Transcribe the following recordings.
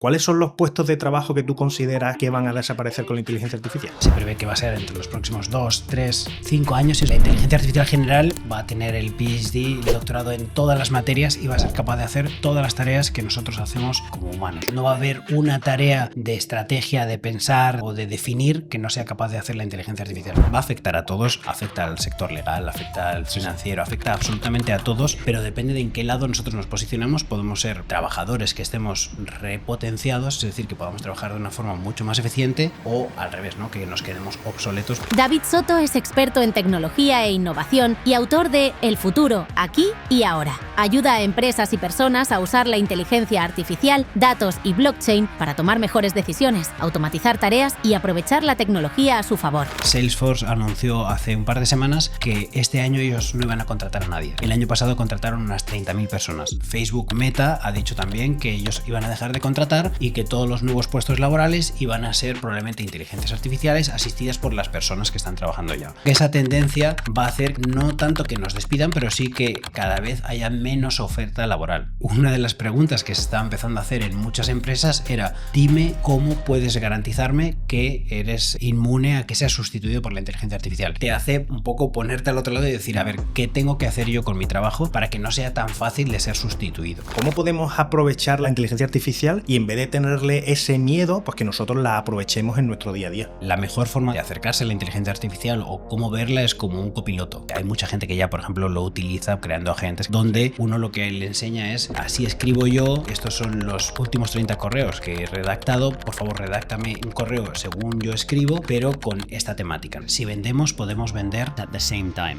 ¿Cuáles son los puestos de trabajo que tú consideras que van a desaparecer con la inteligencia artificial? Se prevé que va a ser entre los próximos 2, 3, 5 años y la inteligencia artificial general va a tener el PhD, el doctorado en todas las materias y va a ser capaz de hacer todas las tareas que nosotros hacemos como humanos. No va a haber una tarea de estrategia, de pensar o de definir que no sea capaz de hacer la inteligencia artificial. Va a afectar a todos, afecta al sector legal, afecta al financiero, afecta absolutamente a todos, pero depende de en qué lado nosotros nos posicionamos. Podemos ser trabajadores que estemos repotenciados, es decir, que podamos trabajar de una forma mucho más eficiente, o al revés, ¿no? Que nos quedemos obsoletos. David Soto es experto en tecnología e innovación y autor de El futuro, aquí y ahora. Ayuda a empresas y personas a usar la inteligencia artificial, datos y blockchain para tomar mejores decisiones, automatizar tareas y aprovechar la tecnología a su favor. Salesforce anunció hace un par de semanas que este año ellos no iban a contratar a nadie. El año pasado contrataron unas 30.000 personas. Facebook Meta ha dicho también que ellos iban a dejar de contratar y que todos los nuevos puestos laborales iban a ser probablemente inteligencias artificiales asistidas por las personas que están trabajando ya. Esa tendencia va a hacer no tanto que nos despidan, pero sí que cada vez haya menos oferta laboral. Una de las preguntas que se está empezando a hacer en muchas empresas era: dime cómo puedes garantizarme que eres inmune a que seas sustituido por la inteligencia artificial. Te hace un poco ponerte al otro lado y decir, a ver, ¿qué tengo que hacer yo con mi trabajo para que no sea tan fácil de ser sustituido? ¿Cómo podemos aprovechar la inteligencia artificial y en vez de tenerle ese miedo, pues que nosotros la aprovechemos en nuestro día a día? La mejor forma de acercarse a la inteligencia artificial o cómo verla es como un copiloto. Hay mucha gente que ya, por ejemplo, lo utiliza creando agentes, donde uno lo que le enseña es: así escribo yo, estos son los últimos 30 correos que he redactado, por favor redáctame un correo según yo escribo, pero con esta temática. Si vendemos, podemos vender at the same time.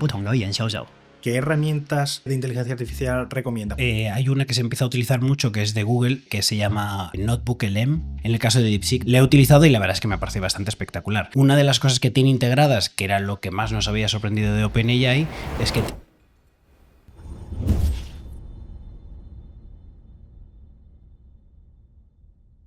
¿Qué herramientas de inteligencia artificial recomiendas? Hay una que se empieza a utilizar mucho, que es de Google, que se llama NotebookLM. En el caso de DeepSeek la he utilizado y la verdad es que me parece bastante espectacular. Una de las cosas que tiene integradas, que era lo que más nos había sorprendido de OpenAI, es que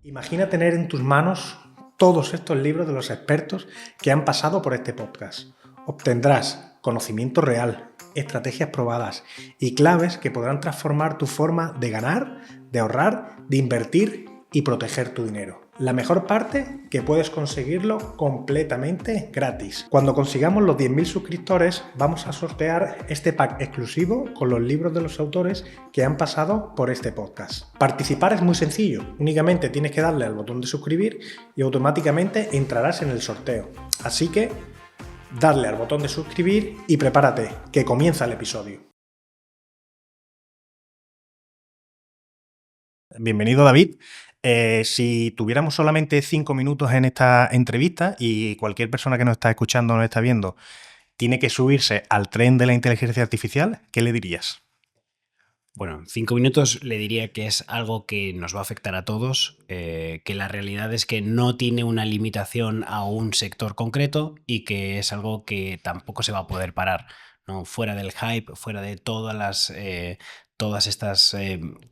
imagina tener en tus manos todos estos libros de los expertos que han pasado por este podcast. Obtendrás conocimiento real, estrategias probadas y claves que podrán transformar tu forma de ganar, de ahorrar, de invertir y proteger tu dinero. La mejor parte, que puedes conseguirlo completamente gratis. Cuando consigamos los 10.000 suscriptores, vamos a sortear este pack exclusivo con los libros de los autores que han pasado por este podcast. Participar es muy sencillo, únicamente tienes que darle al botón de suscribir y automáticamente entrarás en el sorteo. Así que darle al botón de suscribir y prepárate, que comienza el episodio. Bienvenido, David. Si tuviéramos solamente 5 minutos en esta entrevista y cualquier persona que nos está escuchando o nos está viendo tiene que subirse al tren de la inteligencia artificial, ¿qué le dirías? Bueno, en 5 minutos le diría que es algo que nos va a afectar a todos, que la realidad es que no tiene una limitación a un sector concreto y que es algo que tampoco se va a poder parar, ¿no? Fuera del hype, fuera de todas estas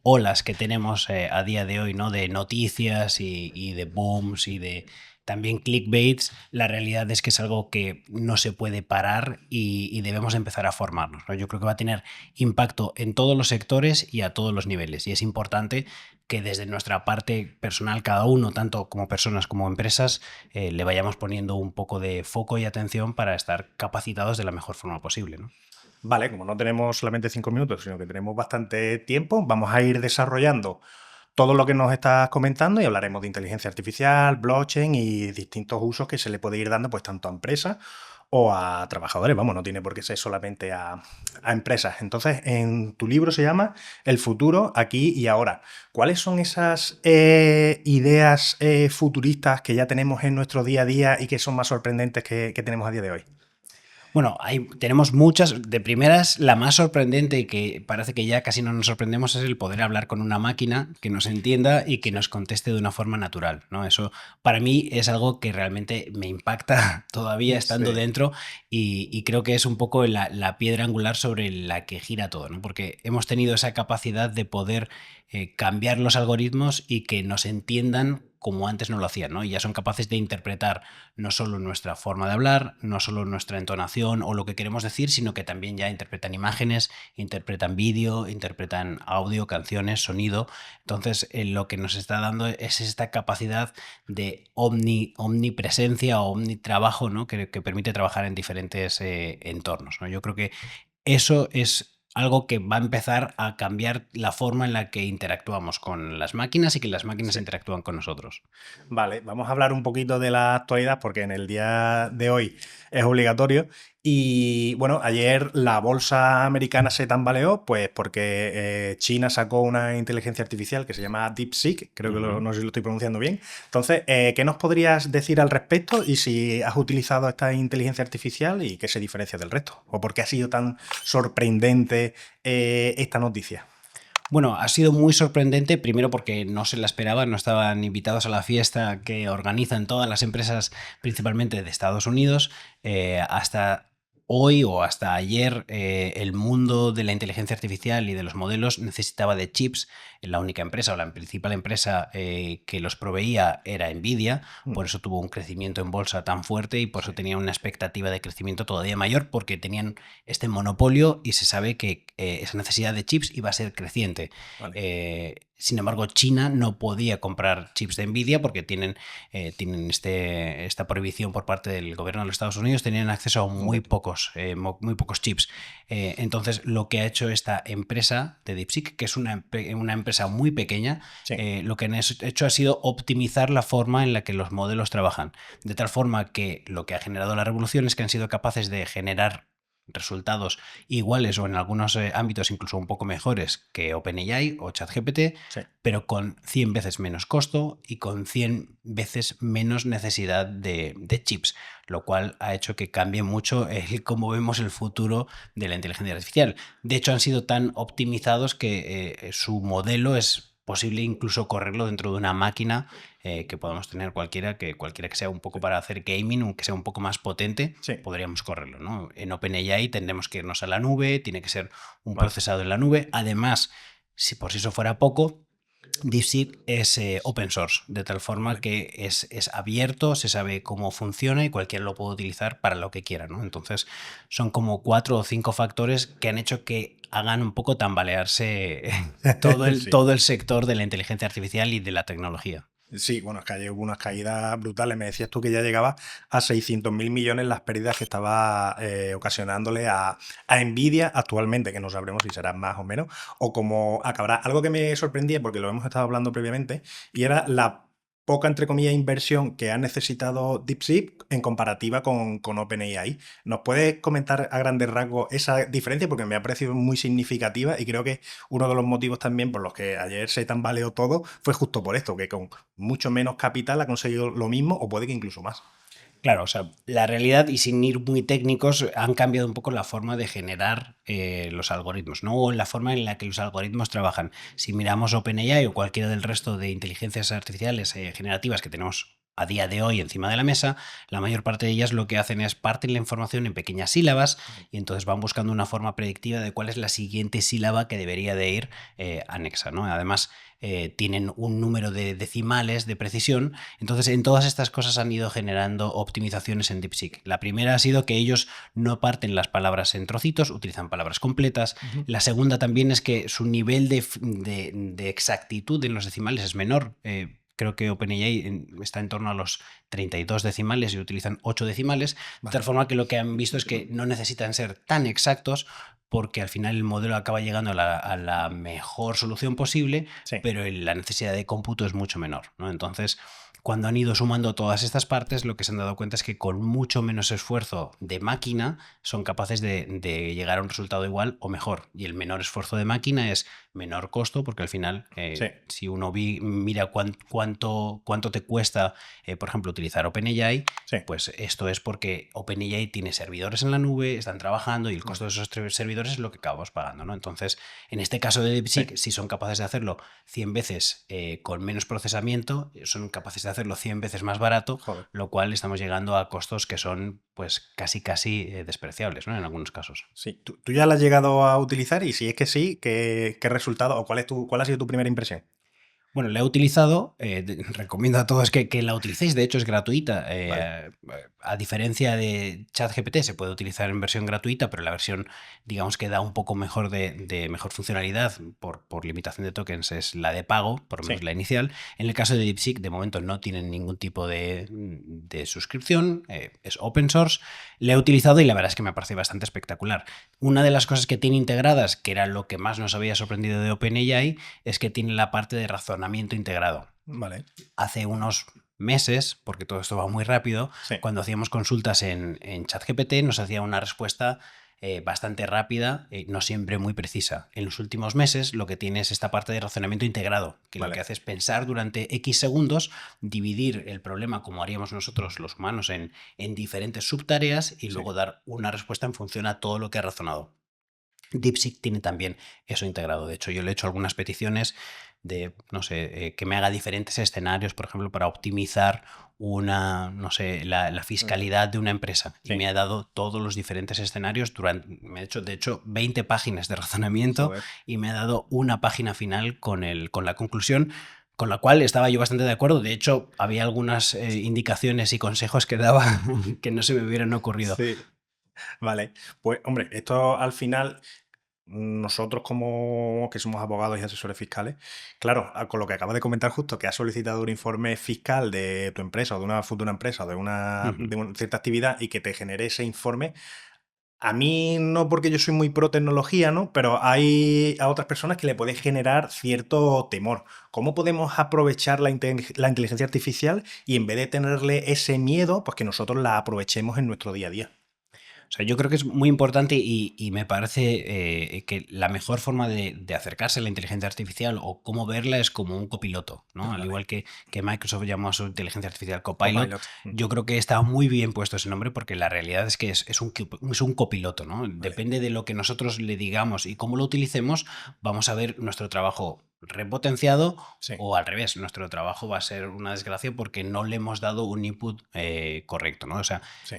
olas que tenemos a día de hoy, ¿no? De noticias y de booms y de también clickbaits, la realidad es que es algo que no se puede parar y debemos empezar a formarnos, ¿no? Yo creo que va a tener impacto en todos los sectores y a todos los niveles, y es importante que desde nuestra parte personal, cada uno, tanto como personas como empresas, le vayamos poniendo un poco de foco y atención para estar capacitados de la mejor forma posible, ¿no? Vale, como no tenemos solamente 5 minutos, sino que tenemos bastante tiempo, vamos a ir desarrollando todo lo que nos estás comentando y hablaremos de inteligencia artificial, blockchain y distintos usos que se le puede ir dando pues tanto a empresas o a trabajadores. Vamos, no tiene por qué ser solamente a empresas. Entonces, en tu libro se llama El futuro, aquí y ahora. ¿Cuáles son esas ideas futuristas que ya tenemos en nuestro día a día y que son más sorprendentes que tenemos a día de hoy? Bueno, tenemos muchas. De primeras, la más sorprendente y que parece que ya casi no nos sorprendemos es el poder hablar con una máquina que nos entienda y que nos conteste de una forma natural, ¿no? Eso para mí es algo que realmente me impacta todavía estando dentro y creo que es un poco la piedra angular sobre la que gira todo, ¿no? Porque hemos tenido esa capacidad de poder cambiar los algoritmos y que nos entiendan como antes no lo hacían, ¿no? Y ya son capaces de interpretar no solo nuestra forma de hablar, no solo nuestra entonación o lo que queremos decir, sino que también ya interpretan imágenes, interpretan vídeo, interpretan audio, canciones, sonido. Entonces, lo que nos está dando es esta capacidad de omnipresencia o omnitrabajo, ¿no? Que permite trabajar en diferentes entornos, ¿no? Yo creo que eso es algo que va a empezar a cambiar la forma en la que interactuamos con las máquinas y que las máquinas interactúan con nosotros. Vale, vamos a hablar un poquito de la actualidad porque en el día de hoy es obligatorio. Y bueno, ayer la bolsa americana se tambaleó, pues porque China sacó una inteligencia artificial que se llama DeepSeek, creo que no sé si lo estoy pronunciando bien. Entonces, ¿qué nos podrías decir al respecto y si has utilizado esta inteligencia artificial y qué se diferencia del resto? ¿O por qué ha sido tan sorprendente esta noticia? Bueno, ha sido muy sorprendente, primero porque no se la esperaban, no estaban invitados a la fiesta que organizan todas las empresas, principalmente de Estados Unidos, hasta hoy o hasta ayer el mundo de la inteligencia artificial y de los modelos necesitaba de chips. La única empresa o la principal empresa que los proveía era Nvidia, por eso tuvo un crecimiento en bolsa tan fuerte y por eso tenía una expectativa de crecimiento todavía mayor, porque tenían este monopolio y se sabe que esa necesidad de chips iba a ser creciente. Vale. Sin embargo, China no podía comprar chips de Nvidia porque tienen esta prohibición por parte del gobierno de los Estados Unidos, tenían acceso a muy pocos chips. Entonces, lo que ha hecho esta empresa de DeepSeek, que es una empresa muy pequeña, lo que han hecho ha sido optimizar la forma en la que los modelos trabajan. De tal forma que lo que ha generado la revolución es que han sido capaces de generar resultados iguales o en algunos ámbitos incluso un poco mejores que OpenAI o ChatGPT, pero con 100 veces menos costo y con 100 veces menos necesidad de chips, lo cual ha hecho que cambie mucho cómo vemos el futuro de la inteligencia artificial. De hecho, han sido tan optimizados que su modelo es posible incluso correrlo dentro de una máquina que podamos tener cualquiera que sea un poco para hacer gaming, aunque sea un poco más potente, podríamos correrlo, ¿no? En OpenAI tendremos que irnos a la nube, tiene que ser un procesador en la nube. Además, si por si eso fuera poco, DeepSeek es open source, de tal forma que es abierto, se sabe cómo funciona y cualquiera lo puede utilizar para lo que quiera, ¿no? Entonces, son como 4 o 5 factores que han hecho que hagan un poco tambalearse todo el sector de la inteligencia artificial y de la tecnología. Sí, bueno, es que ayer hubo unas caídas brutales. Me decías tú que ya llegaba a 600.000 millones las pérdidas que estaba ocasionándole a Nvidia actualmente, que no sabremos si será más o menos, o cómo acabará. Algo que me sorprendía, porque lo hemos estado hablando previamente, y era la poca, entre comillas, inversión que ha necesitado DeepSeek en comparativa con OpenAI. ¿Nos puedes comentar a grandes rasgos esa diferencia? Porque me ha parecido muy significativa y creo que uno de los motivos también por los que ayer se tambaleó todo fue justo por esto, que con mucho menos capital ha conseguido lo mismo o puede que incluso más. Claro, o sea, la realidad, y sin ir muy técnicos, han cambiado un poco la forma de generar los algoritmos, ¿no? O la forma en la que los algoritmos trabajan. Si miramos OpenAI o cualquiera del resto de inteligencias artificiales generativas que tenemos a día de hoy encima de la mesa, la mayor parte de ellas lo que hacen es parten la información en pequeñas sílabas y entonces van buscando una forma predictiva de cuál es la siguiente sílaba que debería de ir anexa, ¿no? Además, tienen un número de decimales de precisión. Entonces, en todas estas cosas han ido generando optimizaciones en DeepSeek. La primera ha sido que ellos no parten las palabras en trocitos, utilizan palabras completas. La segunda también es que su nivel de exactitud en los decimales es menor. Creo que OpenAI está en torno a los 32 decimales y utilizan 8 decimales, de tal forma que lo que han visto es que no necesitan ser tan exactos porque al final el modelo acaba llegando a la mejor solución posible, pero la necesidad de cómputo es mucho menor, ¿no? Entonces, cuando han ido sumando todas estas partes, lo que se han dado cuenta es que con mucho menos esfuerzo de máquina son capaces de llegar a un resultado igual o mejor. Y el menor esfuerzo de máquina es menor costo, porque al final, si uno mira cuánto te cuesta, por ejemplo, utilizar OpenAI, pues esto es porque OpenAI tiene servidores en la nube, están trabajando y el costo de esos servidores es lo que acabamos pagando, ¿no? Entonces, en este caso de DeepSeek, si son capaces de hacerlo 100 veces con menos procesamiento, son capaces de hacerlo 100 veces más barato, lo cual estamos llegando a costos que son pues casi despreciables, ¿no? En algunos casos. Sí. ¿Tú ya la has llegado a utilizar? Y si es que sí, ¿qué resultado o cuál ha sido tu primera impresión? Bueno, la he utilizado, recomiendo a todos que la utilicéis, de hecho es gratuita. A diferencia de ChatGPT, se puede utilizar en versión gratuita, pero la versión, digamos que da un poco mejor de mejor funcionalidad por limitación de tokens, es la de pago, por lo menos Sí. la inicial. En el caso de DeepSeek, de momento no tienen ningún tipo de suscripción, es open source. La he utilizado y la verdad es que me parece bastante espectacular. Una de las cosas que tiene integradas, que era lo que más nos había sorprendido de OpenAI, es que tiene la parte de razonamiento integrado. Vale. Hace unos meses, porque todo esto va muy rápido, Sí. cuando hacíamos consultas en ChatGPT nos hacía una respuesta bastante rápida, no siempre muy precisa. En los últimos meses lo que tiene es esta parte de razonamiento integrado, que Vale. lo que hace es pensar durante X segundos, dividir el problema como haríamos nosotros los humanos en diferentes subtareas y luego dar una respuesta en función a todo lo que ha razonado. DeepSeek tiene también eso integrado. De hecho, yo le he hecho algunas peticiones de, no sé, que me haga diferentes escenarios, por ejemplo, para optimizar la fiscalidad de una empresa. Sí. Y me ha dado todos los diferentes escenarios me ha hecho, de hecho, 20 páginas de razonamiento. Joder. Y me ha dado una página final con la conclusión, con la cual estaba yo bastante de acuerdo. De hecho, había algunas indicaciones y consejos que daba que no se me hubieran ocurrido. Sí. Vale. Pues, hombre, esto al final, nosotros como que somos abogados y asesores fiscales, claro, con lo que acabas de comentar justo, que has solicitado un informe fiscal de tu empresa o de una futura empresa o de una cierta actividad y que te genere ese informe, a mí no porque yo soy muy pro tecnología, ¿no? Pero hay a otras personas que le puede generar cierto temor. ¿Cómo podemos aprovechar la inteligencia artificial y en vez de tenerle ese miedo, pues que nosotros la aprovechemos en nuestro día a día? O sea, yo creo que es muy importante y me parece que la mejor forma de acercarse a la inteligencia artificial o cómo verla es como un copiloto, ¿no? Vale. Al igual que Microsoft llamó a su inteligencia artificial Copilot, Copilot. yo creo que está muy bien puesto ese nombre porque la realidad es que es un copiloto, ¿no? Depende de lo que nosotros le digamos y cómo lo utilicemos, vamos a ver nuestro trabajo repotenciado Sí. o al revés, nuestro trabajo va a ser una desgracia porque no le hemos dado un input correcto, ¿no? O sea, Sí.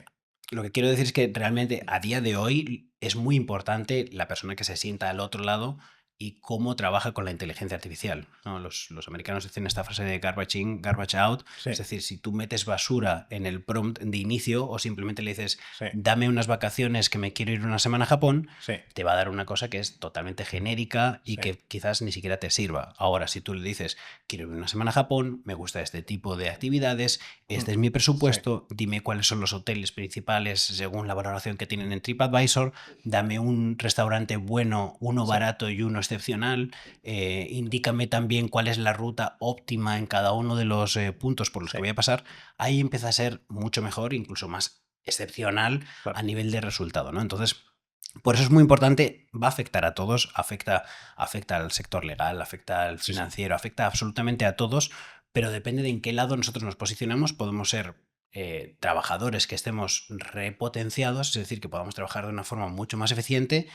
lo que quiero decir es que realmente a día de hoy es muy importante la persona que se sienta al otro lado y cómo trabaja con la inteligencia artificial, ¿no? Los americanos dicen esta frase de garbage in, garbage out. Sí. Es decir, si tú metes basura en el prompt de inicio o simplemente le dices, Sí. dame unas vacaciones que me quiero ir una semana a Japón, Sí. te va a dar una cosa que es totalmente genérica y Sí. que quizás ni siquiera te sirva. Ahora, si tú le dices, quiero ir una semana a Japón, me gusta este tipo de actividades, este es mi presupuesto, dime cuáles son los hoteles principales según la valoración que tienen en TripAdvisor, dame un restaurante bueno, uno barato y uno excepcional, indícame también cuál es la ruta óptima en cada uno de los puntos por los que voy a pasar. Ahí empieza a ser mucho mejor, incluso más excepcional Claro. a nivel de resultado, ¿no? Entonces, por eso es muy importante, va a afectar a todos, afecta al sector legal, afecta al financiero, afecta absolutamente a todos, pero depende de en qué lado nosotros nos posicionamos. Podemos ser trabajadores que estemos repotenciados, es decir, que podamos trabajar de una forma mucho más eficiente,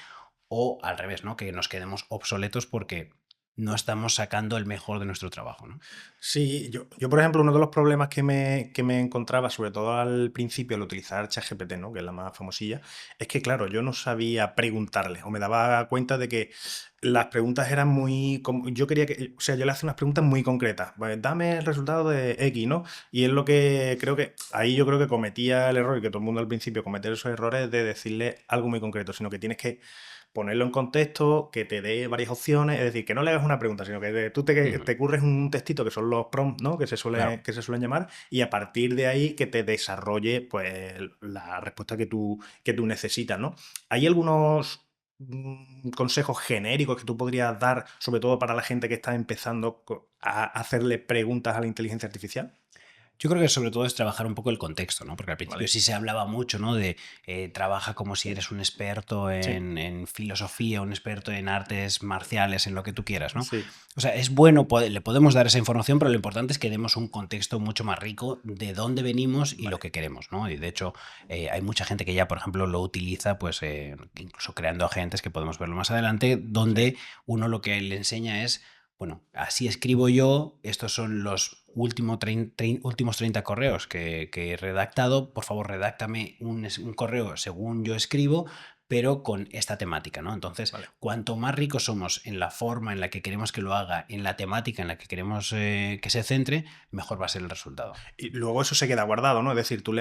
o al revés, ¿no? Que nos quedemos obsoletos porque no estamos sacando el mejor de nuestro trabajo, ¿no? Sí, yo, por ejemplo, uno de los problemas que me encontraba, sobre todo al principio al utilizar ChatGPT, ¿no? Que es la más famosilla, es que, claro, yo no sabía preguntarle o me daba cuenta de que las preguntas eran muy... Yo quería que... O sea, yo le hacía unas preguntas muy concretas. Pues, dame el resultado de X, ¿no? Y es lo que creo que... Ahí yo creo que cometía el error, y que todo el mundo al principio comete esos errores de decirle algo muy concreto, sino que tienes que ponerlo en contexto, que te dé varias opciones, es decir, que no le hagas una pregunta, sino que tú te curres un textito que son los prompts, ¿no? Que se suelen llamar, y a partir de ahí que te desarrolle pues la respuesta que tú necesitas, ¿no? Hay algunos consejos genéricos que tú podrías dar, sobre todo para la gente que está empezando a hacerle preguntas a la inteligencia artificial. Yo creo que sobre todo es trabajar un poco el contexto, ¿no? Porque al principio Vale. sí se hablaba mucho, ¿no? De trabaja como si eres un experto en filosofía, un experto en artes marciales, en lo que tú quieras, ¿no? Sí. O sea, es bueno, le podemos dar esa información, pero lo importante es que demos un contexto mucho más rico de dónde venimos y lo que queremos, ¿no? Y de hecho, hay mucha gente que ya, por ejemplo, lo utiliza, pues incluso creando agentes, que podemos verlo más adelante, donde uno lo que le enseña es, bueno, así escribo yo, estos son los últimos 30 correos que he redactado, por favor redáctame un correo según yo escribo, pero con esta temática, ¿no? Entonces, Vale. cuanto más ricos somos en la forma en la que queremos que lo haga, en la temática en la que queremos que se centre, mejor va a ser el resultado. Y luego eso se queda guardado, ¿no? Es decir, tú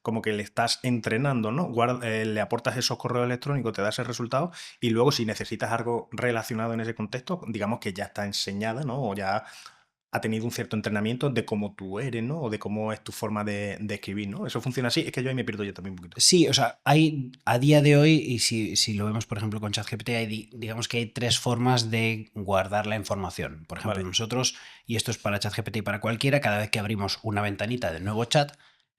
como que le estás entrenando, ¿no? Le aportas esos correos electrónicos, te da ese resultado y luego si necesitas algo relacionado en ese contexto, digamos que ya está enseñada, ¿no? O ya ha tenido un cierto entrenamiento de cómo tú eres, ¿no? O de cómo es tu forma de escribir, ¿no? Eso funciona así. Es que yo ahí me pierdo yo también un poquito. Sí, o sea, hay a día de hoy, y si lo vemos, por ejemplo, con ChatGPT, digamos que hay 3 formas de guardar la información. Por ejemplo, Vale. nosotros, y esto es para ChatGPT y para cualquiera, cada vez que abrimos una ventanita de nuevo chat,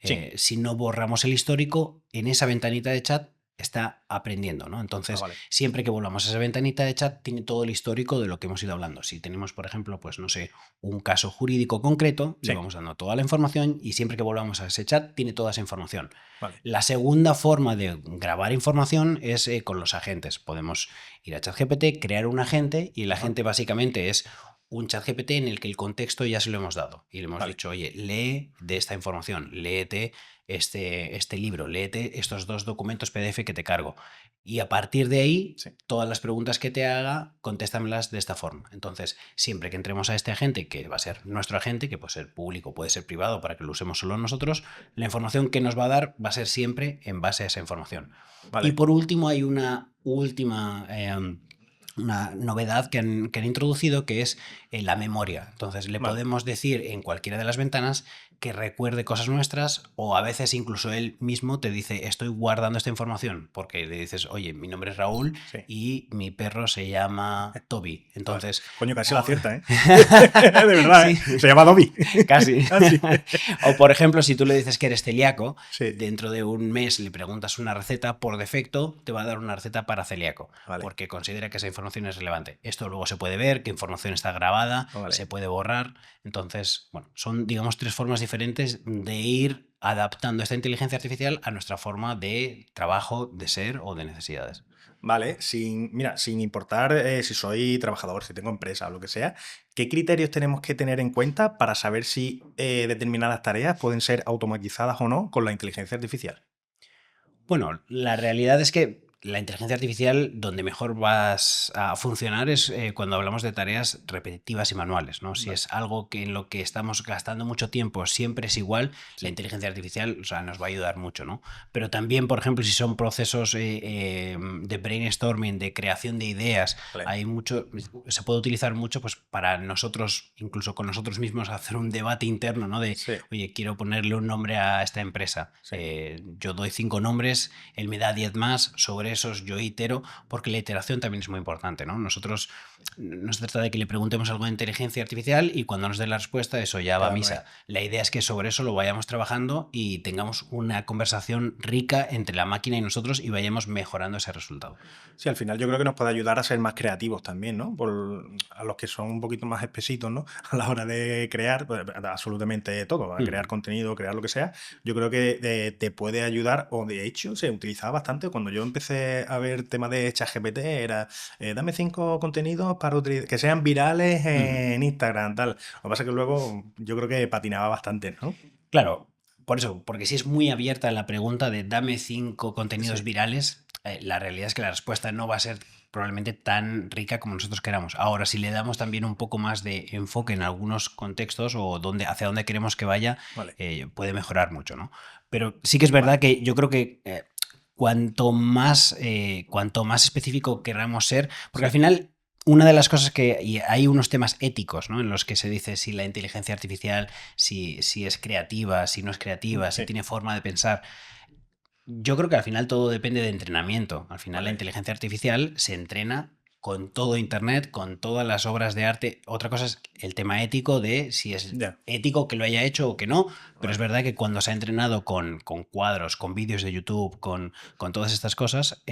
Sí. si no borramos el histórico, en esa ventanita de chat está aprendiendo, ¿no? Entonces, Vale. siempre que volvamos a esa ventanita de chat, tiene todo el histórico de lo que hemos ido hablando. Si tenemos, por ejemplo, pues no sé, un caso jurídico concreto, Sí. le vamos dando toda la información y siempre que volvamos a ese chat, tiene toda esa información. Vale. La segunda forma de grabar información es con los agentes. Podemos ir a ChatGPT, crear un agente y el agente básicamente es un ChatGPT en el que el contexto ya se lo hemos dado y le hemos Vale. dicho, oye, lee de esta información, léete este libro, léete estos 2 documentos PDF que te cargo. Y a partir de ahí, Sí. todas las preguntas que te haga, contéstamelas de esta forma. Entonces, siempre que entremos a este agente, que va a ser nuestro agente, que puede ser público, puede ser privado, para que lo usemos solo nosotros, la información que nos va a dar va a ser siempre en base a esa información. Vale. Y por último, hay una última una novedad que han introducido, que es la memoria. Entonces, le Vale. podemos decir en cualquiera de las ventanas que recuerde cosas nuestras, o a veces incluso él mismo te dice, estoy guardando esta información, porque le dices, oye, mi nombre es Raúl Sí. y mi perro se llama Toby. Entonces, Coño, casi la acierta, ¿eh? De verdad, ¿eh? Sí. Se llama Dobby. Casi. Casi. O por ejemplo, si tú le dices que eres celíaco, Sí. dentro de un mes le preguntas una receta, por defecto te va a dar una receta para celíaco, Vale. porque considera que esa información es relevante. Esto luego se puede ver, qué información está grabada, Vale. se puede borrar. Entonces, bueno, son, digamos, 3 formas diferentes de ir adaptando esta inteligencia artificial a nuestra forma de trabajo, de ser o de necesidades. Vale, sin importar si soy trabajador, si tengo empresa o lo que sea, ¿qué criterios tenemos que tener en cuenta para saber si determinadas tareas pueden ser automatizadas o no con la inteligencia artificial? Bueno, la realidad es que la inteligencia artificial, donde mejor vas a funcionar es cuando hablamos de tareas repetitivas y manuales, ¿no? Si Vale. es algo que en lo que estamos gastando mucho tiempo siempre es igual, Sí. la inteligencia artificial, o sea, nos va a ayudar mucho, ¿no? Pero también, por ejemplo, si son procesos de brainstorming, de creación de ideas, Vale. hay mucho, se puede utilizar mucho pues para nosotros, incluso con nosotros mismos, hacer un debate interno, ¿no? De, Sí. oye, quiero ponerle un nombre a esta empresa. Sí. Yo doy 5 nombres, él me da 10 más, sobre esos yo itero, porque la iteración también es muy importante, ¿no? Nosotros no se trata de que le preguntemos algo de inteligencia artificial y cuando nos dé la respuesta eso ya va a Claro, misa. La idea es que sobre eso lo vayamos trabajando y tengamos una conversación rica entre la máquina y nosotros y vayamos mejorando ese resultado. Sí, al final yo creo que nos puede ayudar a ser más creativos también, ¿no? A los que son un poquito más espesitos, ¿no? A la hora de crear, pues, absolutamente todo, a crear contenido, crear lo que sea, yo creo que te puede ayudar, o de hecho se utilizaba bastante cuando yo empecé a ver temas de ChatGPT, era dame 5 contenidos para que sean virales en Instagram, tal. Lo que pasa es que luego yo creo que patinaba bastante, ¿no? Claro, por eso, porque si es muy abierta la pregunta de dame 5 contenidos Sí. virales, la realidad es que la respuesta no va a ser probablemente tan rica como nosotros queramos. Ahora, si le damos también un poco más de enfoque en algunos contextos o hacia dónde queremos que vaya, Vale. puede mejorar mucho, ¿no? Pero sí que es verdad que yo creo que cuanto más específico queramos ser, porque Sí. al final una de las cosas y hay unos temas éticos, ¿no? En los que se dice si la inteligencia artificial, si es creativa, si no es creativa, Sí. si tiene forma de pensar. Yo creo que al final todo depende de entrenamiento. Al final Vale. la inteligencia artificial se entrena con todo Internet, con todas las obras de arte. Otra cosa es el tema ético de si es Ya. ético que lo haya hecho o que no, pero Vale. es verdad que cuando se ha entrenado con cuadros, con vídeos de YouTube, con todas estas cosas,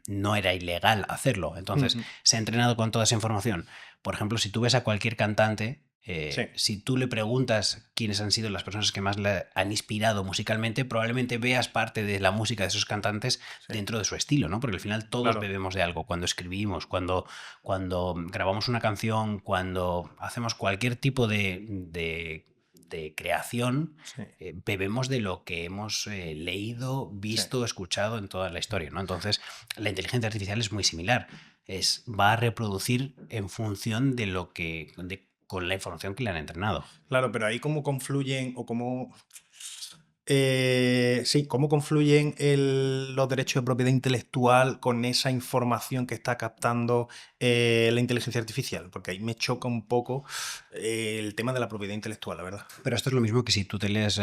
no era ilegal hacerlo. Entonces, Ujú. se ha entrenado con toda esa información. Por ejemplo, si tú ves a cualquier cantante, Sí. si tú le preguntas quiénes han sido las personas que más le han inspirado musicalmente, probablemente veas parte de la música de esos cantantes Sí. dentro de su estilo, ¿no? Porque al final todos Claro. bebemos de algo. Cuando escribimos, cuando grabamos una canción, cuando hacemos cualquier tipo de de creación, Sí. bebemos de lo que hemos leído, visto, escuchado en toda la historia, ¿no? Entonces, la inteligencia artificial es muy similar. Va a reproducir en función de lo que, con la información que le han entrenado. Claro, pero ahí cómo confluyen o cómo... cómo confluyen los derechos de propiedad intelectual con esa información que está captando la inteligencia artificial, porque ahí me choca un poco el tema de la propiedad intelectual, la verdad. Pero esto es lo mismo que si tú te lees,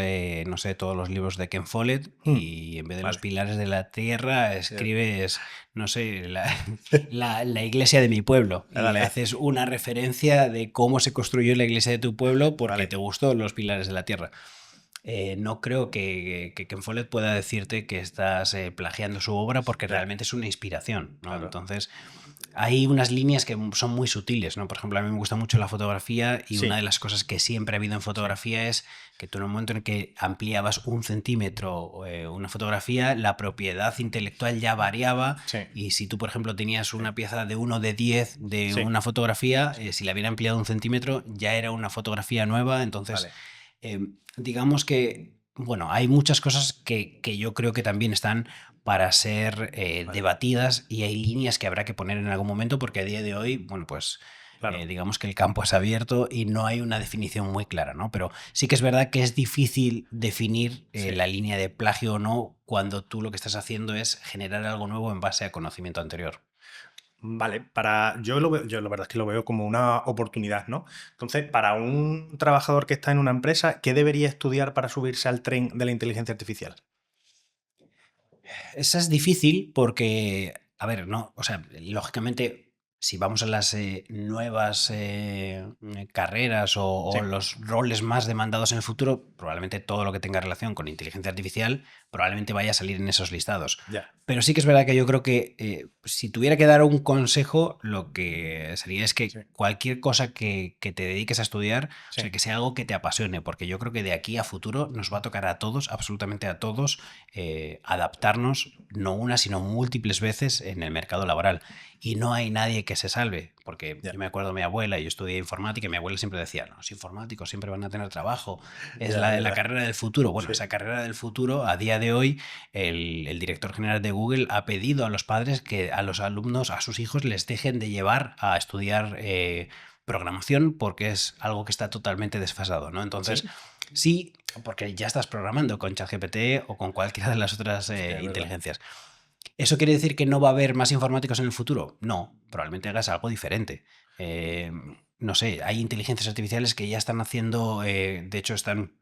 no sé, todos los libros de Ken Follett y en vez de los pilares de la tierra escribes, no sé, la iglesia de mi pueblo. Y haces una referencia de cómo se construyó la iglesia de tu pueblo porque te gustó los pilares de la tierra. No creo que Ken Follett pueda decirte que estás plagiando su obra porque realmente es una inspiración, ¿no? Claro. Entonces, hay unas líneas que son muy sutiles, ¿no? Por ejemplo, a mí me gusta mucho la fotografía y una de las cosas que siempre ha habido en fotografía es que tú en el momento en que ampliabas 1 centímetro una fotografía, la propiedad intelectual ya variaba y si tú, por ejemplo, tenías una pieza de 1 de 10 de una fotografía, si la hubiera ampliado 1 centímetro ya era una fotografía nueva, entonces... digamos que, bueno, hay muchas cosas que yo creo que también están para ser debatidas y hay líneas que habrá que poner en algún momento porque a día de hoy, bueno, pues digamos que el campo es abierto y no hay una definición muy clara, ¿no? Pero sí que es verdad que es difícil definir la línea de plagio o no cuando tú lo que estás haciendo es generar algo nuevo en base a conocimiento anterior. Vale, yo la verdad es que lo veo como una oportunidad, ¿no? Entonces, para un trabajador que está en una empresa, ¿qué debería estudiar para subirse al tren de la inteligencia artificial? Esa es difícil porque, a ver, no, o sea, lógicamente, si vamos a las nuevas carreras o los roles más demandados en el futuro, probablemente todo lo que tenga relación con inteligencia artificial probablemente vaya a salir en esos listados. Pero sí que es verdad que yo creo que si tuviera que dar un consejo, lo que sería es que cualquier cosa que te dediques a estudiar, o sea, que sea algo que te apasione, porque yo creo que de aquí a futuro nos va a tocar a todos, absolutamente a todos, adaptarnos no una, sino múltiples veces en el mercado laboral. Y no hay nadie que se salve, porque yo me acuerdo de mi abuela, yo estudié informática y mi abuela siempre decía, no, los informáticos siempre van a tener trabajo, es la carrera del futuro. Bueno, esa carrera del futuro, a día de hoy, el director general de Google ha pedido a los padres que a los alumnos, a sus hijos, les dejen de llevar a estudiar programación porque es algo que está totalmente desfasado, ¿no? Entonces, sí, porque ya estás programando con ChatGPT o con cualquiera de las otras inteligencias. ¿Eso quiere decir que no va a haber más informáticos en el futuro? No, probablemente hagas algo diferente. No sé, hay inteligencias artificiales que ya están haciendo, de hecho están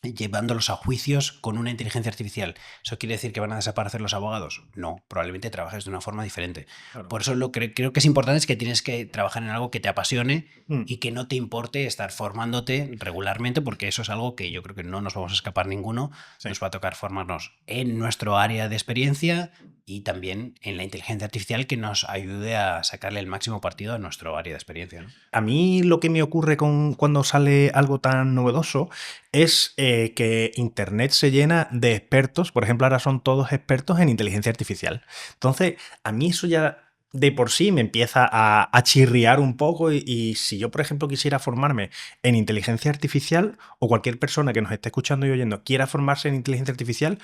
llevándolos a juicios con una inteligencia artificial. ¿Eso quiere decir que van a desaparecer los abogados? No, probablemente trabajes de una forma diferente. Claro. Por eso creo que es importante es que tienes que trabajar en algo que te apasione y que no te importe estar formándote regularmente, porque eso es algo que yo creo que no nos vamos a escapar ninguno. Nos va a tocar formarnos en nuestro área de experiencia y también en la inteligencia artificial que nos ayude a sacarle el máximo partido a nuestro área de experiencia, ¿no? A mí lo que me ocurre cuando sale algo tan novedoso es que Internet se llena de expertos. Por ejemplo, ahora son todos expertos en inteligencia artificial. Entonces, a mí eso ya de por sí me empieza a chirriar un poco y si yo, por ejemplo, quisiera formarme en inteligencia artificial o cualquier persona que nos esté escuchando y oyendo quiera formarse en inteligencia artificial,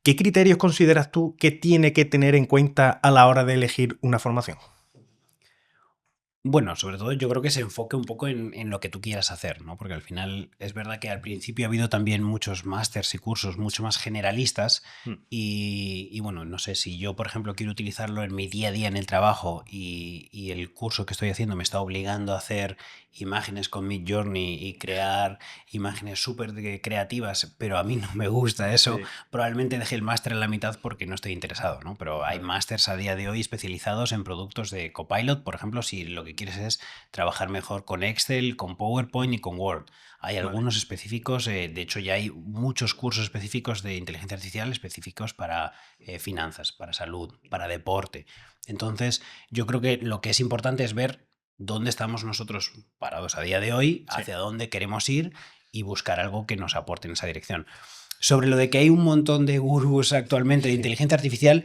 ¿qué criterios consideras tú que tiene que tener en cuenta a la hora de elegir una formación? Bueno, sobre todo yo creo que se enfoque un poco en lo que tú quieras hacer, ¿no? Porque al final es verdad que al principio ha habido también muchos másters y cursos mucho más generalistas y bueno, no sé, si yo, por ejemplo, quiero utilizarlo en mi día a día en el trabajo y el curso que estoy haciendo me está obligando a hacer imágenes con Midjourney y crear imágenes súper creativas, pero a mí no me gusta eso, probablemente deje el máster en la mitad porque no estoy interesado, ¿no? Pero hay másters a día de hoy especializados en productos de Copilot, por ejemplo, si lo que quieres es trabajar mejor con Excel, con PowerPoint y con Word. Hay algunos específicos, de hecho ya hay muchos cursos específicos de inteligencia artificial específicos para finanzas, para salud, para deporte. Entonces, yo creo que lo que es importante es ver dónde estamos nosotros parados a día de hoy, hacia dónde queremos ir y buscar algo que nos aporte en esa dirección. Sobre lo de que hay un montón de gurús actualmente de inteligencia artificial,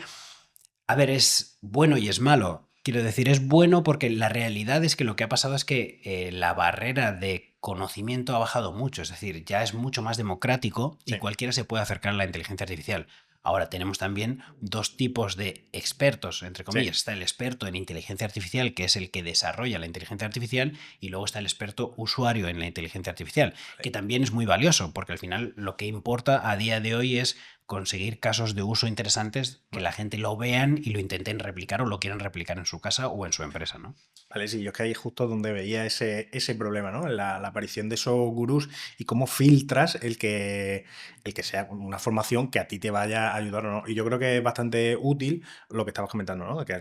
a ver, es bueno y es malo. Quiero decir, es bueno porque la realidad es que lo que ha pasado es que la barrera de conocimiento ha bajado mucho, es decir, ya es mucho más democrático y Sí. cualquiera se puede acercar a la inteligencia artificial. Ahora tenemos también dos tipos de expertos, entre comillas. Sí. Está el experto en inteligencia artificial, que es el que desarrolla la inteligencia artificial, y luego está el experto usuario en la inteligencia artificial, que también es muy valioso, porque al final lo que importa a día de hoy es conseguir casos de uso interesantes que la gente lo vean y lo intenten replicar o lo quieran replicar en su casa o en su empresa, ¿no? Vale, sí, yo es que ahí es justo donde veía ese problema, ¿no? La aparición de esos gurús y cómo filtras el que sea una formación que a ti te vaya a ayudar o no. Y yo creo que es bastante útil lo que estabas comentando, ¿no? De que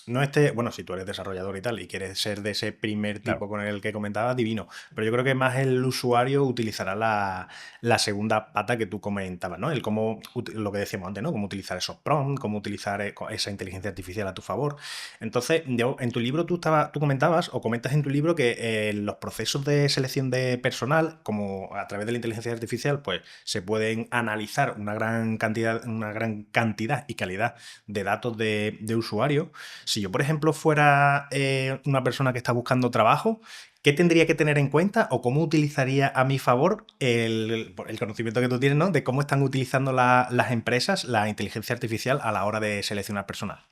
no bueno, si tú eres desarrollador y tal y quieres ser de ese primer tipo Claro. con el que comentabas, divino. Pero yo creo que más el usuario utilizará la segunda pata que tú comentabas, ¿no? El cómo, lo que decíamos antes, ¿no? Cómo utilizar esos prompts, cómo utilizar esa inteligencia artificial a tu favor. Entonces, en tu libro tú comentabas o comentas en tu libro que los procesos de selección de personal, como a través de la inteligencia artificial, pues se pueden analizar una gran cantidad y calidad de datos de usuarios. Si yo, por ejemplo, fuera una persona que está buscando trabajo, ¿qué tendría que tener en cuenta o cómo utilizaría a mi favor el conocimiento que tú tienes, ¿no? De cómo están utilizando las empresas la inteligencia artificial a la hora de seleccionar personal?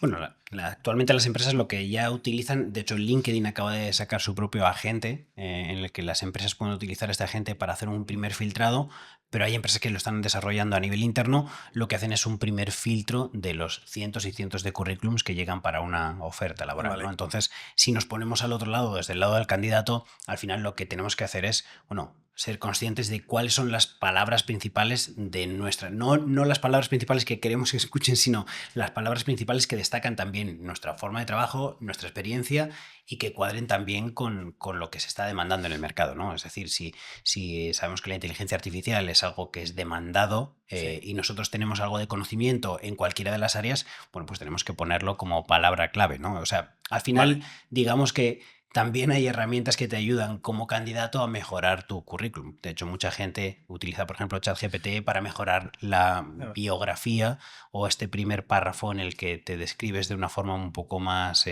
Bueno, actualmente las empresas lo que ya utilizan, de hecho LinkedIn acaba de sacar su propio agente en el que las empresas pueden utilizar este agente para hacer un primer filtrado, pero hay empresas que lo están desarrollando a nivel interno, lo que hacen es un primer filtro de los cientos y cientos de currículums que llegan para una oferta laboral, Vale. ¿no? Entonces, si nos ponemos al otro lado, desde el lado del candidato, al final lo que tenemos que hacer es, bueno, ser conscientes de cuáles son las palabras principales de nuestra, no las palabras principales que queremos que escuchen, sino las palabras principales que destacan también nuestra forma de trabajo, nuestra experiencia y que cuadren también con lo que se está demandando en el mercado, ¿no? Es decir, si sabemos que la inteligencia artificial es algo que es demandado y nosotros tenemos algo de conocimiento en cualquiera de las áreas, bueno, pues tenemos que ponerlo como palabra clave, ¿no? O sea, al final, digamos que también hay herramientas que te ayudan como candidato a mejorar tu currículum. De hecho, mucha gente utiliza, por ejemplo, ChatGPT para mejorar la biografía o este primer párrafo en el que te describes de una forma un poco más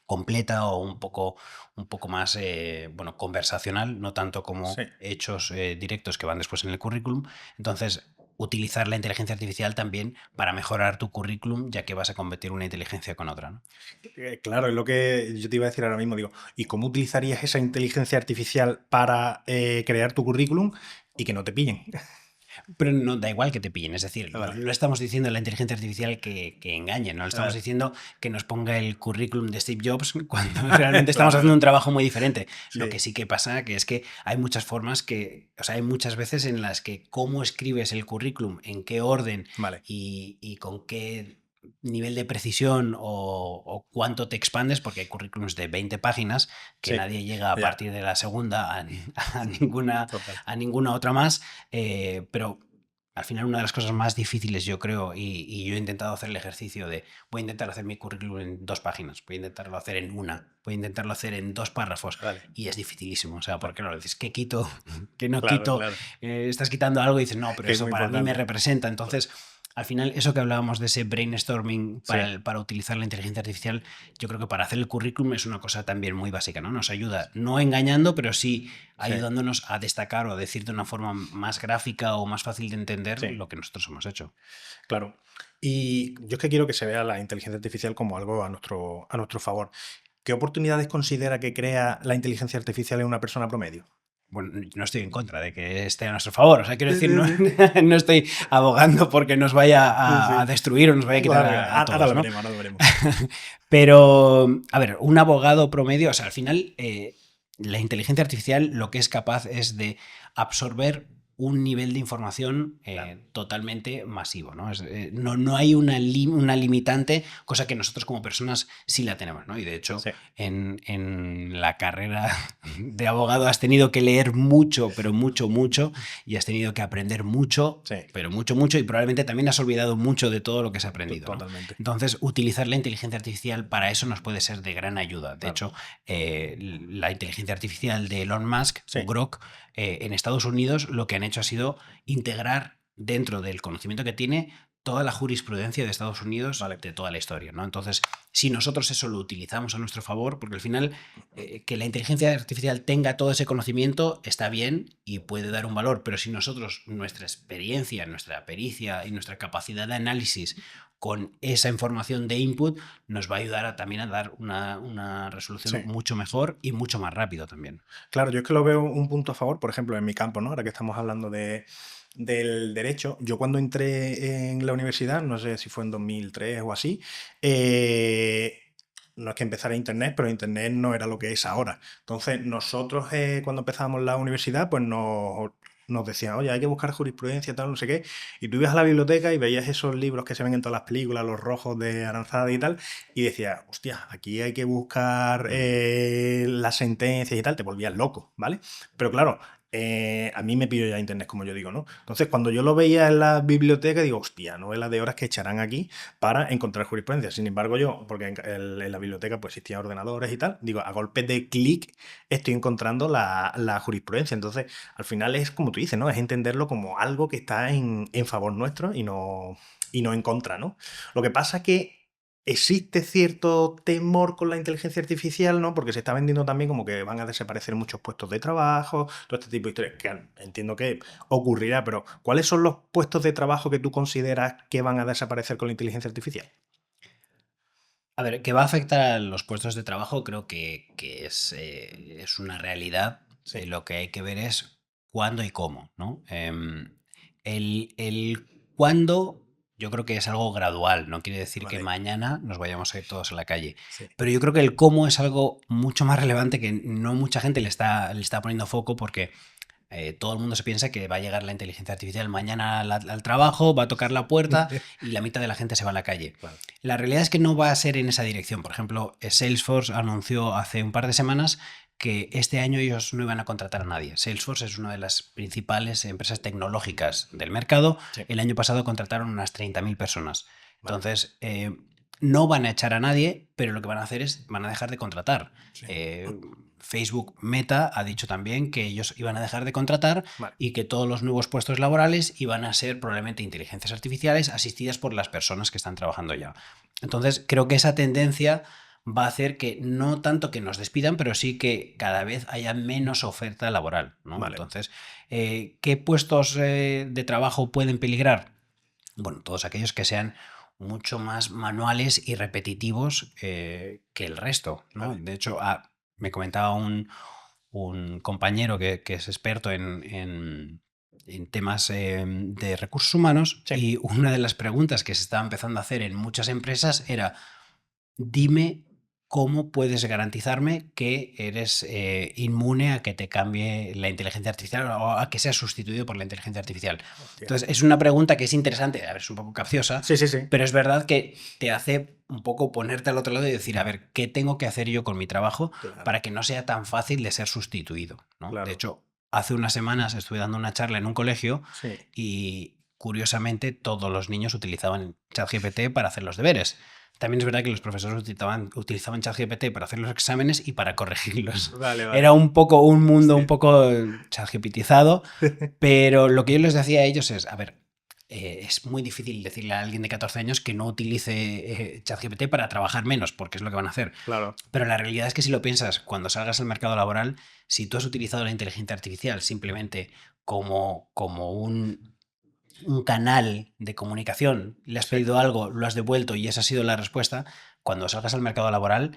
completa o un poco más bueno, conversacional, no tanto como hechos directos que van después en el currículum. Entonces, utilizar la inteligencia artificial también para mejorar tu currículum, ya que vas a competir una inteligencia con otra, ¿no? Claro, es lo que yo te iba a decir ahora mismo. Digo, ¿y cómo utilizarías esa inteligencia artificial para crear tu currículum y que no te pillen? Pero no da igual que te pillen, es decir, Vale. no estamos diciendo a la inteligencia artificial que engañe, no le estamos diciendo que nos ponga el currículum de Steve Jobs cuando realmente estamos haciendo un trabajo muy diferente. Sí. Lo que sí que pasa que es que hay muchas formas o sea, hay muchas veces en las que cómo escribes el currículum, en qué orden y con qué nivel de precisión o cuánto te expandes, porque hay currículums de 20 páginas que nadie llega a partir de la segunda a ninguna otra más, pero al final una de las cosas más difíciles, yo creo, y yo he intentado hacer el ejercicio de voy a intentar hacer mi currículum en 2 páginas, voy a intentarlo hacer en una, voy a intentarlo hacer en 2 párrafos, y es dificilísimo, o sea, porque no dices, ¿qué quito? ¿Qué no quito? Estás quitando algo y dices, no, pero eso para mí me representa, entonces... Al final, eso que hablábamos de ese brainstorming para utilizar la inteligencia artificial, yo creo que para hacer el currículum es una cosa también muy básica, ¿no? Nos ayuda, no engañando, pero sí ayudándonos a destacar o a decir de una forma más gráfica o más fácil de entender lo que nosotros hemos hecho. Claro. Y yo es que quiero que se vea la inteligencia artificial como algo a nuestro favor. ¿Qué oportunidades considera que crea la inteligencia artificial en una persona promedio? Bueno, no estoy en contra de que esté a nuestro favor. O sea, quiero decir, no estoy abogando porque nos vaya a destruir o nos vaya a quitar a todos, ahora ¿no? lo veremos. Pero, a ver, un abogado promedio, o sea, al final, la inteligencia artificial lo que es capaz es de absorber un nivel de información totalmente masivo, ¿no? No hay una limitante, cosa que nosotros como personas sí la tenemos, ¿no? Y de hecho, en la carrera de abogado has tenido que leer mucho, pero mucho, y has tenido que aprender mucho, pero mucho, y probablemente también has olvidado mucho de todo lo que has aprendido, ¿no? Totalmente. Entonces, utilizar la inteligencia artificial para eso nos puede ser de gran ayuda. De hecho, la inteligencia artificial de Elon Musk, Grok, en Estados Unidos lo que han hecho ha sido integrar dentro del conocimiento que tiene toda la jurisprudencia de Estados Unidos de toda la historia, ¿no? Entonces, si nosotros eso lo utilizamos a nuestro favor, porque al final que la inteligencia artificial tenga todo ese conocimiento está bien y puede dar un valor, pero si nosotros, nuestra experiencia, nuestra pericia y nuestra capacidad de análisis con esa información de input nos va a ayudar también a dar una resolución mucho mejor y mucho más rápido también. Claro, yo es que lo veo un punto a favor, por ejemplo, en mi campo, ¿no? Ahora que estamos hablando del derecho, yo cuando entré en la universidad, no sé si fue en 2003 o así, no es que empezara Internet, pero Internet no era lo que es ahora. Entonces, nosotros cuando empezábamos la universidad, pues nos decían, oye, hay que buscar jurisprudencia, tal, no sé qué, y tú ibas a la biblioteca y veías esos libros que se ven en todas las películas, los rojos de Aranzada y tal, y decías, hostia, aquí hay que buscar las sentencias y tal, te volvías loco, ¿vale? Pero claro, a mí me pilló ya Internet, como yo digo, ¿no? Entonces, cuando yo lo veía en la biblioteca, digo, hostia, novelas de horas que echarán aquí para encontrar jurisprudencia. Sin embargo, yo, porque en la biblioteca pues existían ordenadores y tal, digo, a golpe de clic estoy encontrando la jurisprudencia. Entonces, al final es como tú dices, ¿no? Es entenderlo como algo que está en favor nuestro y no en contra, ¿no? Lo que pasa es que existe cierto temor con la inteligencia artificial, ¿no? Porque se está vendiendo también como que van a desaparecer muchos puestos de trabajo, todo este tipo de historias, que entiendo que ocurrirá, pero ¿cuáles son los puestos de trabajo que tú consideras que van a desaparecer con la inteligencia artificial? A ver, que va a afectar a los puestos de trabajo creo que es una realidad. Sí. Lo que hay que ver es cuándo y cómo, ¿no? El cuándo yo creo que es algo gradual, no quiere decir que Vale. mañana nos vayamos a ir todos a la calle. Sí. Pero yo creo que el cómo es algo mucho más relevante que no mucha gente le está poniendo foco porque todo el mundo se piensa que va a llegar la inteligencia artificial mañana al trabajo, va a tocar la puerta y la mitad de la gente se va a la calle. Claro. La realidad es que no va a ser en esa dirección. Por ejemplo, Salesforce anunció hace un par de semanas que este año ellos no iban a contratar a nadie. Salesforce es una de las principales empresas tecnológicas del mercado. Sí. El año pasado contrataron unas 30.000 personas. Entonces, no van a echar a nadie, pero lo que van a hacer es, van a dejar de contratar. Sí. Facebook Meta ha dicho también que ellos iban a dejar de contratar Vale. y que todos los nuevos puestos laborales iban a ser probablemente inteligencias artificiales asistidas por las personas que están trabajando ya. Entonces, creo que esa tendencia va a hacer que no tanto que nos despidan, pero sí que cada vez haya menos oferta laboral, ¿no? Vale. Entonces, ¿qué puestos de trabajo pueden peligrar? Bueno, todos aquellos que sean mucho más manuales y repetitivos que el resto, ¿no? Vale. De hecho, me comentaba un compañero que es experto en temas de recursos humanos. Sí. Y una de las preguntas que se estaba empezando a hacer en muchas empresas era, dime cómo puedes garantizarme que eres inmune a que te cambie la inteligencia artificial o a que seas sustituido por la inteligencia artificial. Hostia. Entonces, es una pregunta que es interesante, a ver, es un poco capciosa, Sí. pero es verdad que te hace un poco ponerte al otro lado y decir, a ver, ¿qué tengo que hacer yo con mi trabajo Claro. para que no sea tan fácil de ser sustituido, ¿no? Claro. De hecho, hace unas semanas estuve dando una charla en un colegio Sí. y curiosamente todos los niños utilizaban ChatGPT para hacer los deberes. También es verdad que los profesores utilizaban ChatGPT para hacer los exámenes y para corregirlos. Vale. Era un poco un mundo Sí. un poco ChatGPTizado, pero lo que yo les decía a ellos es, a ver, es muy difícil decirle a alguien de 14 años que no utilice ChatGPT para trabajar menos, porque es lo que van a hacer. Claro. Pero la realidad es que si lo piensas, cuando salgas al mercado laboral, si tú has utilizado la inteligencia artificial simplemente como un canal de comunicación, le has pedido algo, lo has devuelto y esa ha sido la respuesta, cuando salgas al mercado laboral,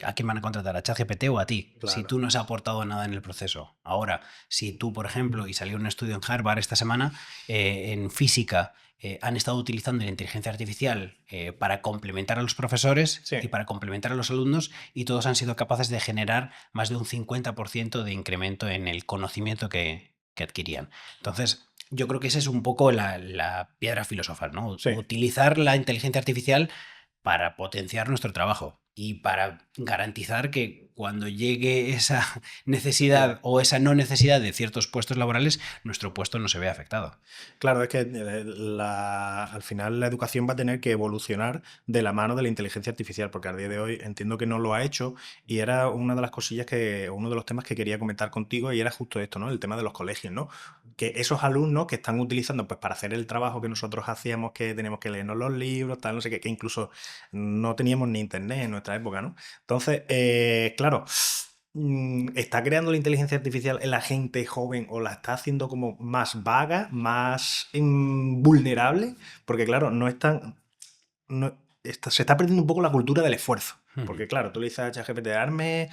¿a quién van a contratar? ¿A ChatGPT o a ti? Claro. Si tú no has aportado nada en el proceso. Ahora, si tú, por ejemplo, y salió un estudio en Harvard esta semana, en física, han estado utilizando la inteligencia artificial para complementar a los profesores Sí. y para complementar a los alumnos, y todos han sido capaces de generar más de un 50% de incremento en el conocimiento que adquirían. Entonces, yo creo que esa es un poco la piedra filosofal, ¿no? Sí. Utilizar la inteligencia artificial para potenciar nuestro trabajo y para garantizar que cuando llegue esa necesidad o esa no necesidad de ciertos puestos laborales, nuestro puesto no se ve afectado. Claro, es que al final la educación va a tener que evolucionar de la mano de la inteligencia artificial, porque a día de hoy entiendo que no lo ha hecho y era una de las cosillas uno de los temas que quería comentar contigo y era justo esto, ¿no? El tema de los colegios, ¿no? Que esos alumnos que están utilizando pues para hacer el trabajo que nosotros hacíamos, que teníamos que leernos los libros, tal, no sé qué, que incluso no teníamos ni internet en nuestra época, ¿no? Entonces, claro, ¿está creando la inteligencia artificial en la gente joven o la está haciendo como más vaga, más vulnerable? Porque claro, no es tan... se está perdiendo un poco la cultura del esfuerzo. Porque claro, tú le dices a ChatGPT, hazme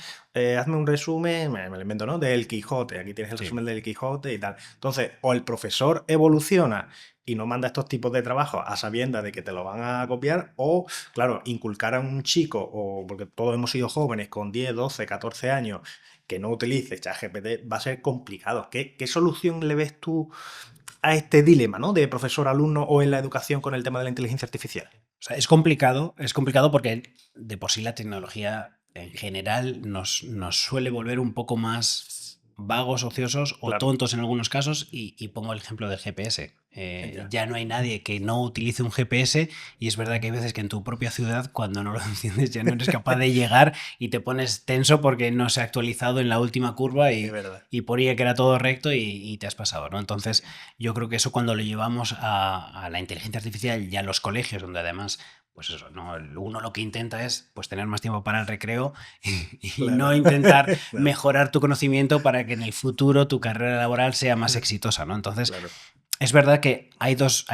un resumen, me lo invento, ¿no? Del Quijote. Aquí tienes el resumen del Quijote y tal. Entonces, o el profesor evoluciona y no manda estos tipos de trabajos a sabiendas de que te lo van a copiar, o, claro, inculcar a un chico, o porque todos hemos sido jóvenes con 10, 12, 14 años, que no utilice ChatGPT, va a ser complicado. ¿Qué solución le ves tú a este dilema, ¿no? De profesor-alumno o en la educación con el tema de la inteligencia artificial? O sea, es complicado porque de por sí la tecnología en general nos suele volver un poco más vagos, ociosos o tontos en algunos casos y pongo el ejemplo del GPS. Ya no hay nadie que no utilice un GPS y es verdad que hay veces que en tu propia ciudad cuando no lo enciendes ya no eres capaz de llegar y te pones tenso porque no se ha actualizado en la última curva y ponía que era todo recto y te has pasado, ¿no? Entonces yo creo que eso cuando lo llevamos a la inteligencia artificial y a los colegios donde además pues eso, ¿no? Uno lo que intenta es pues, tener más tiempo para el recreo y no intentar mejorar tu conocimiento para que en el futuro tu carrera laboral sea más exitosa, ¿no? Entonces, es verdad que hay dos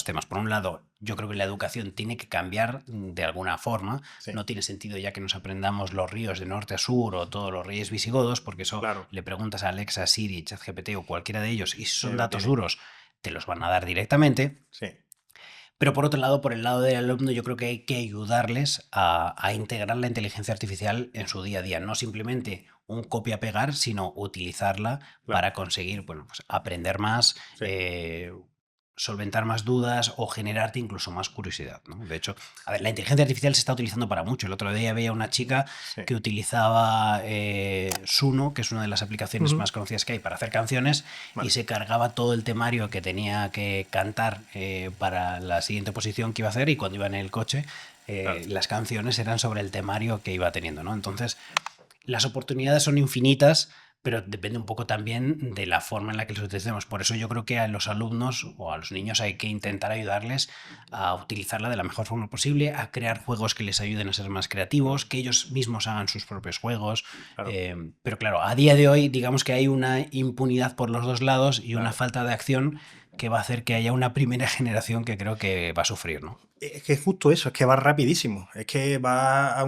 temas. Por un lado, yo creo que la educación tiene que cambiar de alguna forma. No tiene sentido ya que nos aprendamos los ríos de norte a sur o todos los reyes visigodos, porque eso le preguntas a Alexa, Siri, ChatGPT o cualquiera de ellos y si son datos duros, te los van a dar directamente. Sí. Pero por otro lado, por el lado del alumno, yo creo que hay que ayudarles a integrar la inteligencia artificial en su día a día. No simplemente un copia-pegar, sino utilizarla para conseguir pues, aprender más, solventar más dudas o generarte incluso más curiosidad, ¿no? De hecho, a ver, la inteligencia artificial se está utilizando para mucho. El otro día veía una chica que utilizaba Suno, que es una de las aplicaciones más conocidas que hay para hacer canciones, y se cargaba todo el temario que tenía que cantar para la siguiente posición que iba a hacer, y cuando iba en el coche las canciones eran sobre el temario que iba teniendo, ¿no? Entonces, las oportunidades son infinitas, pero depende un poco también de la forma en la que los utilicemos. Por eso yo creo que a los alumnos o a los niños hay que intentar ayudarles a utilizarla de la mejor forma posible, a crear juegos que les ayuden a ser más creativos, que ellos mismos hagan sus propios juegos. Pero claro, a día de hoy digamos que hay una impunidad por los dos lados y una falta de acción que va a hacer que haya una primera generación que creo que va a sufrir, ¿no? Es que es justo eso, es que va rapidísimo, es que va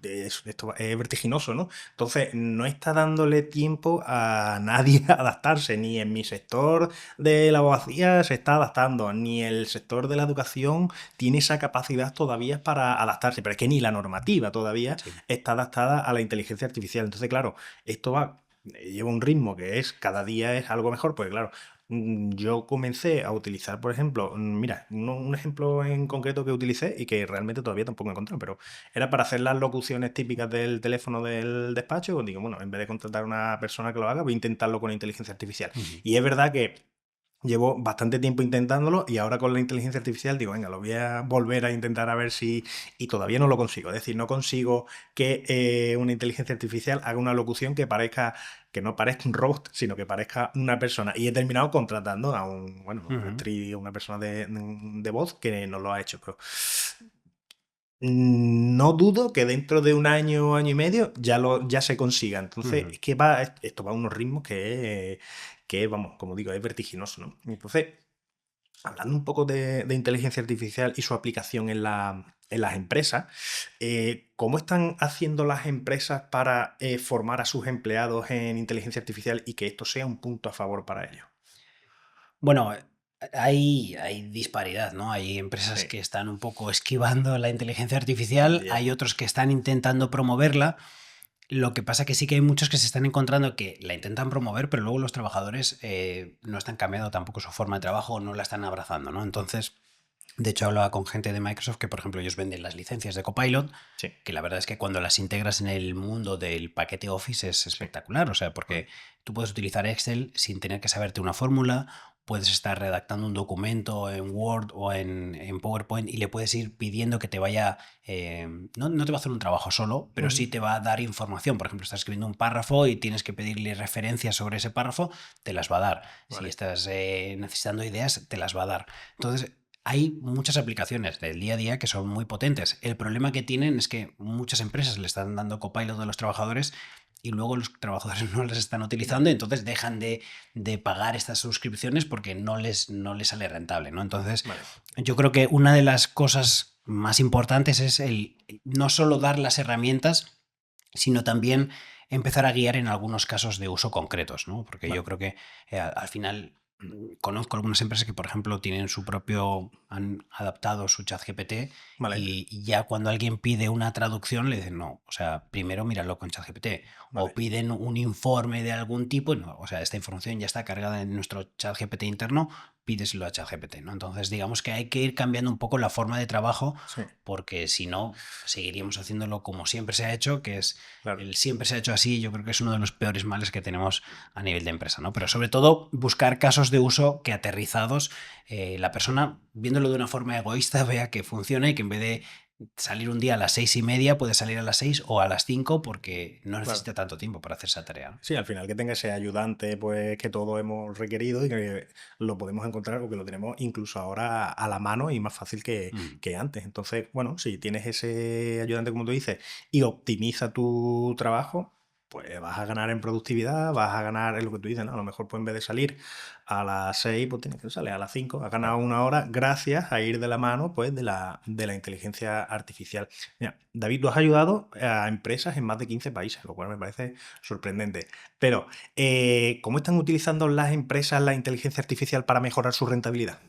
esto es vertiginoso, ¿no? Entonces, no está dándole tiempo a nadie a adaptarse, ni en mi sector de la abogacía se está adaptando, ni el sector de la educación tiene esa capacidad todavía para adaptarse, pero es que ni la normativa todavía está adaptada a la inteligencia artificial. Entonces, claro, esto lleva un ritmo que es cada día es algo mejor, porque claro, yo comencé a utilizar, por ejemplo, mira, un ejemplo en concreto que utilicé y que realmente todavía tampoco he encontrado, pero era para hacer las locuciones típicas del teléfono del despacho. Digo, bueno, en vez de contratar a una persona que lo haga, voy a intentarlo con inteligencia artificial. Y es verdad que llevo bastante tiempo intentándolo y ahora con la inteligencia artificial digo, venga, lo voy a volver a intentar a ver si... Y todavía no lo consigo. Es decir, no consigo que una inteligencia artificial haga una locución que no parezca un robot, sino que parezca una persona. Y he terminado contratando a una persona de voz que nos lo ha hecho. Pero no dudo que dentro de un año, año y medio ya se consiga. Entonces, es que esto va a unos ritmos que vamos, como digo, es vertiginoso, ¿no? Entonces, hablando un poco de inteligencia artificial y su aplicación en las empresas, ¿cómo están haciendo las empresas para formar a sus empleados en inteligencia artificial y que esto sea un punto a favor para ellos? Bueno, hay disparidad, ¿no? Hay empresas que están un poco esquivando la inteligencia artificial, hay otros que están intentando promoverla. Lo que pasa que sí que hay muchos que se están encontrando que la intentan promover, pero luego los trabajadores no están cambiando tampoco su forma de trabajo o no la están abrazando, ¿no? Entonces, De hecho, hablaba con gente de Microsoft que, por ejemplo, ellos venden las licencias de Copilot, Sí. que la verdad es que cuando las integras en el mundo del paquete Office es espectacular. O sea, porque tú puedes utilizar Excel sin tener que saberte una fórmula, puedes estar redactando un documento en Word o en PowerPoint y le puedes ir pidiendo que te vaya, no te va a hacer un trabajo solo, pero sí te va a dar información. Por ejemplo, estás escribiendo un párrafo y tienes que pedirle referencias sobre ese párrafo, te las va a dar. Si Vale. estás necesitando ideas, te las va a dar. Entonces, hay muchas aplicaciones del día a día que son muy potentes. El problema que tienen es que muchas empresas le están dando Copilot a los trabajadores y luego los trabajadores no las están utilizando y entonces dejan de pagar estas suscripciones porque no les sale rentable, ¿no? Entonces, Vale. yo creo que una de las cosas más importantes es el no solo dar las herramientas, sino también empezar a guiar en algunos casos de uso concretos, ¿no? Porque Vale. yo creo que al final conozco algunas empresas que, por ejemplo, tienen han adaptado su chat GPT Vale. y ya cuando alguien pide una traducción le dicen no, o sea, primero míralo con chat GPT. Vale. O piden un informe de algún tipo, no, o sea, esta información ya está cargada en nuestro chat GPT interno, pídeselo a chat GPT, ¿no? Entonces, digamos que hay que ir cambiando un poco la forma de trabajo Sí. porque si no, seguiríamos haciéndolo como siempre se ha hecho, que es Claro. el siempre se ha hecho así. Yo creo que es uno de los peores males que tenemos a nivel de empresa, ¿no? Pero sobre todo buscar casos de uso que aterrizados, la persona, viéndolo de una forma egoísta, vea que funciona y que en vez de salir un día a las 6:30 puede salir a las 6 o a las 5 porque no necesita tanto tiempo para hacer esa tarea, ¿no? Sí, al final que tenga ese ayudante pues que todos hemos requerido y que lo podemos encontrar o que lo tenemos incluso ahora a la mano y más fácil que antes. Entonces, bueno, si tienes ese ayudante como tú dices y optimiza tu trabajo, pues vas a ganar en productividad, vas a ganar en lo que tú dices, ¿no? A lo mejor pues en vez de salir a las 6, pues tienes que salir a las 5, has ganado una hora gracias a ir de la mano pues de la inteligencia artificial. Mira, David, tú has ayudado a empresas en más de 15 países, lo cual me parece sorprendente. Pero, ¿cómo están utilizando las empresas la inteligencia artificial para mejorar su rentabilidad?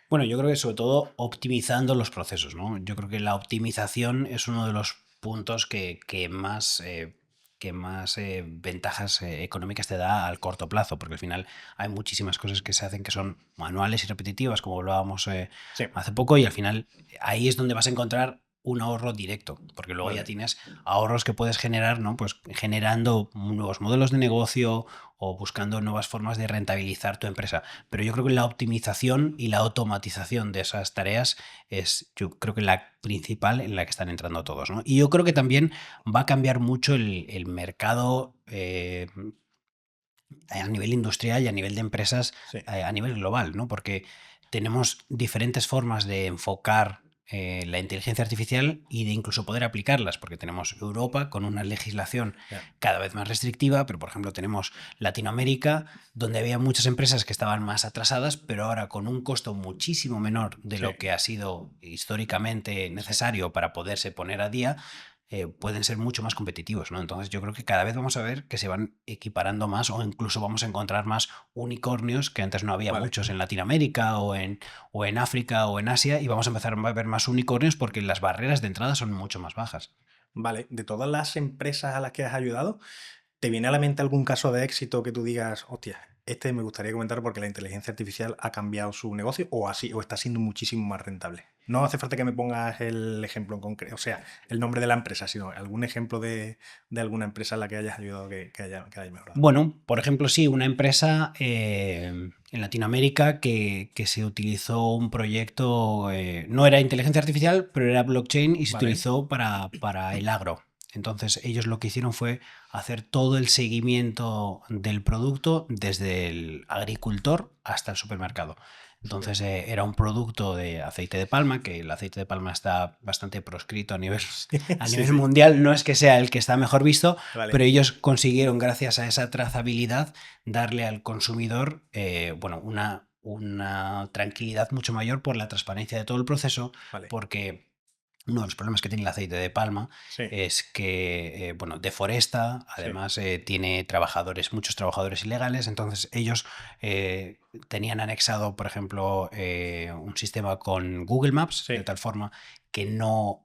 Bueno, yo creo que sobre todo optimizando los procesos, ¿no? Yo creo que la optimización es uno de los puntos que más ventajas económicas te da al corto plazo, porque al final hay muchísimas cosas que se hacen que son manuales y repetitivas, como hablábamos Sí, hace poco, y al final ahí es donde vas a encontrar un ahorro directo, porque luego ya vale. tienes ahorros que puedes generar, ¿no? Pues generando nuevos modelos de negocio o buscando nuevas formas de rentabilizar tu empresa. Pero yo creo que la optimización y la automatización de esas tareas es, yo creo que la principal en la que están entrando todos, ¿no? Y yo creo que también va a cambiar mucho el mercado a nivel industrial y a nivel de empresas, Sí, a nivel global, ¿no? Porque tenemos diferentes formas de enfocar la inteligencia artificial y de incluso poder aplicarlas, porque tenemos Europa con una legislación ya. cada vez más restrictiva, pero por ejemplo tenemos Latinoamérica, donde había muchas empresas que estaban más atrasadas, pero ahora con un costo muchísimo menor de Sí, lo que ha sido históricamente sí. necesario para poderse poner a día, pueden ser mucho más competitivos, ¿no? Entonces yo creo que cada vez vamos a ver que se van equiparando más o incluso vamos a encontrar más unicornios que antes no había Vale. muchos en Latinoamérica o en África o en Asia, y vamos a empezar a ver más unicornios porque las barreras de entrada son mucho más bajas. Vale, de todas las empresas a las que has ayudado, ¿te viene a la mente algún caso de éxito que tú digas, hostia, este me gustaría comentar porque la inteligencia artificial ha cambiado su negocio o así, o está siendo muchísimo más rentable? No hace falta que me pongas el ejemplo en concreto, o sea, el nombre de la empresa, sino algún ejemplo de alguna empresa en la que hayas ayudado que haya mejorado. Bueno, por ejemplo, sí, una empresa en Latinoamérica que se utilizó un proyecto, no era inteligencia artificial, pero era blockchain y se Vale, utilizó para el agro. Entonces ellos lo que hicieron fue hacer todo el seguimiento del producto desde el agricultor hasta el supermercado. súper. Entonces era un producto de aceite de palma, que el aceite de palma está bastante proscrito a nivel Sí, sí, mundial, no es que sea el que está mejor visto, vale, pero ellos consiguieron, gracias a esa trazabilidad, darle al consumidor bueno, una tranquilidad mucho mayor por la transparencia de todo el proceso, vale, porque uno de los problemas que tiene el aceite de palma sí, es que bueno, deforesta, sí, además tiene muchos trabajadores ilegales, entonces ellos tenían anexado, por ejemplo, un sistema con Google Maps, sí, de tal forma que no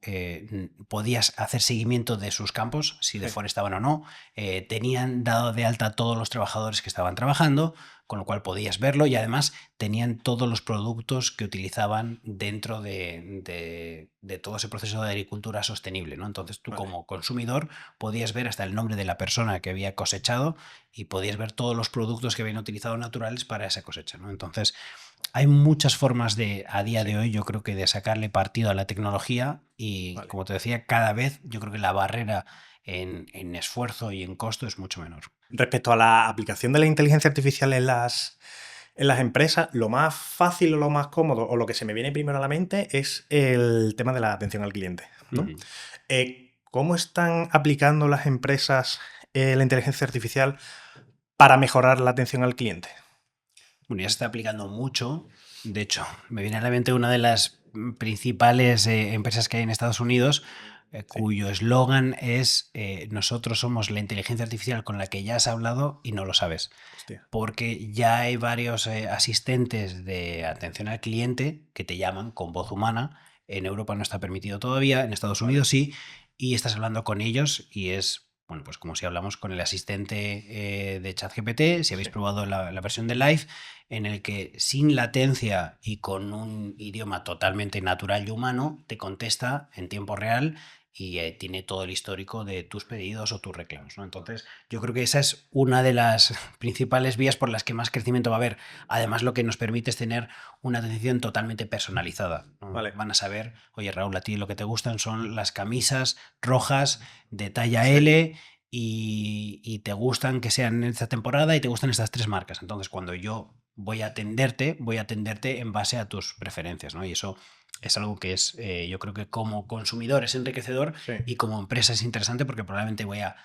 podías hacer seguimiento de sus campos, si deforestaban o no. Tenían dado de alta a todos los trabajadores que estaban trabajando, con lo cual podías verlo, y además tenían todos los productos que utilizaban dentro de todo ese proceso de agricultura sostenible, ¿no? Entonces tú como consumidor podías ver hasta el nombre de la persona que había cosechado y podías ver todos los productos que habían utilizado naturales para esa cosecha, ¿no? Entonces hay muchas formas a día de hoy, yo creo que de sacarle partido a la tecnología y, como te decía, cada vez yo creo que la barrera en esfuerzo y en costo es mucho menor. Respecto a la aplicación de la inteligencia artificial en las empresas, lo más fácil o lo más cómodo o lo que se me viene primero a la mente es el tema de la atención al cliente, ¿no? ¿Cómo están aplicando las empresas la inteligencia artificial para mejorar la atención al cliente? Bueno, ya se está aplicando mucho. De hecho, me viene a la mente una de las principales empresas que hay en Estados Unidos, cuyo eslogan es nosotros somos la inteligencia artificial con la que ya has hablado y no lo sabes. Hostia. Porque ya hay varios asistentes de atención al cliente que te llaman con voz humana. En Europa no está permitido todavía, en Estados Unidos sí, y estás hablando con ellos y es, bueno, pues como si hablamos con el asistente de ChatGPT, si habéis probado la versión de Live, en el que sin latencia y con un idioma totalmente natural y humano te contesta en tiempo real y tiene todo el histórico de tus pedidos o tus reclamos, ¿no? Entonces, yo creo que esa es una de las principales vías por las que más crecimiento va a haber. Además, lo que nos permite es tener una atención totalmente personalizada, ¿no? Van a saber, oye, Raúl, a ti lo que te gustan son las camisas rojas de talla L y te gustan que sean en esta temporada y te gustan estas 3 marcas. Entonces, cuando yo voy a atenderte en base a tus preferencias, ¿no? Y eso es algo que es, yo creo que como consumidor es enriquecedor y como empresa es interesante porque probablemente voy a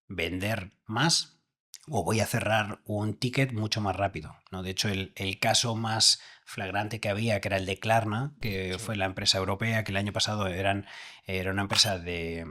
vender más o voy a cerrar un ticket mucho más rápido, ¿no? De hecho, el caso más flagrante que había, que era el de Klarna, que fue la empresa europea que el año pasado era una empresa de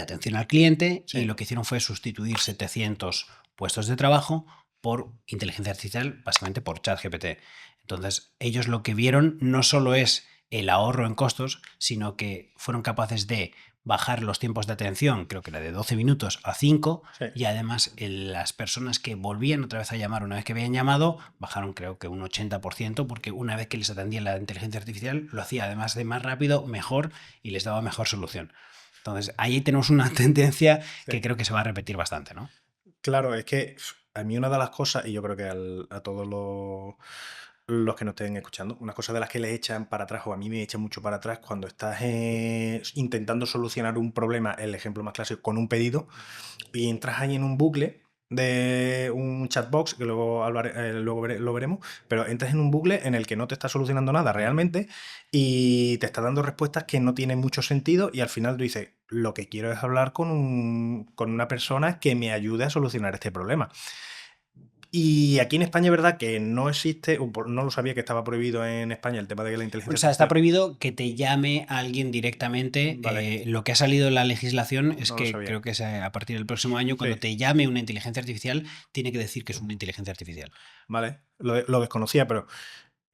atención al cliente y lo que hicieron fue sustituir 700 puestos de trabajo por inteligencia artificial, básicamente por ChatGPT. Entonces, ellos lo que vieron no solo es el ahorro en costos, sino que fueron capaces de bajar los tiempos de atención, creo que era de 12 minutos a 5, y además las personas que volvían otra vez a llamar una vez que habían llamado, bajaron creo que un 80%, porque una vez que les atendía la inteligencia artificial, lo hacía además de más rápido, mejor y les daba mejor solución. Entonces, ahí tenemos una tendencia que creo que se va a repetir bastante, ¿no? Claro, es que a mí una de las cosas, y yo creo que a todos los que nos estén escuchando, una cosa de las que le echan para atrás, o a mí me echan mucho para atrás, cuando estás intentando solucionar un problema, el ejemplo más clásico, con un pedido, y entras ahí en un bucle de un chatbox, que luego lo veremos, pero entras en un bucle en el que no te está solucionando nada realmente y te está dando respuestas que no tienen mucho sentido y al final tú dices, lo que quiero es hablar con una persona que me ayude a solucionar este problema. Y aquí en España es verdad que no existe, no lo sabía que estaba prohibido en España el tema de la inteligencia artificial. O sea, está prohibido que te llame a alguien directamente. Vale. Lo que ha salido en la legislación es que creo que es a partir del próximo año, cuando te llame una inteligencia artificial, tiene que decir que es una inteligencia artificial. Vale, lo desconocía, pero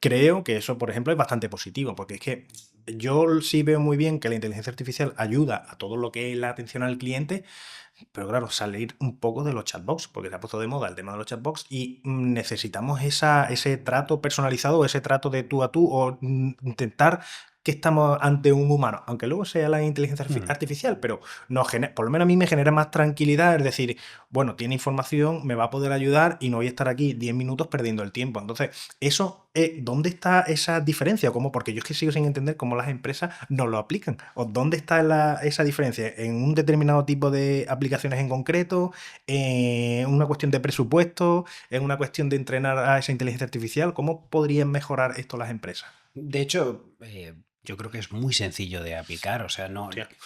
creo que eso, por ejemplo, es bastante positivo, porque es que yo sí veo muy bien que la inteligencia artificial ayuda a todo lo que es la atención al cliente, pero claro, salir un poco de los chatbots, porque se ha puesto de moda el tema de los chatbots y necesitamos ese trato personalizado, ese trato de tú a tú, o intentar que estamos ante un humano, aunque luego sea la inteligencia artificial, pero por lo menos a mí me genera más tranquilidad, es decir, bueno, tiene información, me va a poder ayudar y no voy a estar aquí 10 minutos perdiendo el tiempo. Entonces, eso, ¿dónde está esa diferencia? ¿Cómo? Porque yo es que sigo sin entender cómo las empresas no lo aplican. ¿O dónde está esa diferencia? ¿En un determinado tipo de aplicaciones en concreto? ¿En una cuestión de presupuesto? ¿En una cuestión de entrenar a esa inteligencia artificial? ¿Cómo podrían mejorar esto las empresas? De hecho, yo creo que es muy sencillo de aplicar, o sea,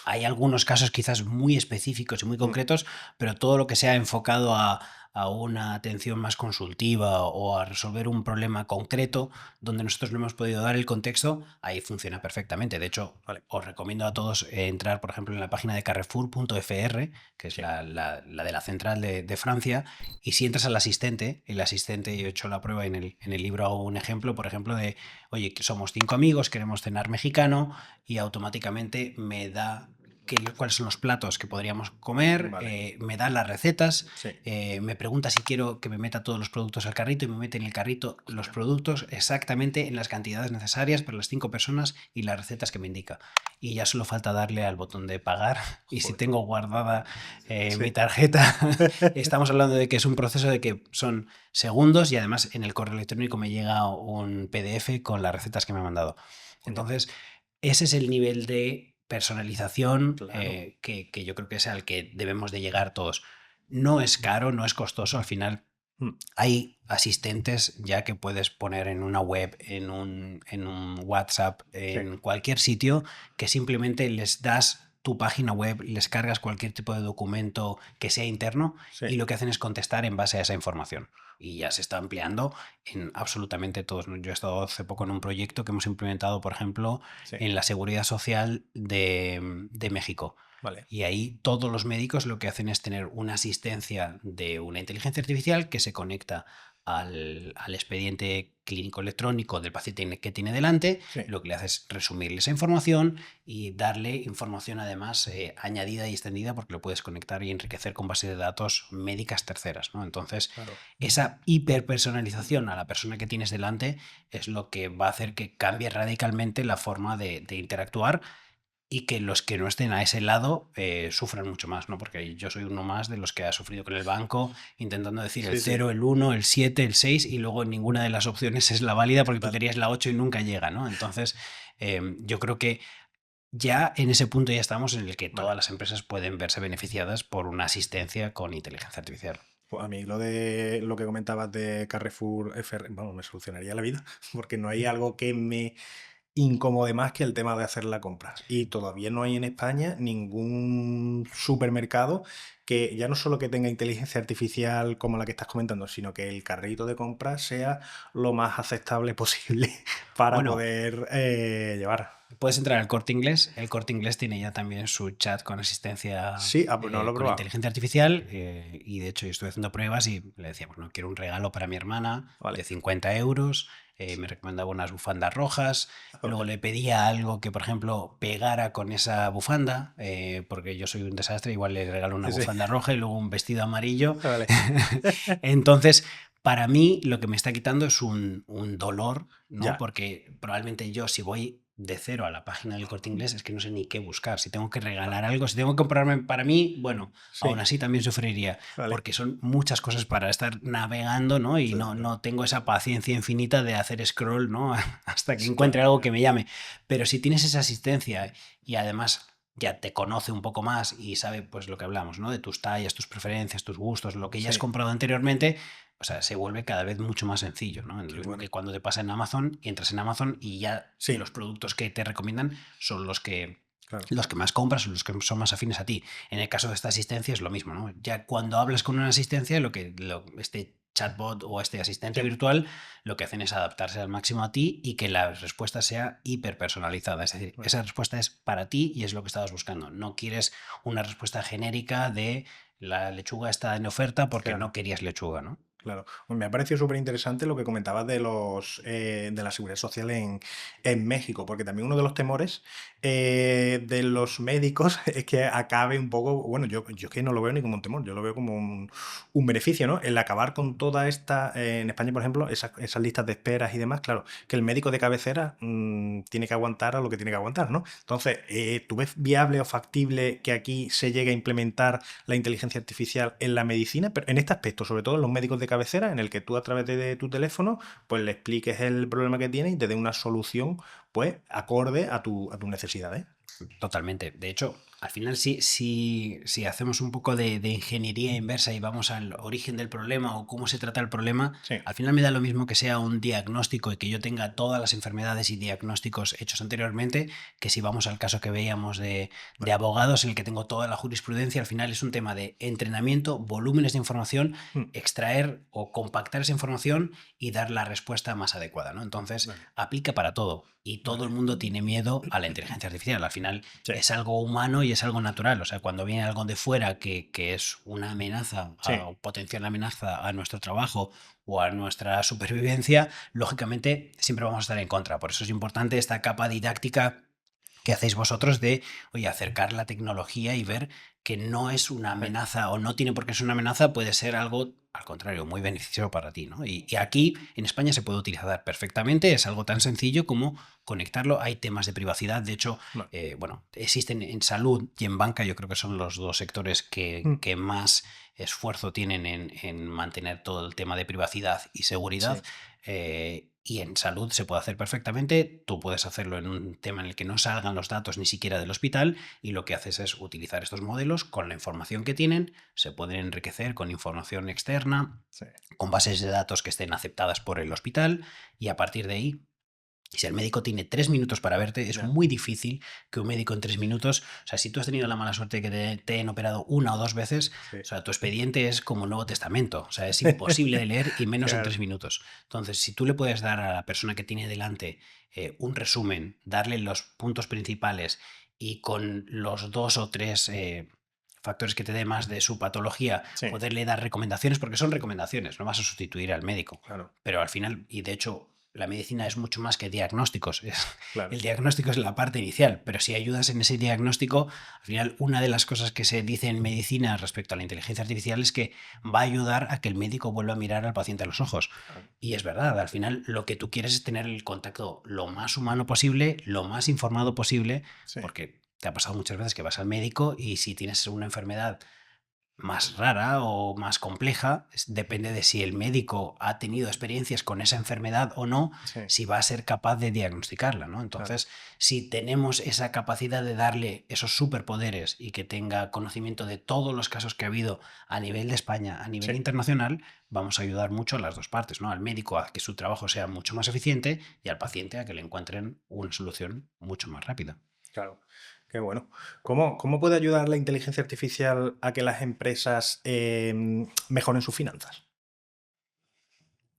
hay algunos casos quizás muy específicos y muy concretos, pero todo lo que sea enfocado a a una atención más consultiva o a resolver un problema concreto donde nosotros no hemos podido dar el contexto, ahí funciona perfectamente. De hecho, Vale. os recomiendo a todos entrar, por ejemplo, en la página de carrefour.fr, que es Sí. la de la central de Francia, y si entras al asistente, el asistente, yo he hecho la prueba en el libro, hago un ejemplo, por ejemplo, de, oye, que somos 5 amigos, queremos cenar mexicano, y automáticamente me da cuáles son los platos que podríamos comer, Vale. me da las recetas, Sí. me pregunta si quiero que me meta todos los productos al carrito y me mete en el carrito los productos exactamente en las cantidades necesarias para las 5 personas y las recetas que me indica. Y ya solo falta darle al botón de pagar y si Joder. tengo guardada Sí. mi tarjeta, estamos hablando de que es un proceso de que son segundos y además en el correo electrónico me llega un PDF con las recetas que me ha mandado. Entonces, ese es el nivel de personalización Claro. que yo creo que es al que debemos de llegar todos. No es caro, no es costoso, al final Mm. hay asistentes ya que puedes poner en una web, en un WhatsApp, en cualquier sitio, que simplemente les das tu página web, les cargas cualquier tipo de documento que sea interno Sí. y lo que hacen es contestar en base a esa información. Y ya se está ampliando en absolutamente todos. Yo he estado hace poco en un proyecto que hemos implementado, por ejemplo, Sí. en la Seguridad Social de México. Vale. Y ahí todos los médicos lo que hacen es tener una asistencia de una inteligencia artificial que se conecta al expediente clínico electrónico del paciente que tiene delante, Sí. lo que le hace es resumirle esa información y darle información además añadida y extendida porque lo puedes conectar y enriquecer con bases de datos médicas terceras, ¿no? Entonces, Claro. esa hiperpersonalización a la persona que tienes delante es lo que va a hacer que cambie radicalmente la forma de interactuar y que los que no estén a ese lado sufran mucho más, ¿no? Porque yo soy uno más de los que ha sufrido con el banco intentando decir el Sí, sí. 0, el 1, el 7, el 6 y luego ninguna de las opciones es la válida porque tú Claro. querías la 8 y nunca llega, ¿no? Entonces, yo creo que ya en ese punto ya estamos en el que todas Vale. las empresas pueden verse beneficiadas por una asistencia con inteligencia artificial. Pues a mí lo que comentabas de Carrefour FR, vamos, me solucionaría la vida, porque no hay algo que me incomode más que el tema de hacer la compra. Y todavía no hay en España ningún supermercado que ya no solo que tenga inteligencia artificial como la que estás comentando, sino que el carrito de compra sea lo más aceptable posible para Bueno, poder llevar. puedes entrar al Corte Inglés. El Corte Inglés tiene ya también su chat con asistencia, Sí, pues no lo he con probado. inteligencia artificial. Y de hecho, yo estuve haciendo pruebas y le decía, bueno, quiero un regalo para mi hermana Vale. de 50 euros. Me recomendaba unas bufandas rojas. Luego le pedía algo que, por ejemplo, pegara con esa bufanda, porque yo soy un desastre. Igual le regalo una Sí, sí. bufanda roja y luego un vestido amarillo. Vale. Entonces, para mí, lo que me está quitando es un dolor, ¿no? Ya. Porque probablemente yo, si voy de cero a la página del Corte Inglés, es que no sé ni qué buscar. Si tengo que regalar algo, si tengo que comprarme para mí, bueno, Sí. aún así también sufriría, Vale. porque son muchas cosas para estar navegando, ¿no? Y Sí, no, sí. no tengo esa paciencia infinita de hacer scroll, ¿no? Hasta que Sí, encuentre claro. algo que me llame. Pero si tienes esa asistencia y además ya te conoce un poco más y sabe pues lo que hablamos, ¿no? De tus tallas, tus preferencias, tus gustos, lo que ya has Sí. comprado anteriormente, o sea, se vuelve cada vez mucho más sencillo, ¿no? Lo Qué mismo bueno. que cuando te pasa en Amazon y entras en Amazon y ya Sí. los productos que te recomiendan son Claro. los que más compras o los que son más afines a ti. En el caso de esta asistencia es lo mismo, ¿no? Ya cuando hablas con una asistencia, este chatbot o este asistente Sí. virtual lo que hacen es adaptarse al máximo a ti y que la respuesta sea hiperpersonalizada. Es decir, Vale. esa respuesta es para ti y es lo que estabas buscando. No quieres una respuesta genérica de la lechuga está en oferta porque Claro. no querías lechuga, ¿no? Claro. Pues me ha parecido súper interesante lo que comentabas de de la seguridad social en México, porque también uno de los temores de los médicos es que acabe un poco, bueno, yo es que no lo veo ni como un temor, yo lo veo como un beneficio, ¿no? El acabar con toda esta, en España, por ejemplo, esas listas de esperas y demás, claro, que el médico de cabecera tiene que aguantar a lo que tiene que aguantar, ¿no? Entonces, ¿tú ves viable o factible que aquí se llegue a implementar la inteligencia artificial en la medicina, pero en este aspecto, sobre todo en los médicos de cabecera, en el que tú a través de tu teléfono pues le expliques el problema que tiene y te dé una solución pues acorde a tus necesidades? Totalmente. De hecho, Al final, si hacemos un poco de ingeniería inversa y vamos al origen del problema o cómo se trata el problema, Sí. al final me da lo mismo que sea un diagnóstico y que yo tenga todas las enfermedades y diagnósticos hechos anteriormente, que si vamos al caso que veíamos de abogados en el que tengo toda la jurisprudencia. Al final es un tema de entrenamiento, volúmenes de información, extraer o compactar esa información y dar la respuesta más adecuada, ¿no? Entonces, aplica para todo. Y todo el mundo tiene miedo a la inteligencia artificial. Al final es algo humano y es algo natural. O sea, cuando viene algo de fuera que es una amenaza, o potencial amenaza a nuestro trabajo o a nuestra supervivencia, lógicamente siempre vamos a estar en contra. Por eso es importante esta capa didáctica que hacéis vosotros de, oye, acercar la tecnología y ver que no es una amenaza o no tiene por qué ser una amenaza, puede ser algo, al contrario, muy beneficioso para ti, ¿no? Y aquí en España se puede utilizar perfectamente, es algo tan sencillo como conectarlo. Hay temas de privacidad, de hecho, existen en salud y en banca. Yo creo que son los dos sectores que más esfuerzo tienen en mantener todo el tema de privacidad y seguridad. Y en salud se puede hacer perfectamente. Tú puedes hacerlo en un tema en el que no salgan los datos ni siquiera del hospital, y lo que haces es utilizar estos modelos con la información que tienen. Se pueden enriquecer con información externa, con bases de datos que estén aceptadas por el hospital, y a partir de ahí, si el médico tiene 3 minutos para verte, es muy difícil que un médico en 3 minutos, o sea, si tú has tenido la mala suerte de que te han operado 1 o 2 veces, o sea, tu expediente es como un Nuevo Testamento, o sea, es imposible de leer y menos en 3 minutos. Entonces, si tú le puedes dar a la persona que tiene delante un resumen, darle los puntos principales y con los 2 o 3 factores que te dé más de su patología, poderle dar recomendaciones, porque son recomendaciones, no vas a sustituir al médico. Pero al final, y de hecho, la medicina es mucho más que diagnósticos. El diagnóstico es la parte inicial, pero si ayudas en ese diagnóstico, al final una de las cosas que se dice en medicina respecto a la inteligencia artificial es que va a ayudar a que el médico vuelva a mirar al paciente a los ojos. Y es verdad, al final lo que tú quieres es tener el contacto lo más humano posible, lo más informado posible, porque te ha pasado muchas veces que vas al médico y si tienes una enfermedad más rara o más compleja, depende de si el médico ha tenido experiencias con esa enfermedad o no, si va a ser capaz de diagnosticarla, ¿no? Entonces, si tenemos esa capacidad de darle esos superpoderes y que tenga conocimiento de todos los casos que ha habido a nivel de España, a nivel internacional, vamos a ayudar mucho a las dos partes, ¿no? Al médico a que su trabajo sea mucho más eficiente y al paciente a que le encuentren una solución mucho más rápida. Claro. Qué bueno. ¿Cómo puede ayudar la inteligencia artificial a que las empresas mejoren sus finanzas?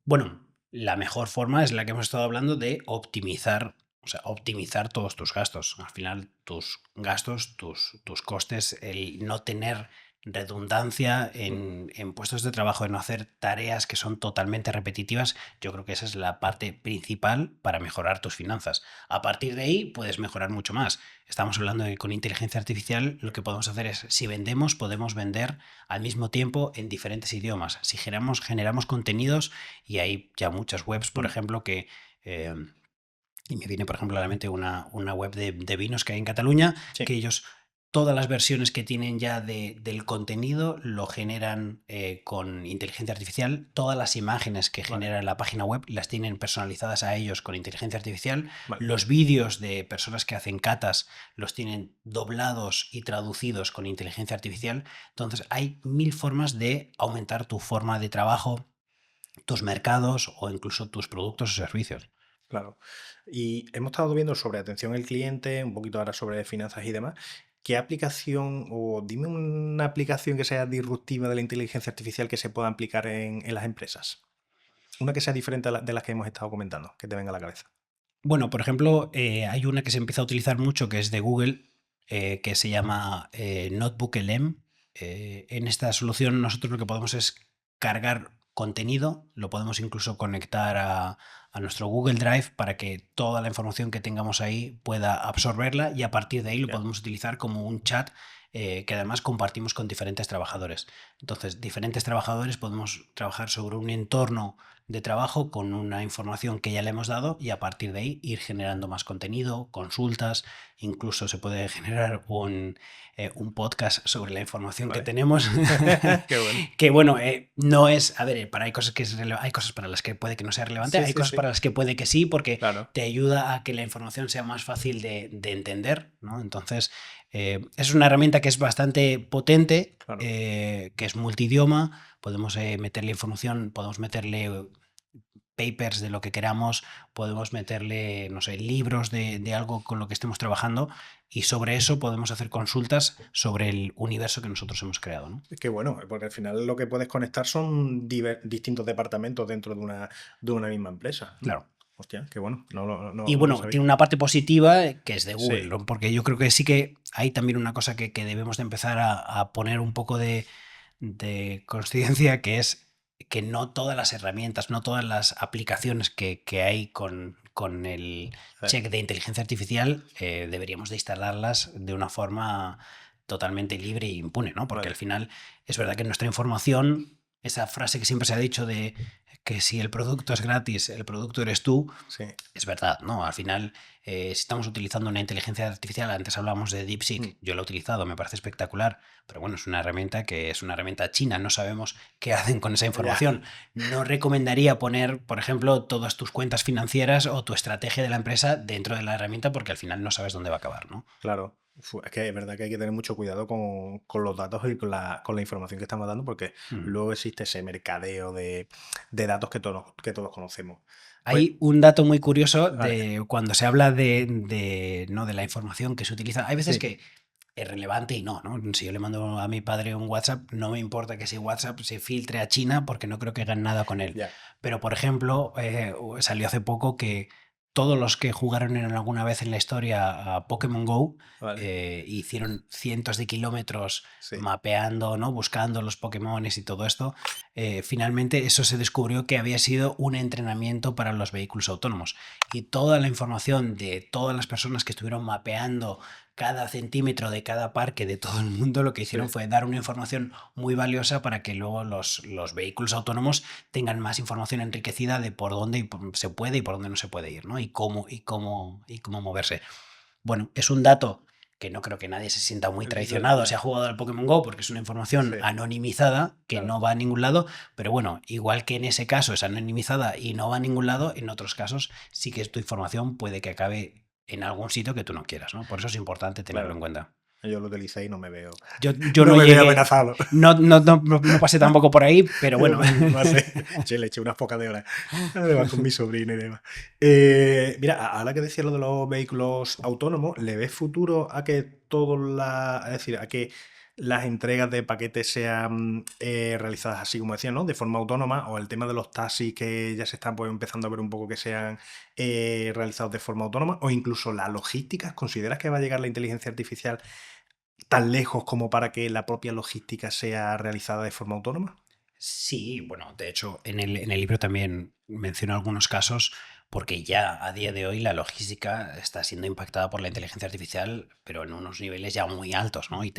Bueno, la mejor forma es la que hemos estado hablando de optimizar, o sea, optimizar todos tus gastos. Al final, tus gastos, tus costes, el no tener redundancia en puestos de trabajo, en no hacer tareas que son totalmente repetitivas, yo creo que esa es la parte principal para mejorar tus finanzas. A partir de ahí puedes mejorar mucho más. Estamos hablando de que con inteligencia artificial lo que podemos hacer es, si vendemos, podemos vender al mismo tiempo en diferentes idiomas. Si generamos contenidos, y hay ya muchas webs, por ejemplo, que... y me viene, por ejemplo, a la mente una web de vinos que hay en Cataluña, que ellos... Todas las versiones que tienen ya del contenido lo generan con inteligencia artificial. Todas las imágenes que genera la página web las tienen personalizadas a ellos con inteligencia artificial. Los vídeos de personas que hacen catas los tienen doblados y traducidos con inteligencia artificial. Entonces hay 1000 formas de aumentar tu forma de trabajo, tus mercados o incluso tus productos o servicios. Claro. Y hemos estado viendo sobre atención al cliente, un poquito ahora sobre finanzas y demás. ¿Qué aplicación, o dime una aplicación que sea disruptiva de la inteligencia artificial que se pueda aplicar en las empresas? Una que sea diferente de las que hemos estado comentando, que te venga a la cabeza. Bueno, por ejemplo, hay una que se empieza a utilizar mucho, que es de Google, que se llama NotebookLM. En esta solución nosotros lo que podemos es cargar contenido, lo podemos incluso conectar a nuestro Google Drive para que toda la información que tengamos ahí pueda absorberla, y a partir de ahí lo podemos utilizar como un chat que además compartimos con diferentes trabajadores. Entonces, diferentes trabajadores podemos trabajar sobre un entorno de trabajo con una información que ya le hemos dado, y a partir de ahí ir generando más contenido, consultas, incluso se puede generar un podcast sobre la información que tenemos. Qué bueno. Que bueno, no es, a ver, hay cosas hay cosas para las que puede que no sea relevante, hay cosas para las que puede que sí, porque te ayuda a que la información sea más fácil de entender, ¿no? Entonces, Es una herramienta que es bastante potente, Claro. que es multidioma. Podemos meterle información, podemos meterle papers de lo que queramos, podemos meterle, no sé, libros de algo con lo que estemos trabajando, y sobre eso podemos hacer consultas sobre el universo que nosotros hemos creado, ¿no? Qué bueno, porque al final lo que puedes conectar son distintos departamentos dentro de una misma empresa, ¿no? Claro. Hostia, qué bueno. Y No bueno, lo sabía. tiene una parte positiva que es de Google, Sí. ¿no? Porque yo creo que sí que hay también una cosa que debemos de empezar a poner un poco de consciencia, que es que no todas las herramientas, no todas las aplicaciones que hay con el check de inteligencia artificial deberíamos de instalarlas de una forma totalmente libre e impune, ¿no? Porque Vale. al final es verdad que nuestra información, esa frase que siempre se ha dicho de que si el producto es gratis, el producto eres tú, Sí. es verdad, ¿no? Al final, si estamos utilizando una inteligencia artificial, antes hablábamos de DeepSeek, yo lo he utilizado, me parece espectacular, pero bueno, es una herramienta que es una herramienta china, no sabemos qué hacen con esa información. No recomendaría poner, por ejemplo, todas tus cuentas financieras o tu estrategia de la empresa dentro de la herramienta, porque al final no sabes dónde va a acabar, ¿no? Claro. Es que es verdad que hay que tener mucho cuidado con los datos y con la información que estamos dando, porque luego existe ese mercadeo de datos que todos conocemos. Hay un dato muy curioso Vale. de cuando se habla ¿no? de la información que se utiliza. Hay veces Sí. que es relevante y no. Si yo le mando a mi padre un WhatsApp, no me importa que ese WhatsApp se filtre a China porque no creo que hagan nada con él. Ya. Pero, por ejemplo, salió hace poco que todos los que jugaron alguna vez en la historia a Pokémon Go Vale. hicieron cientos de kilómetros Sí. mapeando, ¿no? Buscando los Pokémones y todo esto. Finalmente eso se descubrió que había sido un entrenamiento para los vehículos autónomos. Y toda la información de todas las personas que estuvieron mapeando cada centímetro de cada parque de todo el mundo, lo que hicieron fue dar una información muy valiosa para que luego los vehículos autónomos tengan más información enriquecida de por dónde se puede y por dónde no se puede ir, ¿no? Y cómo moverse. Bueno, es un dato que no creo que nadie se sienta muy traicionado si ha jugado al Pokémon Go, porque es una información anonimizada que no va a ningún lado, pero bueno, igual que en ese caso es anonimizada y no va a ningún lado, en otros casos sí que tu información puede que acabe en algún sitio que tú no quieras, ¿no? Por eso es importante tenerlo en cuenta. Yo lo utilicé y no me veo. Yo no me llegué, veo amenazado. No pasé tampoco por ahí, pero bueno. Le eché unas pocas de horas. Además, con mi sobrino y demás. Mira, ahora que decía lo de los vehículos autónomos, ¿le ves futuro a que a que las entregas de paquetes sean realizadas así como decía, ¿no? De forma autónoma, o el tema de los taxis que ya se están pues, empezando a ver un poco que sean realizados de forma autónoma, o incluso la logística? ¿Consideras que va a llegar la inteligencia artificial tan lejos como para que la propia logística sea realizada de forma autónoma? Sí, bueno, de hecho, en el libro también menciono algunos casos, porque ya a día de hoy la logística está siendo impactada por la inteligencia artificial, pero en unos niveles ya muy altos, ¿no? Y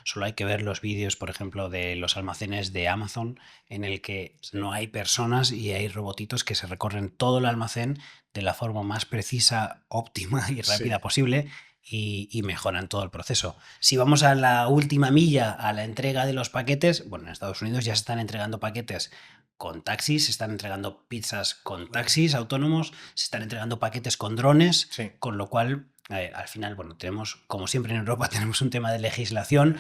solo hay que ver los vídeos, por ejemplo, de los almacenes de Amazon, en el que no hay personas y hay robotitos que se recorren todo el almacén de la forma más precisa, óptima y rápida posible. Y mejoran todo el proceso. Si vamos a la última milla, a la entrega de los paquetes, bueno, en Estados Unidos ya se están entregando paquetes con taxis, se están entregando pizzas con taxis autónomos, se están entregando paquetes con drones, con lo cual al final, bueno, tenemos, como siempre en Europa, tenemos un tema de legislación,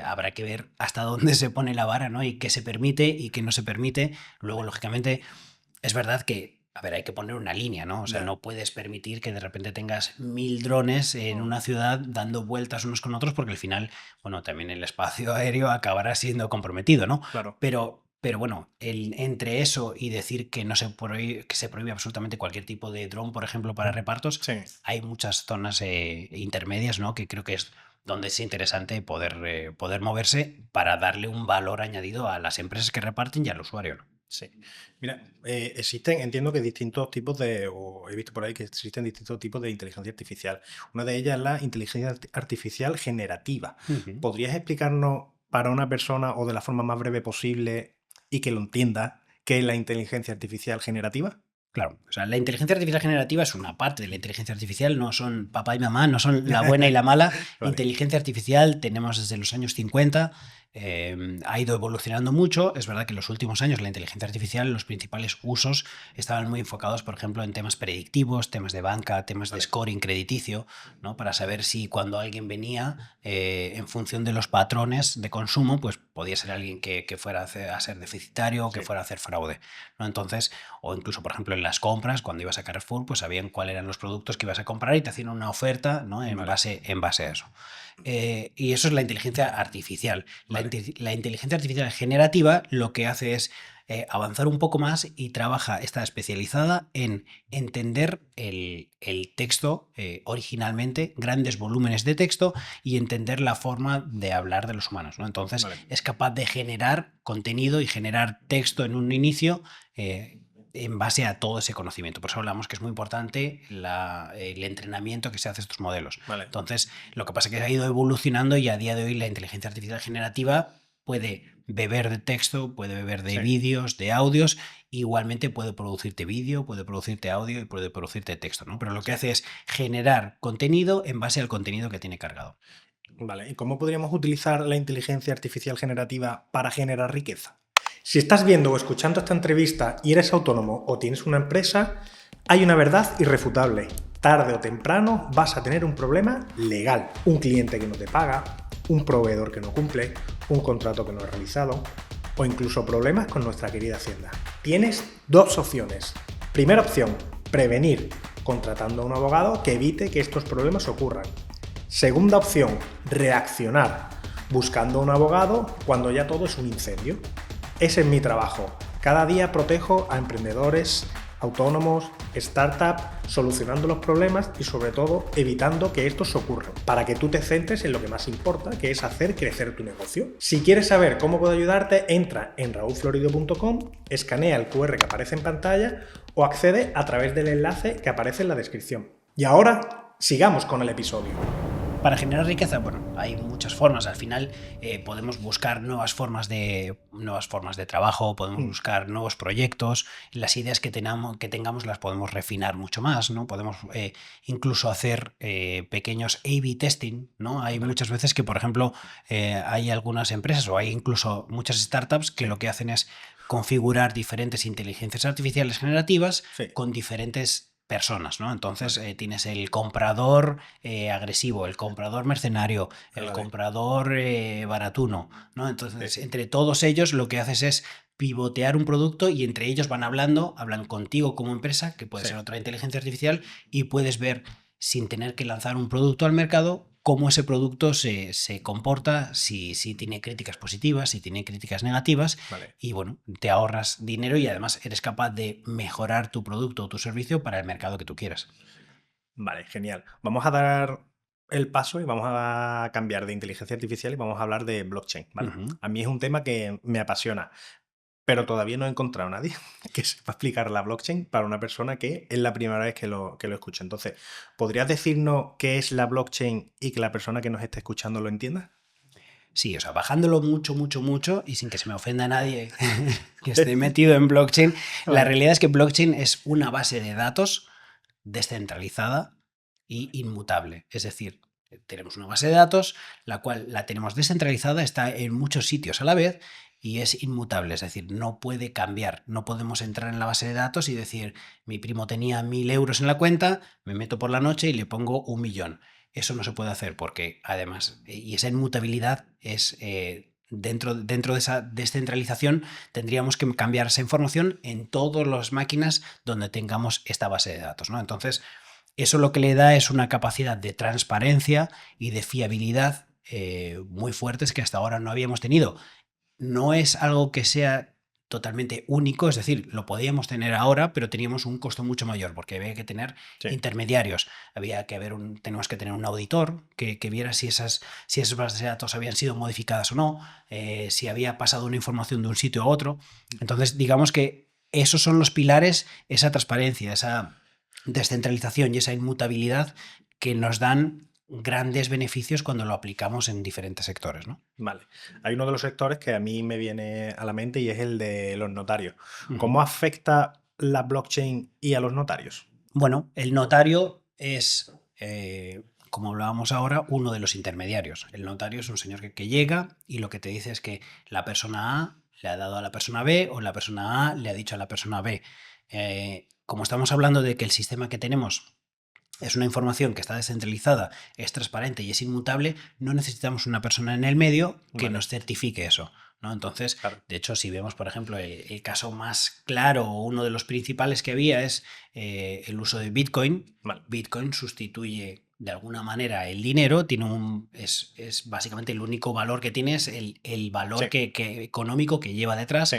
habrá que ver hasta dónde se pone la vara, ¿no? Y qué se permite y qué no se permite. Luego, lógicamente, es verdad que a ver, hay que poner una línea, ¿no? O sea, no puedes permitir que de repente tengas 1000 drones en una ciudad dando vueltas unos con otros, porque al final, bueno, también el espacio aéreo acabará siendo comprometido, ¿no? Claro. Pero bueno, entre eso y decir que que se prohíbe absolutamente cualquier tipo de dron, por ejemplo, para repartos, hay muchas zonas intermedias, ¿no? Que creo que es donde es interesante poder moverse para darle un valor añadido a las empresas que reparten y al usuario, ¿no? Sí. Mira, entiendo que distintos tipos o he visto por ahí que existen distintos tipos de inteligencia artificial. Una de ellas es la inteligencia artificial generativa. ¿Podrías explicarnos para una persona o de la forma más breve posible y que lo entienda qué es la inteligencia artificial generativa? Claro, o sea, la inteligencia artificial generativa es una parte de la inteligencia artificial, no son papá y mamá, no son la buena y la mala. Inteligencia artificial tenemos desde los años 50, ha ido evolucionando mucho. Es verdad que en los últimos años la inteligencia artificial, los principales usos estaban muy enfocados, por ejemplo, en temas predictivos, temas de banca, temas de scoring crediticio, ¿no? Para saber si cuando alguien venía, en función de los patrones de consumo, pues podía ser alguien que fuera a ser deficitario o que fuera a hacer fraude, ¿no? Entonces, o incluso, por ejemplo, en las compras, cuando ibas a Carrefour, pues sabían cuáles eran los productos que ibas a comprar y te hacían una oferta, ¿no? en base a eso. Y eso es la inteligencia artificial. La inteligencia artificial generativa lo que hace es avanzar un poco más y está especializada en entender el texto originalmente, grandes volúmenes de texto, y entender la forma de hablar de los humanos, ¿no? Entonces es capaz de generar contenido y generar texto en un inicio en base a todo ese conocimiento. Por eso hablamos que es muy importante el entrenamiento que se hace a estos modelos. Entonces, lo que pasa es que ha ido evolucionando y a día de hoy la inteligencia artificial generativa puede beber de texto, puede beber de vídeos, de audios, igualmente puede producirte vídeo, puede producirte audio y puede producirte texto, ¿no? Pero lo que hace es generar contenido en base al contenido que tiene cargado. Vale, ¿y cómo podríamos utilizar la inteligencia artificial generativa para generar riqueza? Si estás viendo o escuchando esta entrevista y eres autónomo o tienes una empresa, hay una verdad irrefutable. Tarde o temprano vas a tener un problema legal. Un cliente que no te paga, un proveedor que no cumple, un contrato que no ha realizado o incluso problemas con nuestra querida Hacienda. Tienes dos opciones. Primera opción, prevenir, contratando a un abogado que evite que estos problemas ocurran. Segunda opción, reaccionar, buscando a un abogado cuando ya todo es un incendio. Ese es mi trabajo. Cada día protejo a emprendedores, autónomos, startups, solucionando los problemas y sobre todo evitando que estos ocurran, para que tú te centres en lo que más importa, que es hacer crecer tu negocio. Si quieres saber cómo puedo ayudarte, entra en raulflorido.com, escanea el QR que aparece en pantalla o accede a través del enlace que aparece en la descripción. Y ahora, sigamos con el episodio. Para generar riqueza, bueno, hay muchas formas. Al final podemos buscar nuevas formas de trabajo, podemos buscar nuevos proyectos. Las ideas que tengamos las podemos refinar mucho más, ¿no? Podemos incluso hacer pequeños A/B testing, ¿no? Hay muchas veces que, por ejemplo, hay algunas empresas o hay incluso muchas startups que lo que hacen es configurar diferentes inteligencias artificiales generativas con diferentes personas, ¿no? Entonces tienes el comprador agresivo, el comprador mercenario, el comprador baratuno, ¿no? Entonces, entre todos ellos lo que haces es pivotear un producto y entre ellos hablan contigo como empresa, que puede ser otra inteligencia artificial, y puedes ver, sin tener que lanzar un producto al mercado, cómo ese producto se comporta, si tiene críticas positivas, si tiene críticas negativas, y bueno, te ahorras dinero y además eres capaz de mejorar tu producto o tu servicio para el mercado que tú quieras. Vale, genial. Vamos a dar el paso y vamos a cambiar de inteligencia artificial y vamos a hablar de blockchain, ¿vale? A mí es un tema que me apasiona, pero todavía no he encontrado a nadie que sepa explicar la blockchain para una persona que es la primera vez que lo escucha. Entonces, ¿podrías decirnos qué es la blockchain y que la persona que nos esté escuchando lo entienda? Sí, o sea, bajándolo mucho y sin que se me ofenda a nadie que esté metido en blockchain, la realidad es que blockchain es una base de datos descentralizada e inmutable. Es decir, tenemos una base de datos, la cual la tenemos descentralizada, está en muchos sitios a la vez y es inmutable, es decir, no puede cambiar. No podemos entrar en la base de datos y decir, mi primo tenía 1.000 euros en la cuenta, me meto por la noche y le pongo 1.000.000. Eso no se puede hacer porque, además, y esa inmutabilidad es... Dentro de esa descentralización tendríamos que cambiar esa información en todas las máquinas donde tengamos esta base de datos, ¿no? Entonces, eso lo que le da es una capacidad de transparencia y de fiabilidad muy fuertes que hasta ahora no habíamos tenido. No es algo que sea totalmente único, es decir, lo podíamos tener ahora, pero teníamos un costo mucho mayor porque había que tener intermediarios, tenemos que tener un auditor que viera si esas bases de datos habían sido modificadas o no, si había pasado una información de un sitio a otro. Entonces, digamos que esos son los pilares, esa transparencia, esa descentralización y esa inmutabilidad que nos dan grandes beneficios cuando lo aplicamos en diferentes sectores, ¿no? Vale. Hay uno de los sectores que a mí me viene a la mente y es el de los notarios. ¿Cómo afecta la blockchain y a los notarios? Bueno, el notario es como hablábamos ahora, uno de los intermediarios. El notario es un señor que llega y lo que te dice es que la persona A le ha dado a la persona B o la persona A le ha dicho a la persona B. Como estamos hablando de que el sistema que tenemos es una información que está descentralizada, es transparente y es inmutable, no necesitamos una persona en el medio que nos certifique eso, ¿no? Entonces, de hecho, si vemos, por ejemplo, el caso más claro o uno de los principales que había es el uso de Bitcoin. Bitcoin sustituye de alguna manera el dinero, es básicamente el único valor que tiene, es el valor económico que lleva detrás. Sí.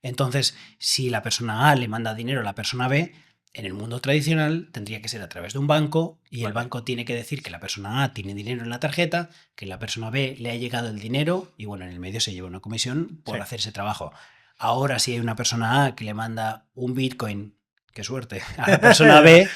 Entonces, si la persona A le manda dinero a la persona B, en el mundo tradicional tendría que ser a través de un banco y el banco tiene que decir que la persona A tiene dinero en la tarjeta, que la persona B le ha llegado el dinero y bueno, en el medio se lleva una comisión por hacer ese trabajo. Ahora, si hay una persona A que le manda un Bitcoin, qué suerte, a la persona B,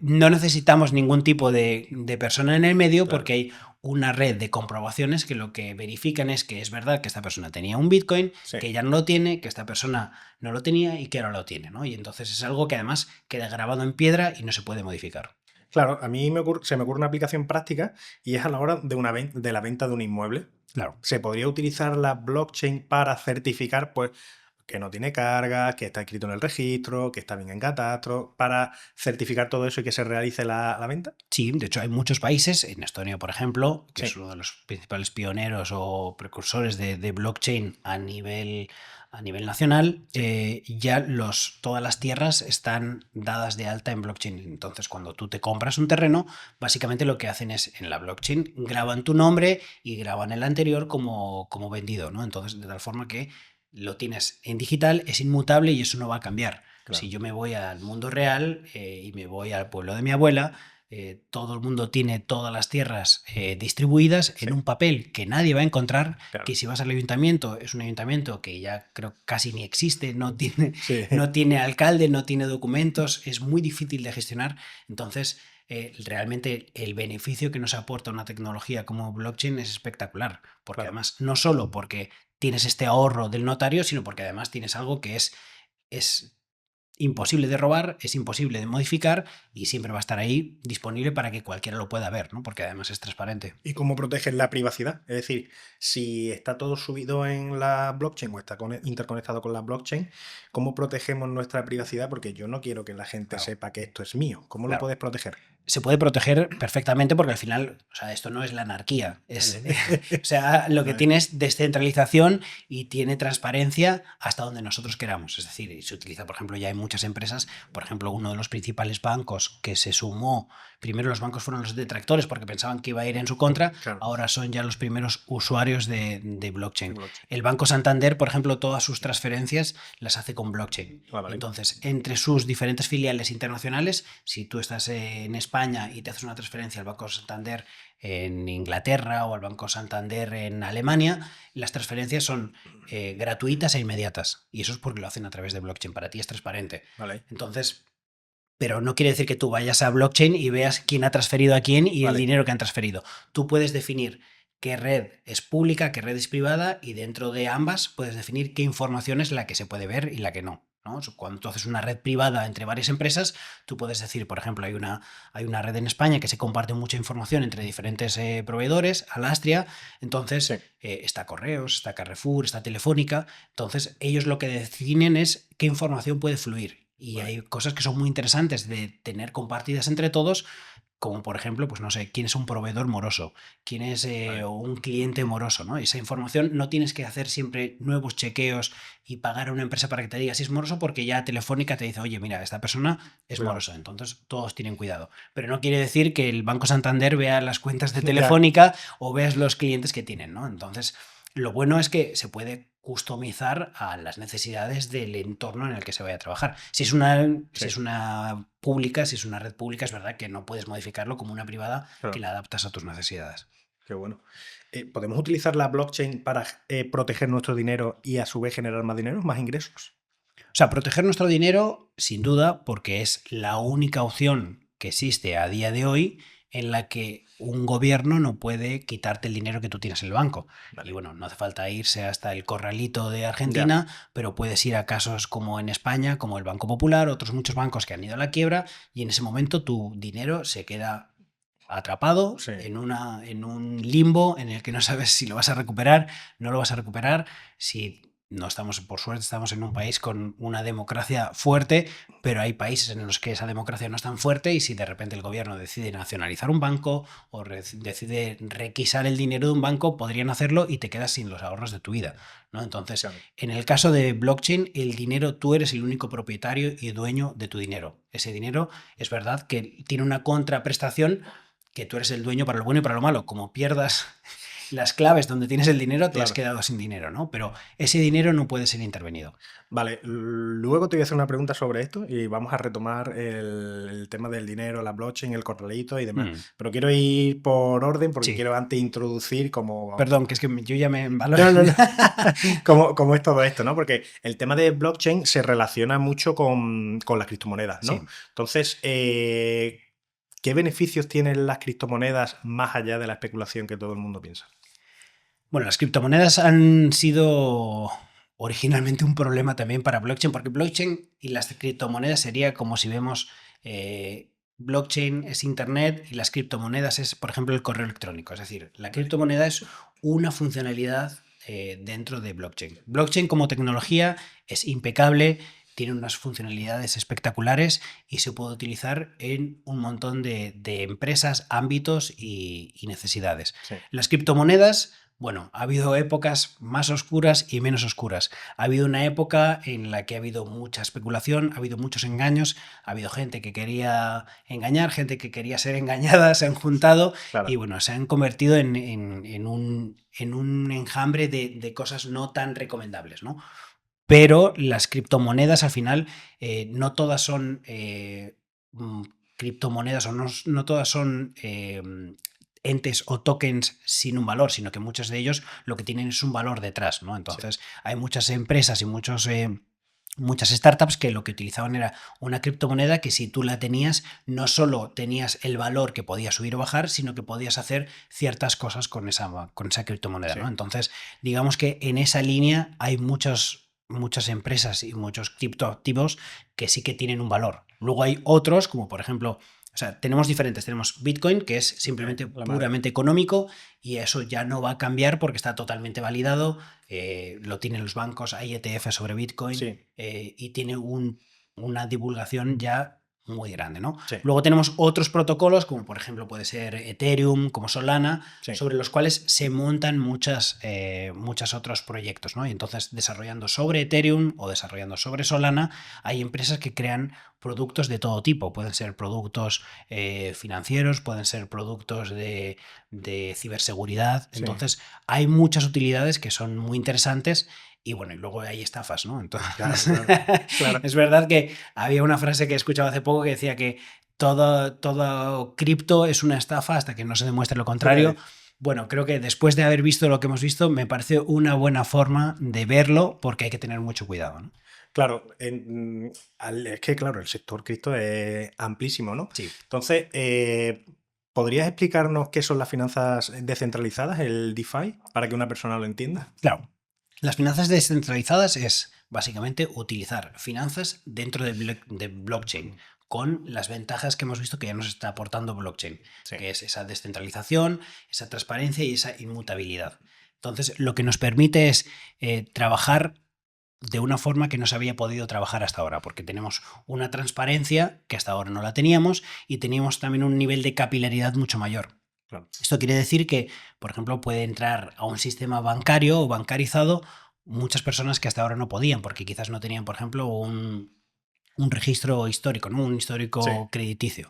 no necesitamos ningún tipo de persona en el medio porque hay una red de comprobaciones que lo que verifican es que es verdad que esta persona tenía un Bitcoin, que ya no lo tiene, que esta persona no lo tenía y que ahora lo tiene, ¿no? Y entonces es algo que además queda grabado en piedra y no se puede modificar. Claro, a mí se me ocurre una aplicación práctica y es a la hora de la venta de un inmueble. Claro. ¿Se podría utilizar la blockchain para certificar, pues, que no tiene cargas, que está escrito en el registro, que está bien en catastro, para certificar todo eso y que se realice la venta? Sí, de hecho hay muchos países, en Estonia por ejemplo, que es uno de los principales pioneros o precursores de blockchain a nivel nacional, ya todas las tierras están dadas de alta en blockchain. Entonces cuando tú te compras un terreno, básicamente lo que hacen es en la blockchain graban tu nombre y graban el anterior como vendido, ¿no? Entonces de tal forma que lo tienes en digital, es inmutable y eso no va a cambiar. Claro. Si yo me voy al mundo real y me voy al pueblo de mi abuela, todo el mundo tiene todas las tierras distribuidas en un papel que nadie va a encontrar, que si vas al ayuntamiento, es un ayuntamiento que ya creo casi ni existe, no tiene alcalde, no tiene documentos, es muy difícil de gestionar. Entonces, realmente el beneficio que nos aporta una tecnología como blockchain es espectacular, porque además no solo porque tienes este ahorro del notario, sino porque además tienes algo que es imposible de robar, es imposible de modificar y siempre va a estar ahí disponible para que cualquiera lo pueda ver, ¿no? Porque además es transparente. ¿Y cómo proteges la privacidad? Es decir, si está todo subido en la blockchain o está interconectado con la blockchain, ¿cómo protegemos nuestra privacidad? Porque yo no quiero que la gente sepa que esto es mío. ¿Cómo lo puedes proteger? Se puede proteger perfectamente porque al final, o sea, esto no es la anarquía. O sea, lo que tiene es descentralización y tiene transparencia hasta donde nosotros queramos. Es decir, se utiliza, por ejemplo, ya hay muchas empresas, por ejemplo, uno de los principales bancos que se sumó, primero los bancos fueron los detractores porque pensaban que iba a ir en su contra, ahora son ya los primeros usuarios de blockchain. El Banco Santander, por ejemplo, todas sus transferencias las hace con blockchain. Entonces, entre sus diferentes filiales internacionales, si tú estás en España y te haces una transferencia al Banco Santander en Inglaterra o al Banco Santander en Alemania, las transferencias son gratuitas e inmediatas. Y eso es porque lo hacen a través de blockchain. Para ti es transparente. Entonces, pero no quiere decir que tú vayas a blockchain y veas quién ha transferido a quién y el dinero que han transferido. Tú puedes definir qué red es pública, qué red es privada y dentro de ambas puedes definir qué información es la que se puede ver y la que no. Cuando tú haces una red privada entre varias empresas, tú puedes decir, por ejemplo, hay una red en España que se comparte mucha información entre diferentes proveedores, Alastria, entonces está Correos, está Carrefour, está Telefónica, entonces ellos lo que definen es qué información puede fluir y hay cosas que son muy interesantes de tener compartidas entre todos, como por ejemplo, pues no sé, quién es un proveedor moroso, quién es un cliente moroso, ¿no? Esa información no tienes que hacer siempre nuevos chequeos y pagar a una empresa para que te diga si es moroso porque ya Telefónica te dice, oye, mira, esta persona es moroso, entonces todos tienen cuidado. Pero no quiere decir que el Banco Santander vea las cuentas de Telefónica o veas los clientes que tienen, ¿no? Entonces, lo bueno es que se puede customizar a las necesidades del entorno en el que se vaya a trabajar. Si es una pública, si es una red pública, es verdad que no puedes modificarlo como una privada que la adaptas a tus necesidades. Qué bueno. ¿Podemos utilizar la blockchain para proteger nuestro dinero y a su vez generar más dinero, más ingresos? O sea, proteger nuestro dinero, sin duda, porque es la única opción que existe a día de hoy en la que un gobierno no puede quitarte el dinero que tú tienes en el banco. Vale. Y bueno, no hace falta irse hasta el Corralito de Argentina, pero puedes ir a casos como en España, como el Banco Popular, otros muchos bancos que han ido a la quiebra, y en ese momento tu dinero se queda atrapado Sí. en un limbo en el que no sabes si lo vas a recuperar, no lo vas a recuperar, si no estamos, por suerte, estamos en un país con una democracia fuerte, pero hay países en los que esa democracia no es tan fuerte y si de repente el gobierno decide nacionalizar un banco o decide requisar el dinero de un banco, podrían hacerlo y te quedas sin los ahorros de tu vida, ¿no? Entonces, Claro. en el caso de blockchain, el dinero, tú eres el único propietario y dueño de tu dinero. Ese dinero es verdad que tiene una contraprestación, que tú eres el dueño para lo bueno y para lo malo. Como pierdas las claves donde tienes el dinero, te has quedado sin dinero, ¿no? Pero ese dinero no puede ser intervenido. Vale, luego te voy a hacer una pregunta sobre esto y vamos a retomar el tema del dinero, la blockchain, el corralito y demás. Pero quiero ir por orden porque Sí. quiero antes introducir como... Perdón, que es que yo ya me embalo. No. Cómo es todo esto, ¿no? Porque el tema de blockchain se relaciona mucho con las criptomonedas, ¿no? Sí. Entonces, ¿qué beneficios tienen las criptomonedas más allá de la especulación que todo el mundo piensa? Bueno, las criptomonedas han sido originalmente un problema también para blockchain, porque blockchain y las criptomonedas sería como si vemos blockchain es internet y las criptomonedas es, por ejemplo, el correo electrónico. Es decir, la criptomoneda es una funcionalidad dentro de blockchain. Blockchain como tecnología es impecable, tiene unas funcionalidades espectaculares y se puede utilizar en un montón de empresas, ámbitos y necesidades. Sí. Las criptomonedas... Bueno, ha habido épocas más oscuras y menos oscuras. Ha habido una época en la que ha habido mucha especulación, ha habido muchos engaños, ha habido gente que quería engañar, gente que quería ser engañada, se han juntado y bueno, se han convertido en un enjambre de cosas no tan recomendables, ¿no? Pero las criptomonedas al final no todas son criptomonedas o no todas son... entes o tokens sin un valor, sino que muchos de ellos lo que tienen es un valor detrás, ¿no? Entonces, hay muchas empresas y muchas startups que lo que utilizaban era una criptomoneda que si tú la tenías, no solo tenías el valor que podía subir o bajar, sino que podías hacer ciertas cosas con esa criptomoneda, ¿no? Entonces, digamos que en esa línea hay muchas empresas y muchos criptoactivos que sí que tienen un valor. Luego hay otros, como por ejemplo... O sea, tenemos diferentes. Tenemos Bitcoin, que es simplemente puramente económico y eso ya no va a cambiar porque está totalmente validado. Lo tienen los bancos, hay ETF sobre Bitcoin y tiene una divulgación ya muy grande, ¿no? Sí. Luego tenemos otros protocolos, como por ejemplo puede ser Ethereum, como Solana, sobre los cuales se montan muchos otros proyectos, ¿no? Y entonces, desarrollando sobre Ethereum o desarrollando sobre Solana, hay empresas que crean productos de todo tipo. Pueden ser productos financieros, pueden ser productos de ciberseguridad. Entonces, hay muchas utilidades que son muy interesantes. Y bueno, y luego hay estafas, ¿no? Entonces, claro. Es verdad que había una frase que he escuchado hace poco que decía que todo cripto es una estafa hasta que no se demuestre lo contrario. Bueno, creo que después de haber visto lo que hemos visto, me parece una buena forma de verlo porque hay que tener mucho cuidado, ¿no? Claro, es que claro, el sector cripto es amplísimo, ¿no? Sí. Entonces, ¿podrías explicarnos qué son las finanzas descentralizadas, el DeFi, para que una persona lo entienda? Claro. Las finanzas descentralizadas es básicamente utilizar finanzas dentro de blockchain con las ventajas que hemos visto que ya nos está aportando blockchain, que es esa descentralización, esa transparencia y esa inmutabilidad. Entonces, lo que nos permite es trabajar de una forma que no se había podido trabajar hasta ahora, porque tenemos una transparencia que hasta ahora no la teníamos y teníamos también un nivel de capilaridad mucho mayor. Claro. Esto quiere decir que, por ejemplo, puede entrar a un sistema bancario o bancarizado muchas personas que hasta ahora no podían, porque quizás no tenían, por ejemplo, un registro histórico, ¿no? Un histórico crediticio.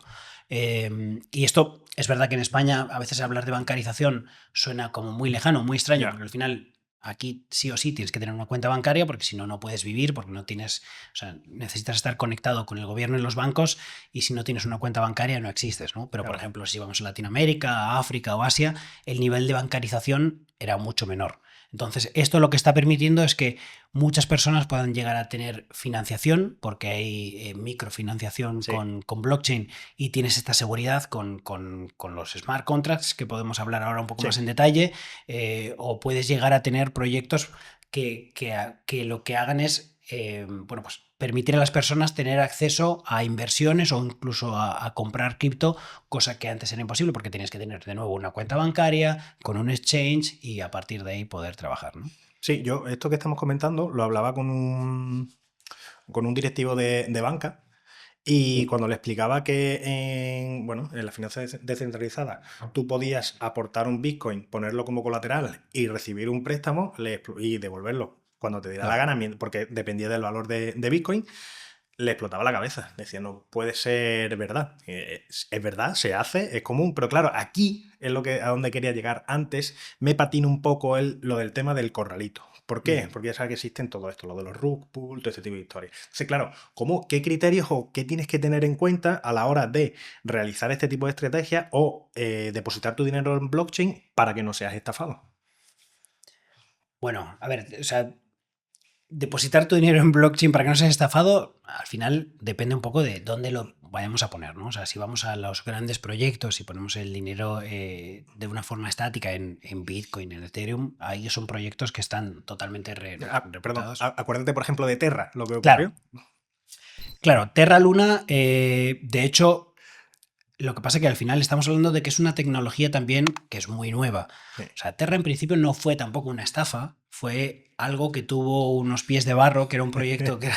Y esto es verdad que en España a veces hablar de bancarización suena como muy lejano, muy extraño, porque al final... Aquí sí o sí tienes que tener una cuenta bancaria porque si no, no puedes vivir, porque no tienes, o sea, necesitas estar conectado con el gobierno y los bancos y si no tienes una cuenta bancaria no existes, ¿no? Pero, por ejemplo, si vamos a Latinoamérica, a África o Asia, el nivel de bancarización era mucho menor. Entonces, esto lo que está permitiendo es que muchas personas puedan llegar a tener financiación, porque hay microfinanciación con blockchain y tienes esta seguridad con los smart contracts, que podemos hablar ahora un poco más en detalle, o puedes llegar a tener proyectos que lo que hagan es pues permitir a las personas tener acceso a inversiones o incluso a comprar cripto, cosa que antes era imposible porque tenías que tener de nuevo una cuenta bancaria con un exchange y a partir de ahí poder trabajar, ¿no? Sí, yo esto que estamos comentando lo hablaba con un directivo de banca y cuando le explicaba que en la finanza descentralizada tú podías aportar un Bitcoin, ponerlo como colateral y recibir un préstamo y devolverlo cuando te diera la gana, porque dependía del valor de Bitcoin, le explotaba la cabeza. Decía, no puede ser verdad. Es verdad, se hace, es común, pero claro, aquí es a donde quería llegar. Antes me patina un poco lo del tema del corralito. ¿Por qué? Porque ya sabes que existen todo esto, lo de los rug pull, todo este tipo de historias. Entonces, claro, ¿qué criterios o qué tienes que tener en cuenta a la hora de realizar este tipo de estrategias o depositar tu dinero en blockchain para que no seas estafado? Bueno, a ver, o sea, depositar tu dinero en blockchain para que no seas estafado, al final depende un poco de dónde lo vayamos a poner, ¿no? O sea, si vamos a los grandes proyectos y ponemos el dinero de una forma estática en Bitcoin, en Ethereum, ahí son proyectos que están totalmente perdón, acuérdate, por ejemplo, de Terra, lo que ocurrió. Claro, Terra Luna, de hecho, lo que pasa es que al final estamos hablando de que es una tecnología también que es muy nueva. Sí. O sea, Terra en principio no fue tampoco una estafa, fue algo que tuvo unos pies de barro, que era un proyecto que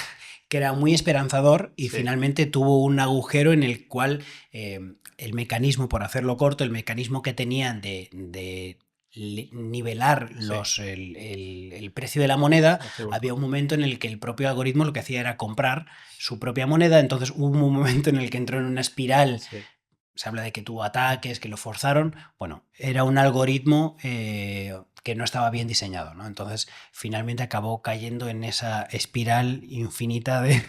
era muy esperanzador y finalmente tuvo un agujero en el cual el mecanismo, por hacerlo corto, el mecanismo que tenían de nivelar el precio de la moneda, había un momento en el que el propio algoritmo lo que hacía era comprar su propia moneda, entonces hubo un momento en el que entró en una espiral. Se habla de que tuvo ataques, que lo forzaron. Bueno, era un algoritmo que no estaba bien diseñado, ¿no? Entonces, finalmente acabó cayendo en esa espiral infinita de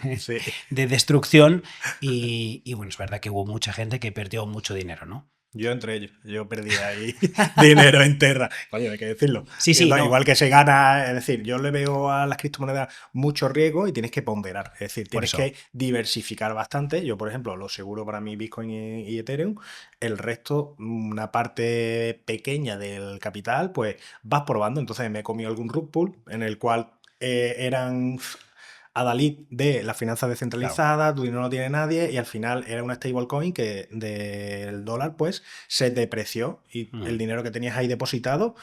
destrucción y bueno, es verdad que hubo mucha gente que perdió mucho dinero, ¿no? Yo entre ellos, yo perdí ahí dinero en Terra. Coño, hay que decirlo. Sí, no. Igual que se gana, es decir, yo le veo a las criptomonedas mucho riesgo y tienes que ponderar. Es decir, tienes que diversificar bastante. Yo, por ejemplo, lo seguro para mí Bitcoin y Ethereum. El resto, una parte pequeña del capital, pues vas probando. Entonces me he comido algún rug pull en el cual eran adalid de las finanzas descentralizadas, tu dinero no tiene nadie, y al final era una stablecoin que del dólar pues se depreció y el dinero que tenías ahí depositado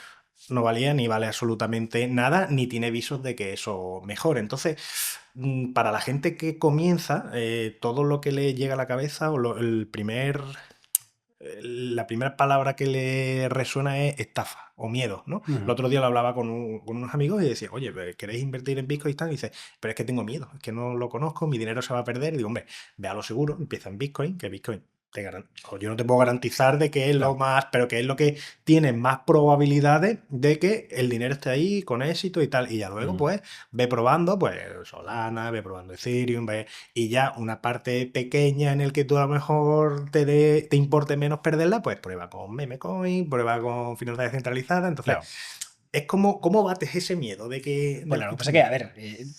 no valía ni vale absolutamente nada, ni tiene visos de que eso mejore. Entonces, para la gente que comienza, todo lo que le llega a la cabeza o la primera palabra que le resuena es estafa o miedo, ¿no? El otro día lo hablaba con unos amigos y decía, oye, ¿queréis invertir en Bitcoin? Y dice, pero es que tengo miedo, es que no lo conozco, mi dinero se va a perder. Y digo, hombre, ve a lo seguro, empieza en Bitcoin, que Bitcoin yo no te puedo garantizar de que es lo más, pero que es lo que tiene más probabilidades de que el dinero esté ahí con éxito y tal. Y ya luego, pues, ve probando, pues, Solana, ve probando Ethereum, y ya una parte pequeña en el que tú a lo mejor te importe menos perderla, pues prueba con Memecoin, prueba con finanzas descentralizadas. Entonces, es como, ¿cómo bates ese miedo de que... Bueno, lo que pasa es que, a ver,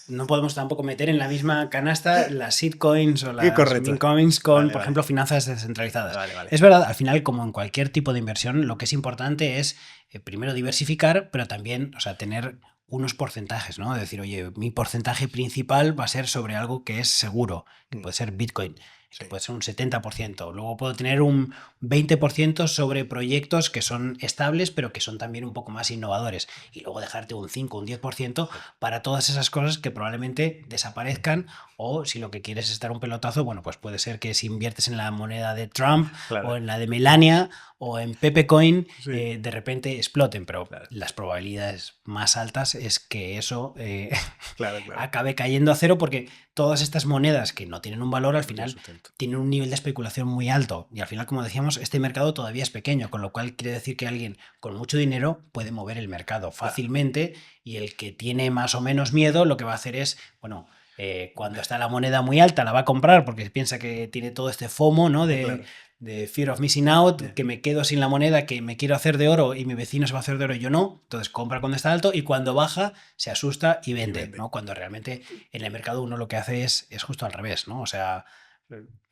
no podemos tampoco meter en la misma canasta las shitcoins o las mincoins con, por ejemplo, finanzas descentralizadas. Vale. Es verdad, al final, como en cualquier tipo de inversión, lo que es importante es, primero, diversificar, pero también, o sea, tener unos porcentajes, ¿no? Es decir, oye, mi porcentaje principal va a ser sobre algo que es seguro, que puede ser Bitcoin, que puede ser un 70%. Luego puedo tener un 20% sobre proyectos que son estables, pero que son también un poco más innovadores. Y luego dejarte un 5, un 10% para todas esas cosas que probablemente desaparezcan. O si lo que quieres es dar un pelotazo, bueno, pues puede ser que si inviertes en la moneda de Trump o en la de Melania o en Pepecoin, de repente exploten. Pero las probabilidades más altas es que eso acabe cayendo a cero, porque todas estas monedas que no tienen un valor al final tienen un nivel de especulación muy alto. Y al final, como decíamos, este mercado todavía es pequeño, con lo cual quiere decir que alguien con mucho dinero puede mover el mercado fácilmente, y el que tiene más o menos miedo lo que va a hacer es, bueno... cuando está la moneda muy alta la va a comprar porque piensa que tiene todo este FOMO, ¿no? de de fear of missing out, que me quedo sin la moneda, que me quiero hacer de oro y mi vecino se va a hacer de oro y yo no. Entonces compra cuando está alto y cuando baja se asusta y vende, ¿no? Cuando realmente en el mercado uno lo que hace es justo al revés, ¿no? O sea,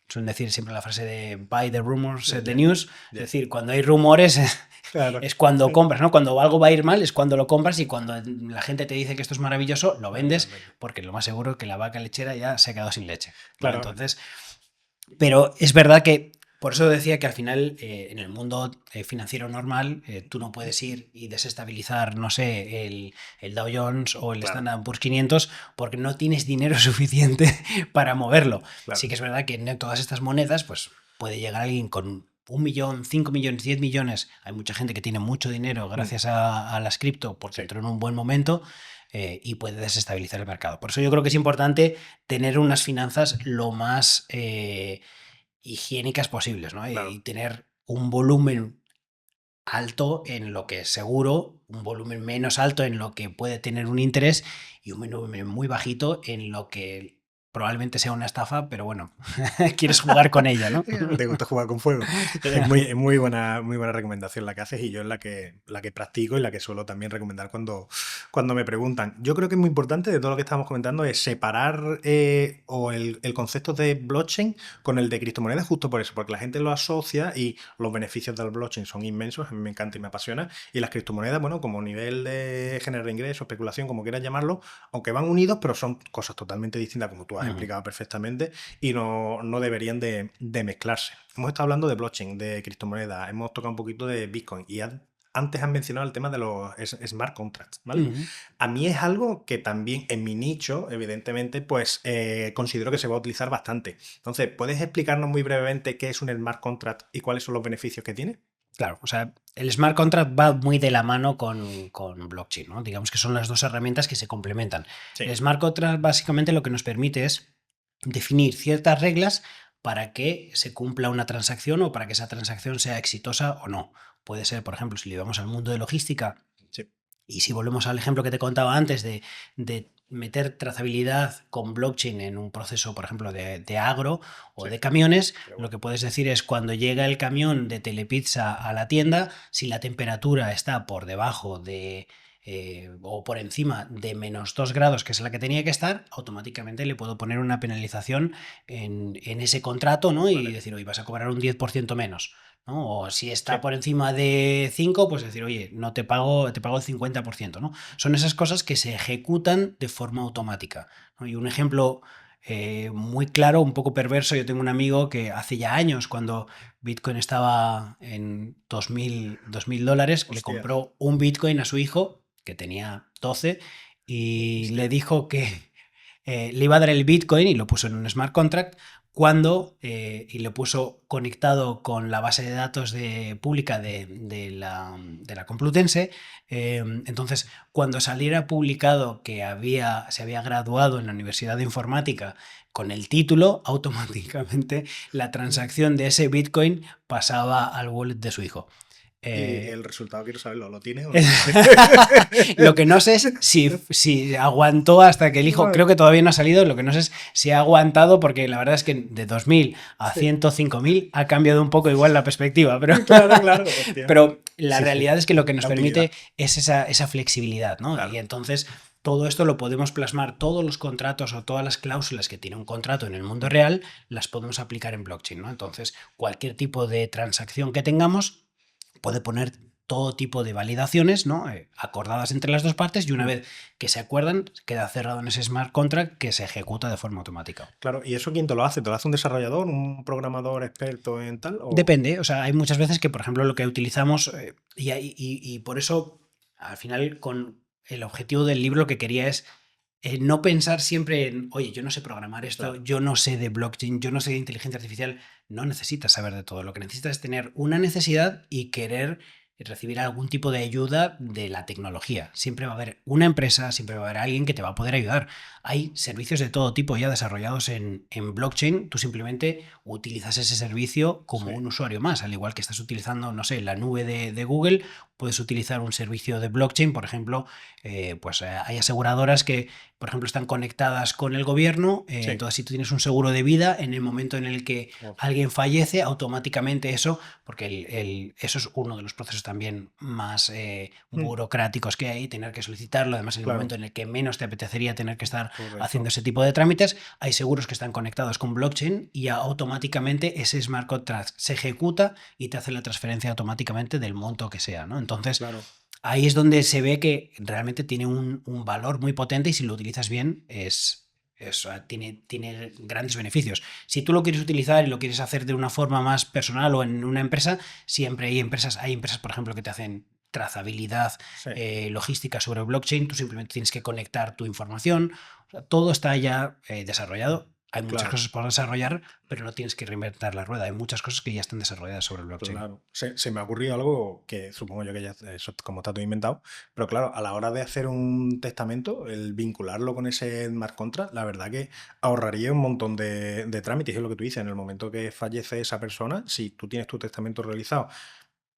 suelen decir siempre la frase de buy the rumors, set the news. Es decir, cuando hay rumores Claro. es cuando compras, ¿no? Cuando algo va a ir mal es cuando lo compras, y cuando la gente te dice que esto es maravilloso, lo vendes, porque lo más seguro es que la vaca lechera ya se ha quedado sin leche. Claro. Entonces, pero es verdad que, por eso decía que al final en el mundo financiero normal tú no puedes ir y desestabilizar, no sé, el Dow Jones o el Standard & Poor's 500 porque no tienes dinero suficiente para moverlo. Claro. Sí que es verdad que en todas estas monedas pues puede llegar alguien con 1 millón, 5 millones, 10 millones. Hay mucha gente que tiene mucho dinero gracias a las cripto porque entró en un buen momento y puede desestabilizar el mercado. Por eso yo creo que es importante tener unas finanzas lo más higiénicas posibles, ¿no? Claro. Y tener un volumen alto en lo que es seguro, un volumen menos alto en lo que puede tener un interés y un volumen muy bajito en lo que probablemente sea una estafa, pero bueno, quieres jugar con ella, ¿no? Te gusta jugar con fuego. Es muy buena recomendación la que haces, y yo es la que practico y la que suelo también recomendar cuando me preguntan. Yo creo que es muy importante, de todo lo que estamos comentando, es separar el concepto de blockchain con el de criptomonedas, justo por eso, porque la gente lo asocia y los beneficios del blockchain son inmensos, a mí me encanta y me apasiona, y las criptomonedas, bueno, como nivel de generar ingresos, especulación, como quieras llamarlo, aunque van unidos, pero son cosas totalmente distintas, como tú has explicado perfectamente, y no deberían de mezclarse. Hemos estado hablando de blockchain, de criptomonedas, hemos tocado un poquito de Bitcoin y antes has mencionado el tema de los smart contracts, ¿vale? A mí es algo que también en mi nicho, evidentemente, pues considero que se va a utilizar bastante. Entonces, ¿puedes explicarnos muy brevemente qué es un smart contract y cuáles son los beneficios que tiene? Claro, o sea, el smart contract va muy de la mano con blockchain, ¿no? Digamos que son las dos herramientas que se complementan. Sí. El smart contract básicamente lo que nos permite es definir ciertas reglas para que se cumpla una transacción o para que esa transacción sea exitosa o no. Puede ser, por ejemplo, si le vamos al mundo de logística, Sí. y si volvemos al ejemplo que te contaba antes de meter trazabilidad con blockchain en un proceso, por ejemplo, de agro o de camiones, lo que puedes decir es cuando llega el camión de Telepizza a la tienda, si la temperatura está por debajo de o por encima de -2 grados, que es la que tenía que estar, automáticamente le puedo poner una penalización en ese contrato, ¿no? Y decir, oye, vas a cobrar un 10% menos, ¿no? O si está por encima de 5, pues decir, oye, no te pago el 50%, ¿no? Son esas cosas que se ejecutan de forma automática, ¿no? Y un ejemplo muy claro, un poco perverso, yo tengo un amigo que hace ya años, cuando Bitcoin estaba en $2.000, le compró un Bitcoin a su hijo, que tenía 12, y le dijo que le iba a dar el Bitcoin y lo puso en un smart contract y lo puso conectado con la base de datos pública de la Complutense. Entonces, cuando saliera publicado que se había graduado en la Universidad de Informática con el título, automáticamente la transacción de ese Bitcoin pasaba al wallet de su hijo. Y el resultado quiero saberlo, ¿lo tienes o no? Lo que no sé es si aguantó hasta que el hijo, creo que todavía no ha salido, lo que no sé es si ha aguantado, porque la verdad es que de 2.000 a 105.000 ha cambiado un poco igual la perspectiva, pero, claro, pero la realidad es que lo que nos permite es esa flexibilidad, ¿no? Claro. Y entonces todo esto lo podemos plasmar, todos los contratos o todas las cláusulas que tiene un contrato en el mundo real, las podemos aplicar en blockchain, ¿no? Entonces, cualquier tipo de transacción que tengamos puede poner todo tipo de validaciones, ¿no? Acordadas entre las dos partes, y una vez que se acuerdan, queda cerrado en ese smart contract que se ejecuta de forma automática. Claro, ¿y eso quién te lo hace? ¿Te lo hace un desarrollador, un programador experto en tal? ¿O? Depende, o sea, hay muchas veces que, por ejemplo, lo que utilizamos, y por eso, al final, con el objetivo del libro, lo que quería es no pensar siempre en, oye, yo no sé programar esto, Claro. yo no sé de blockchain, yo no sé de inteligencia artificial. No necesitas saber de todo. Lo que necesitas es tener una necesidad y querer recibir algún tipo de ayuda de la tecnología. Siempre va a haber una empresa, siempre va a haber alguien que te va a poder ayudar. Hay servicios de todo tipo ya desarrollados en blockchain. Tú simplemente utilizas ese servicio como un usuario más, al igual que estás utilizando, no sé, la nube de Google. Puedes utilizar un servicio de blockchain, por ejemplo, pues hay aseguradoras que por ejemplo, están conectadas con el gobierno. Sí. Entonces, si tú tienes un seguro de vida, en el momento en el que alguien fallece, automáticamente eso, porque eso es uno de los procesos también más burocráticos que hay, tener que solicitarlo. Además, en el Claro. momento en el que menos te apetecería tener que estar Correcto. haciendo ese tipo de trámites, hay seguros que están conectados con blockchain y automáticamente ese smart contract se ejecuta y te hace la transferencia automáticamente del monto que sea, ¿no? Entonces, Claro. ahí es donde se ve que realmente tiene un valor muy potente y si lo utilizas bien tiene grandes beneficios. Si tú lo quieres utilizar y lo quieres hacer de una forma más personal o en una empresa, siempre hay empresas, por ejemplo, que te hacen trazabilidad logística sobre blockchain. Tú simplemente tienes que conectar tu información. O sea, todo está ya desarrollado. Hay muchas cosas por desarrollar, pero no tienes que reinventar la rueda. Hay muchas cosas que ya están desarrolladas sobre el blockchain. Claro. Se me ha ocurrido algo que supongo yo que ya eso como está todo inventado, pero claro, a la hora de hacer un testamento, el vincularlo con ese smart contract, la verdad que ahorraría un montón de trámites. Es lo que tú dices, en el momento que fallece esa persona, si tú tienes tu testamento realizado,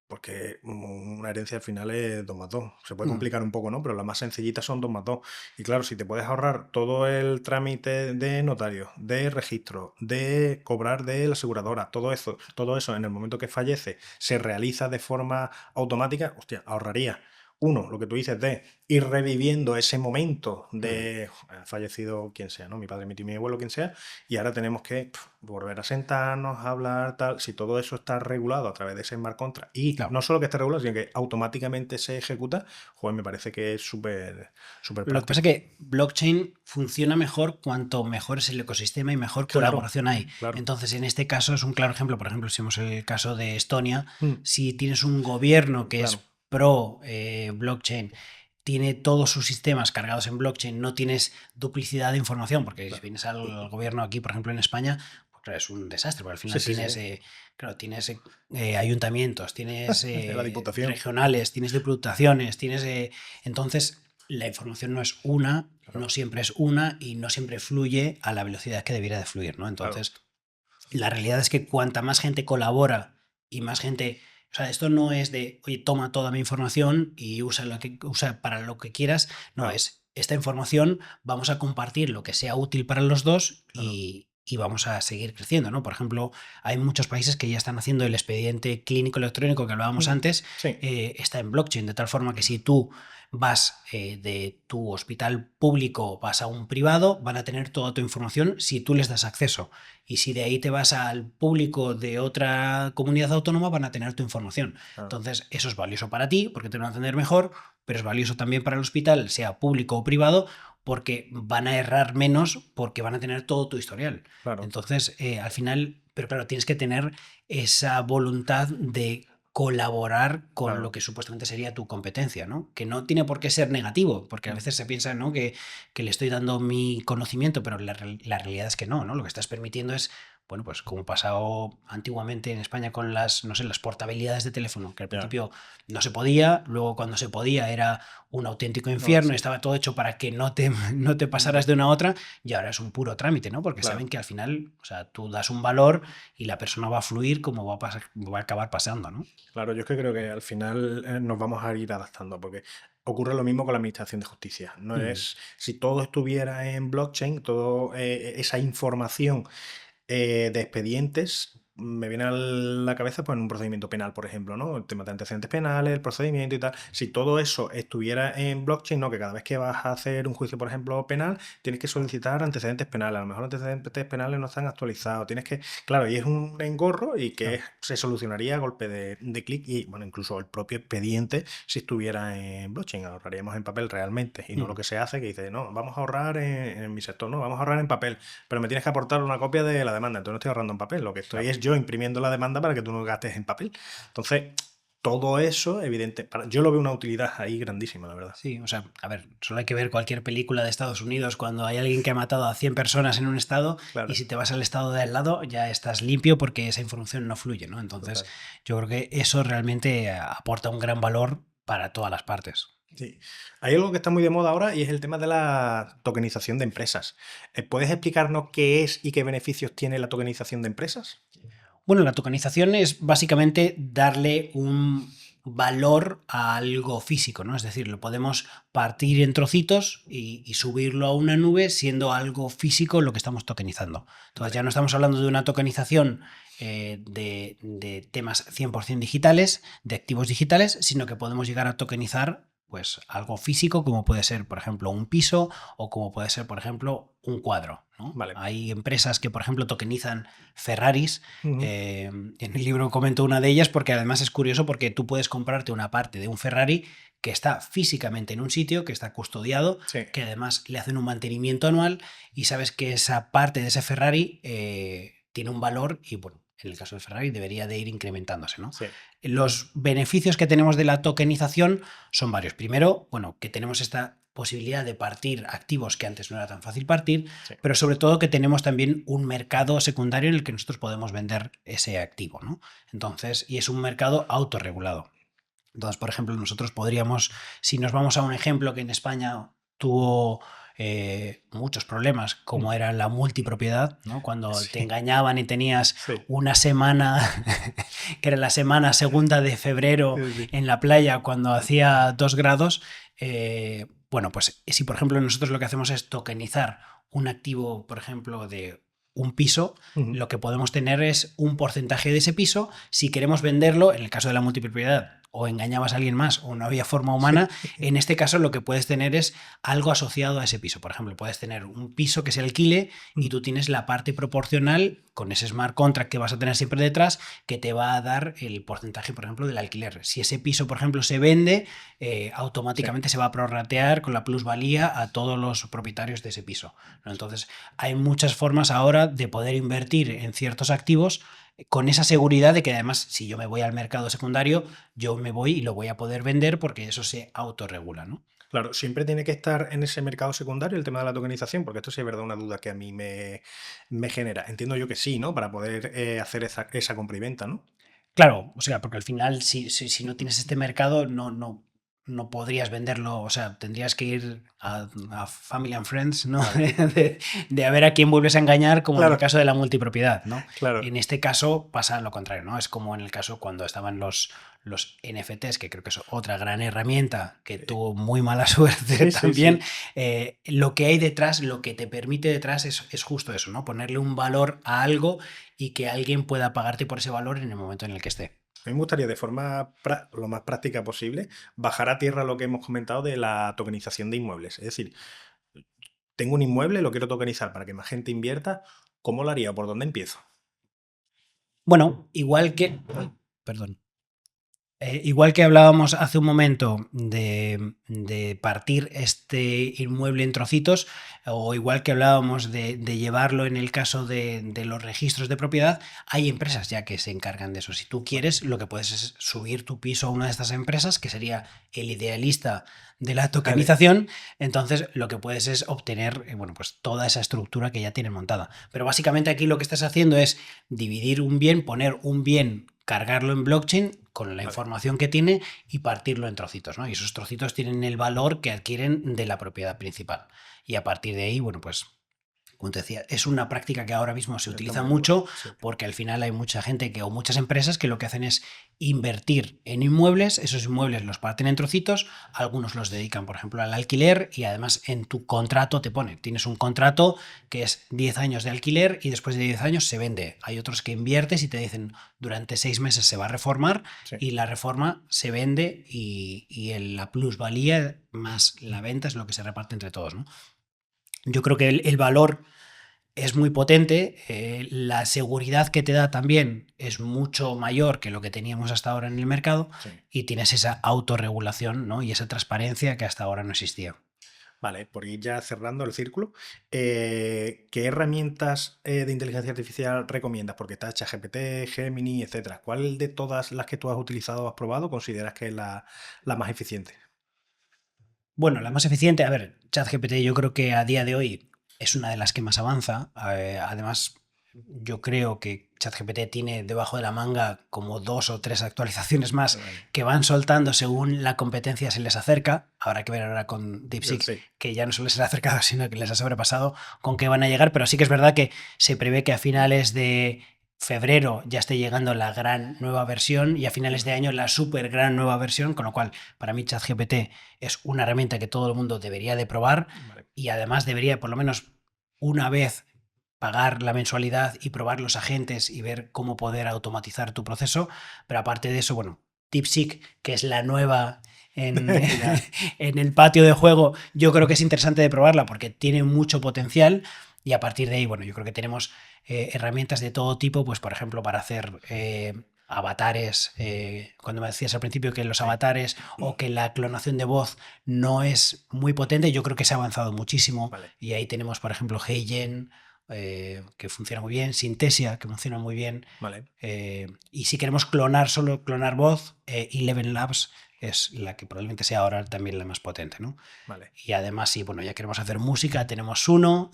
porque una herencia al final es 2 más 2. Se puede complicar un poco, ¿no? Pero las más sencillitas son 2 más 2. Y claro, si te puedes ahorrar todo el trámite de notario, de registro, de cobrar de la aseguradora, todo eso en el momento que fallece se realiza de forma automática, hostia, ahorraría. Uno, lo que tú dices de ir reviviendo ese momento de ha fallecido quien sea, ¿no? Mi padre, mi tío, mi abuelo, quien sea, y ahora tenemos que volver a sentarnos, a hablar, tal. Si todo eso está regulado a través de ese smart contract y no solo que esté regulado, sino que automáticamente se ejecuta, joder, me parece que es súper práctico. Lo que pasa es que blockchain funciona mejor cuanto mejor es el ecosistema y mejor colaboración hay. Claro. Entonces, en este caso es un claro ejemplo. Por ejemplo, si vemos el caso de Estonia, si tienes un gobierno que es pro blockchain, tiene todos sus sistemas cargados en blockchain, no tienes duplicidad de información, porque si vienes al gobierno aquí, por ejemplo, en España, pues claro, es un desastre, porque al final tienes ayuntamientos, tienes La Diputación. regionales, tienes diputaciones, entonces la información no es una, no siempre es una y no siempre fluye a la velocidad que debiera de fluir, ¿no? Entonces, la realidad es que cuanta más gente colabora y más gente... O sea, esto no es de, oye, toma toda mi información y usa para lo que quieras. No, es esta información, vamos a compartir lo que sea útil para los dos y vamos a seguir creciendo, ¿no? Por ejemplo, hay muchos países que ya están haciendo el expediente clínico electrónico que hablábamos antes, está en blockchain, de tal forma que si tú vas de tu hospital público, vas a un privado, van a tener toda tu información si tú les das acceso. Y si de ahí te vas al público de otra comunidad autónoma, van a tener tu información. Entonces, eso es valioso para ti, porque te van a entender mejor, pero es valioso también para el hospital, sea público o privado, porque van a errar menos, porque van a tener todo tu historial. Entonces, al final, pero claro, tienes que tener esa voluntad de colaborar con lo que supuestamente sería tu competencia, ¿no? Que no tiene por qué ser negativo, porque a veces se piensa, ¿no?, que le estoy dando mi conocimiento, pero la realidad es que no. Lo que estás permitiendo es, bueno, pues como pasado antiguamente en España con las portabilidades de teléfono, que al principio no se podía, luego cuando se podía era un auténtico infierno, estaba todo hecho para que no te pasaras de una a otra, y ahora es un puro trámite, ¿no? Porque saben que al final, o sea, tú das un valor y la persona va a fluir como va a acabar pasando, ¿no? Claro, yo es que creo que al final nos vamos a ir adaptando, porque ocurre lo mismo con la administración de justicia. No es, si todo estuviera en blockchain, toda esa información de expedientes, me viene a la cabeza pues, en un procedimiento penal, por ejemplo, ¿no? El tema de antecedentes penales, el procedimiento y tal. Si todo eso estuviera en blockchain, ¿no? Que cada vez que vas a hacer un juicio, por ejemplo, penal, tienes que solicitar antecedentes penales. A lo mejor antecedentes penales no están actualizados. Tienes que... Claro, y es un engorro y que se solucionaría a golpe de clic y, bueno, incluso el propio expediente, si estuviera en blockchain, ahorraríamos en papel realmente. Y no lo que se hace, que dice, no, vamos a ahorrar en mi sector, no, vamos a ahorrar en papel, pero me tienes que aportar una copia de la demanda. Entonces no estoy ahorrando en papel. Lo que estoy es yo imprimiendo la demanda para que tú no gastes en papel. Entonces, todo eso, evidente, yo lo veo una utilidad ahí grandísima, la verdad. Sí, o sea, a ver, solo hay que ver cualquier película de Estados Unidos cuando hay alguien que ha matado a 100 personas en un estado y si te vas al estado de al lado ya estás limpio porque esa información no fluye, ¿no? Entonces, yo creo que eso realmente aporta un gran valor para todas las partes. Sí. Hay algo que está muy de moda ahora y es el tema de la tokenización de empresas. ¿Puedes explicarnos qué es y qué beneficios tiene la tokenización de empresas? Bueno, la tokenización es básicamente darle valor a algo físico, ¿no? Es decir, lo podemos partir en trocitos y subirlo a una nube siendo algo físico lo que estamos tokenizando. Entonces ya no estamos hablando de una tokenización de temas 100% digitales, de activos digitales, sino que podemos llegar a tokenizar pues algo físico, como puede ser, por ejemplo, un piso o como puede ser, por ejemplo, un cuadro, ¿no? Vale. Hay empresas que, por ejemplo, tokenizan Ferraris. Ujú. En el libro comento una de ellas porque además es curioso porque tú puedes comprarte una parte de un Ferrari que está físicamente en un sitio, que está custodiado, Sí. que además le hacen un mantenimiento anual y sabes que esa parte de ese Ferrari tiene un valor y, bueno, en el caso de Ferrari debería de ir incrementándose, ¿no? Sí. Los beneficios que tenemos de la tokenización son varios. Primero, bueno, que tenemos esta posibilidad de partir activos que antes no era tan fácil partir, Sí. pero sobre todo que tenemos también un mercado secundario en el que nosotros podemos vender ese activo, ¿no? Entonces, y es un mercado autorregulado. Entonces, por ejemplo, nosotros podríamos, si nos vamos a un ejemplo que en España tuvo muchos problemas, como era la multipropiedad, ¿no? Cuando Sí. te engañaban y tenías Sí. una semana, que era la semana segunda de febrero Sí. en la playa cuando hacía 2 grados, bueno, pues si por ejemplo nosotros lo que hacemos es tokenizar un activo, por ejemplo, de un piso, Ujú. lo que podemos tener es un porcentaje de ese piso. Si queremos venderlo, en el caso de la multipropiedad, o engañabas a alguien más o no había forma humana, en este caso lo que puedes tener es algo asociado a ese piso. Por ejemplo, puedes tener un piso que se alquile y tú tienes la parte proporcional con ese smart contract que vas a tener siempre detrás que te va a dar el porcentaje, por ejemplo, del alquiler. Si ese piso, por ejemplo, se vende, automáticamente se va a prorratear con la plusvalía a todos los propietarios de ese piso, ¿no? Entonces, hay muchas formas ahora de poder invertir en ciertos activos con esa seguridad de que además si yo me voy al mercado secundario, yo me voy y lo voy a poder vender porque eso se autorregula, ¿no? Claro, siempre tiene que estar en ese mercado secundario el tema de la tokenización, porque esto sí es verdad una duda que a mí me genera. Entiendo yo que sí, ¿no? Para poder hacer esa compra y venta, ¿no? Claro, o sea, porque al final si no tienes este mercado no podrías venderlo, o sea, tendrías que ir a Family and Friends, ¿no? Claro. de a ver a quién vuelves a engañar, como en Claro. el caso de la multipropiedad, ¿no? Claro. En este caso pasa lo contrario, ¿no? Es como en el caso cuando estaban los NFTs, que creo que es otra gran herramienta que tuvo muy mala suerte Sí, también. sí. Lo que hay detrás, lo que te permite detrás es justo eso, ¿no? Ponerle un valor a algo y que alguien pueda pagarte por ese valor en el momento en el que esté. A mí me gustaría, de forma lo más práctica posible, bajar a tierra lo que hemos comentado de la tokenización de inmuebles. Es decir, tengo un inmueble, lo quiero tokenizar para que más gente invierta. ¿Cómo lo haría? ¿Por dónde empiezo? Bueno, igual que... Perdón. Igual que hablábamos hace un momento de partir este inmueble en trocitos, o igual que hablábamos de llevarlo en el caso de los registros de propiedad, hay empresas ya que se encargan de eso. Si tú quieres, lo que puedes es subir tu piso a una de estas empresas, que sería el idealista de la tokenización. Entonces lo que puedes es obtener bueno, pues toda esa estructura que ya tienen montada. Pero básicamente aquí lo que estás haciendo es dividir un bien, poner un bien, cargarlo en blockchain con la información que tiene y partirlo en trocitos, ¿no? Y esos trocitos tienen el valor que adquieren de la propiedad principal. Y a partir de ahí, bueno, pues, como te decía, es una práctica que ahora mismo se utiliza mucho porque al final hay mucha gente o muchas empresas que lo que hacen es invertir en inmuebles, esos inmuebles los parten en trocitos, algunos los dedican, por ejemplo, al alquiler y además en tu contrato te pone, tienes un contrato que es 10 años de alquiler y después de 10 años se vende. Hay otros que inviertes y te dicen durante 6 meses se va a reformar y la reforma se vende y la plusvalía más la venta es lo que se reparte entre todos, ¿no? Yo creo que el valor es muy potente, la seguridad que te da también es mucho mayor que lo que teníamos hasta ahora en el mercado y tienes esa autorregulación, ¿no? Y esa transparencia que hasta ahora no existía. Vale, por ir ya cerrando el círculo, ¿qué herramientas de inteligencia artificial recomiendas? Porque está ChatGPT, Gemini, etcétera. ¿Cuál de todas las que tú has utilizado o has probado consideras que es la más eficiente? Bueno, la más eficiente, a ver, ChatGPT yo creo que a día de hoy es una de las que más avanza. Además, yo creo que ChatGPT tiene debajo de la manga como 2 o 3 actualizaciones más que van soltando según la competencia se les acerca. Habrá que ver ahora con DeepSeek, que ya no solo se les ha acercado, sino que les ha sobrepasado con qué van a llegar. Pero sí que es verdad que se prevé que a finales de febrero ya esté llegando la gran nueva versión y a finales de año la super gran nueva versión, con lo cual para mí ChatGPT es una herramienta que todo el mundo debería de probar y además debería por lo menos una vez pagar la mensualidad y probar los agentes y ver cómo poder automatizar tu proceso, pero aparte de eso, bueno, DeepSeek, que es la nueva en el patio de juego, yo creo que es interesante de probarla porque tiene mucho potencial y a partir de ahí, bueno, yo creo que tenemos herramientas de todo tipo, pues por ejemplo para hacer avatares, cuando me decías al principio que los avatares o que la clonación de voz no es muy potente, yo creo que se ha avanzado muchísimo y ahí tenemos por ejemplo HeyGen, que funciona muy bien, Synthesia, que funciona muy bien. Y si queremos solo clonar voz, Eleven Labs es la que probablemente sea ahora también la más potente, ¿no? Y además, si bueno, ya queremos hacer música, tenemos Suno.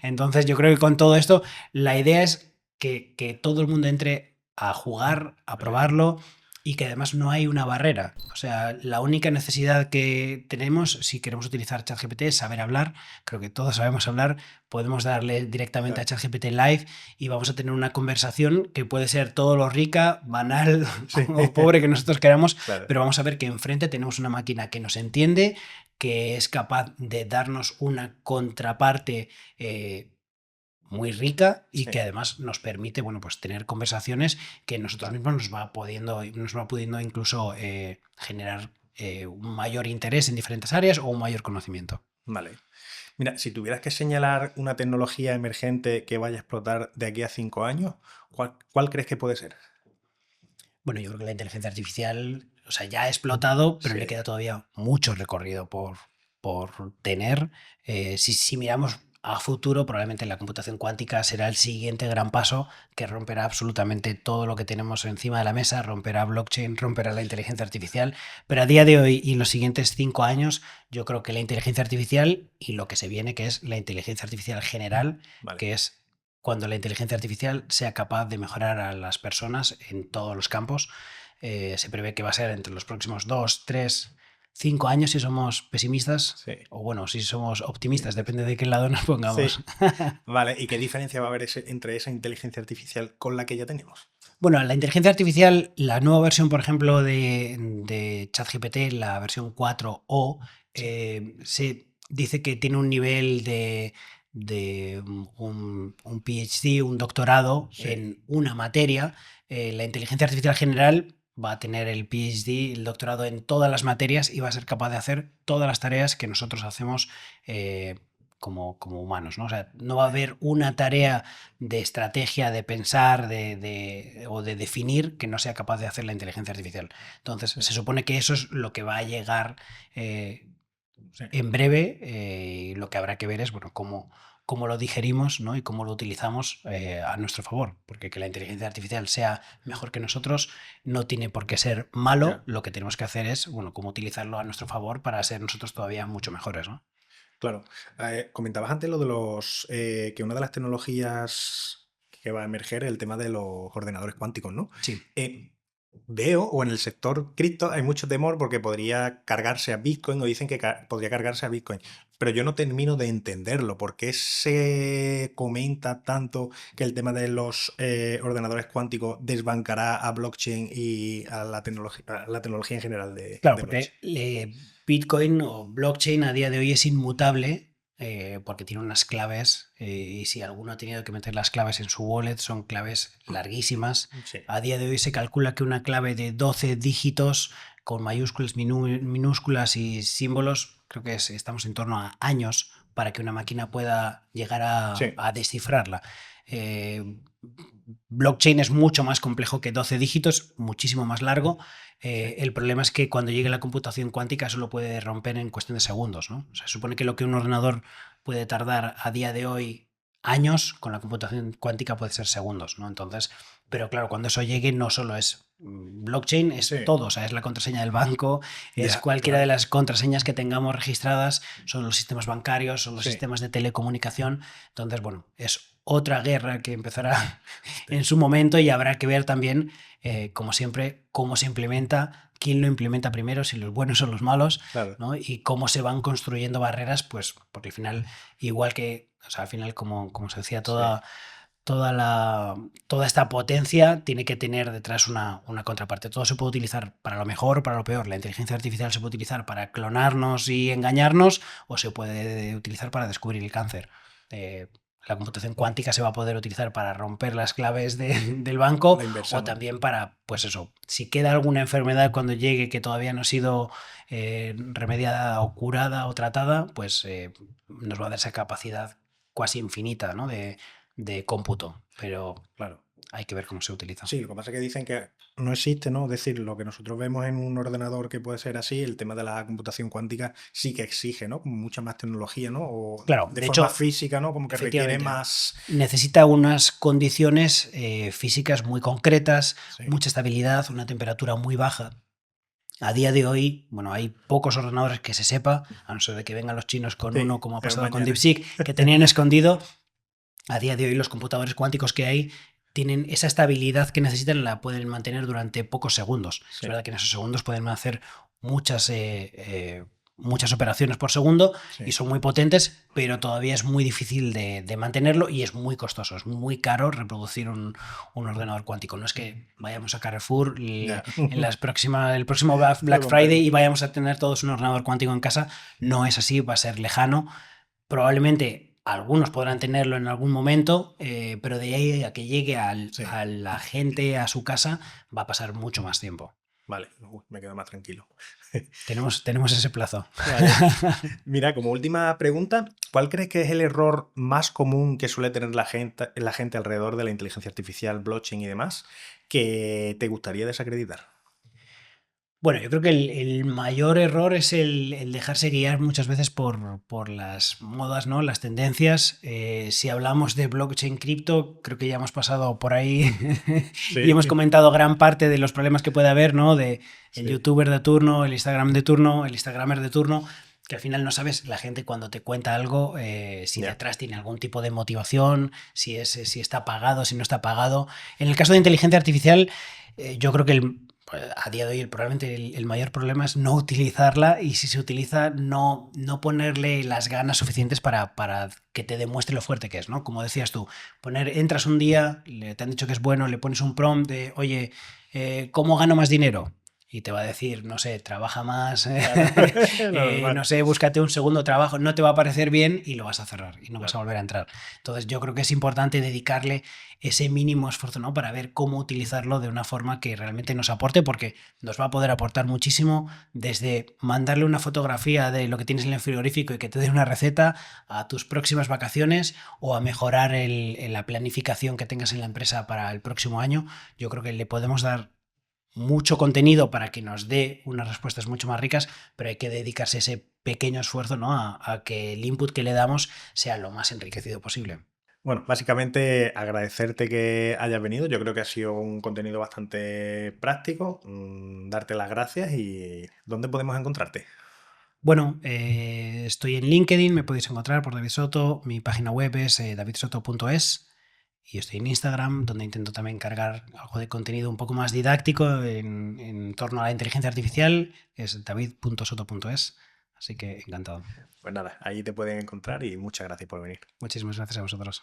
Entonces, yo creo que con todo esto, la idea es que todo el mundo entre a jugar, a probarlo. Y que además no hay una barrera. O sea, la única necesidad que tenemos si queremos utilizar ChatGPT es saber hablar. Creo que todos sabemos hablar. Podemos darle directamente a ChatGPT Live y vamos a tener una conversación que puede ser todo lo rica, banal o pobre que nosotros queramos, pero vamos a ver que enfrente tenemos una máquina que nos entiende, que es capaz de darnos una contraparte muy rica y que además nos permite, bueno, pues tener conversaciones que nosotros mismos nos va pudiendo incluso generar un mayor interés en diferentes áreas o un mayor conocimiento. Mira, si tuvieras que señalar una tecnología emergente que vaya a explotar de aquí a 5 años, ¿cuál crees que puede ser? Bueno, yo creo que la inteligencia artificial, o sea, ya ha explotado, pero le queda todavía mucho recorrido por tener. Si miramos a futuro, probablemente la computación cuántica será el siguiente gran paso que romperá absolutamente todo lo que tenemos encima de la mesa, romperá blockchain, romperá la inteligencia artificial, pero a día de hoy y en los siguientes 5 años yo creo que la inteligencia artificial y lo que se viene, que es la inteligencia artificial general, que es cuando la inteligencia artificial sea capaz de mejorar a las personas en todos los campos, se prevé que va a ser entre los próximos 2, 3, 5 años si somos pesimistas, o bueno, si somos optimistas, depende de qué lado nos pongamos. ¿Y qué diferencia va a haber entre esa inteligencia artificial con la que ya tenemos? Bueno, la inteligencia artificial, la nueva versión, por ejemplo, de ChatGPT, la versión 4o, se dice que tiene un nivel de un PhD, un doctorado en una materia. La inteligencia artificial general va a tener el PhD, el doctorado en todas las materias y va a ser capaz de hacer todas las tareas que nosotros hacemos como humanos, ¿no? O sea, no va a haber una tarea de estrategia, de pensar o de definir que no sea capaz de hacer la inteligencia artificial. Entonces, se supone que eso es lo que va a llegar en breve y lo que habrá que ver es, bueno, cómo lo digerimos, ¿no? Y cómo lo utilizamos a nuestro favor. Porque que la inteligencia artificial sea mejor que nosotros no tiene por qué ser malo. Lo que tenemos que hacer es, bueno, cómo utilizarlo a nuestro favor para ser nosotros todavía mucho mejores, ¿no? Claro. Comentabas antes lo de que una de las tecnologías que va a emerger es el tema de los ordenadores cuánticos, ¿no? Sí. Veo, o en el sector cripto hay mucho temor porque podría cargarse a Bitcoin o dicen que podría cargarse a Bitcoin, pero yo no termino de entenderlo. ¿Por qué se comenta tanto que el tema de los ordenadores cuánticos desbancará a blockchain y a la tecnología en general de porque Bitcoin o blockchain a día de hoy es inmutable porque tiene unas claves y si alguno ha tenido que meter las claves en su wallet son claves larguísimas. A día de hoy se calcula que una clave de 12 dígitos con mayúsculas, minúsculas y símbolos, creo que estamos en torno a años para que una máquina pueda llegar a descifrarla. Blockchain es mucho más complejo que 12 dígitos, muchísimo más largo. El problema es que cuando llegue la computación cuántica eso lo puede romper en cuestión de segundos, ¿no? O sea, se supone que lo que un ordenador puede tardar a día de hoy años, con la computación cuántica puede ser segundos, ¿no? Entonces, pero claro, cuando eso llegue no solo es blockchain, es todo, o sea, es la contraseña del banco, es cualquiera de las contraseñas que tengamos registradas, son los sistemas bancarios, son los sistemas de telecomunicación. Entonces, bueno, es otra guerra que empezará en su momento y habrá que ver también, como siempre, cómo se implementa, quién lo implementa primero, si los buenos o los malos, ¿no? Y cómo se van construyendo barreras, pues porque al final, igual que, o sea, al final, como se decía, toda esta potencia tiene que tener detrás una contraparte. Todo se puede utilizar para lo mejor o para lo peor. La inteligencia artificial se puede utilizar para clonarnos y engañarnos, o se puede utilizar para descubrir el cáncer. La computación cuántica se va a poder utilizar para romper las claves del banco, o también para, pues eso, si queda alguna enfermedad cuando llegue que todavía no ha sido remediada o curada o tratada, pues nos va a dar esa capacidad casi infinita, ¿no?, de cómputo, pero Claro. hay que ver cómo se utiliza. Sí, lo que pasa es que dicen que no existe, ¿no? Es decir, lo que nosotros vemos en un ordenador que puede ser así, el tema de la computación cuántica sí que exige, ¿no? Como mucha más tecnología, ¿no? O Claro, de de forma hecho, física, ¿no? Como que requiere más... necesita unas condiciones físicas muy concretas, Sí. mucha estabilidad, una temperatura muy baja. A día de hoy, bueno, hay pocos ordenadores que se sepa, a no ser de que vengan los chinos con uno, como ha pasado con DeepSeek, que tenían escondido. A día de hoy los computadores cuánticos que hay tienen esa estabilidad que necesitan, la pueden mantener durante pocos segundos. Es verdad que en esos segundos pueden hacer muchas operaciones por segundo y son muy potentes, pero todavía es muy difícil de mantenerlo y es muy costoso, es muy caro reproducir un ordenador cuántico. No es que vayamos a Carrefour el próximo Black Friday y vayamos a tener todos un ordenador cuántico en casa. No es así, va a ser lejano. Probablemente algunos podrán tenerlo en algún momento, pero de ahí a que llegue a la gente a su casa va a pasar mucho más tiempo. Vale, me quedo más tranquilo. Tenemos ese plazo. Vale. Mira, como última pregunta, ¿cuál crees que es el error más común que suele tener la gente alrededor de la inteligencia artificial, blockchain y demás, que te gustaría desacreditar? Bueno, yo creo que el mayor error es el dejarse guiar muchas veces por las modas, ¿no?, las tendencias. Si hablamos de blockchain cripto, creo que ya hemos pasado por ahí y hemos comentado gran parte de los problemas que puede haber, ¿no?, de el youtuber de turno, el Instagram de turno, el instagramer de turno, que al final no sabes la gente cuando te cuenta algo si detrás tiene algún tipo de motivación, si está pagado, si no está pagado. En el caso de inteligencia artificial, yo creo que a día de hoy probablemente el mayor problema es no utilizarla, y si se utiliza no ponerle las ganas suficientes para que te demuestre lo fuerte que es, ¿no? Como decías tú, entras un día, te han dicho que es bueno, le pones un prompt de, oye, ¿cómo gano más dinero? Y te va a decir, no sé, trabaja más, no sé, búscate un segundo trabajo, no te va a parecer bien y lo vas a cerrar y no vas a volver a entrar. Entonces yo creo que es importante dedicarle ese mínimo esfuerzo, ¿no?, para ver cómo utilizarlo de una forma que realmente nos aporte, porque nos va a poder aportar muchísimo, desde mandarle una fotografía de lo que tienes en el frigorífico y que te dé una receta, a tus próximas vacaciones, o a mejorar la planificación que tengas en la empresa para el próximo año. Yo creo que le podemos dar mucho contenido para que nos dé unas respuestas mucho más ricas, pero hay que dedicarse ese pequeño esfuerzo, ¿no?, a que el input que le damos sea lo más enriquecido posible. Bueno, básicamente agradecerte que hayas venido. Yo creo que ha sido un contenido bastante práctico. Darte las gracias. ¿Y dónde podemos encontrarte? Bueno, estoy en LinkedIn, me podéis encontrar por David Soto. Mi página web es davidsoto.es. Y estoy en Instagram, donde intento también cargar algo de contenido un poco más didáctico en torno a la inteligencia artificial, que es david.soto.es. Así que encantado. Pues nada, ahí te pueden encontrar y muchas gracias por venir. Muchísimas gracias a vosotros.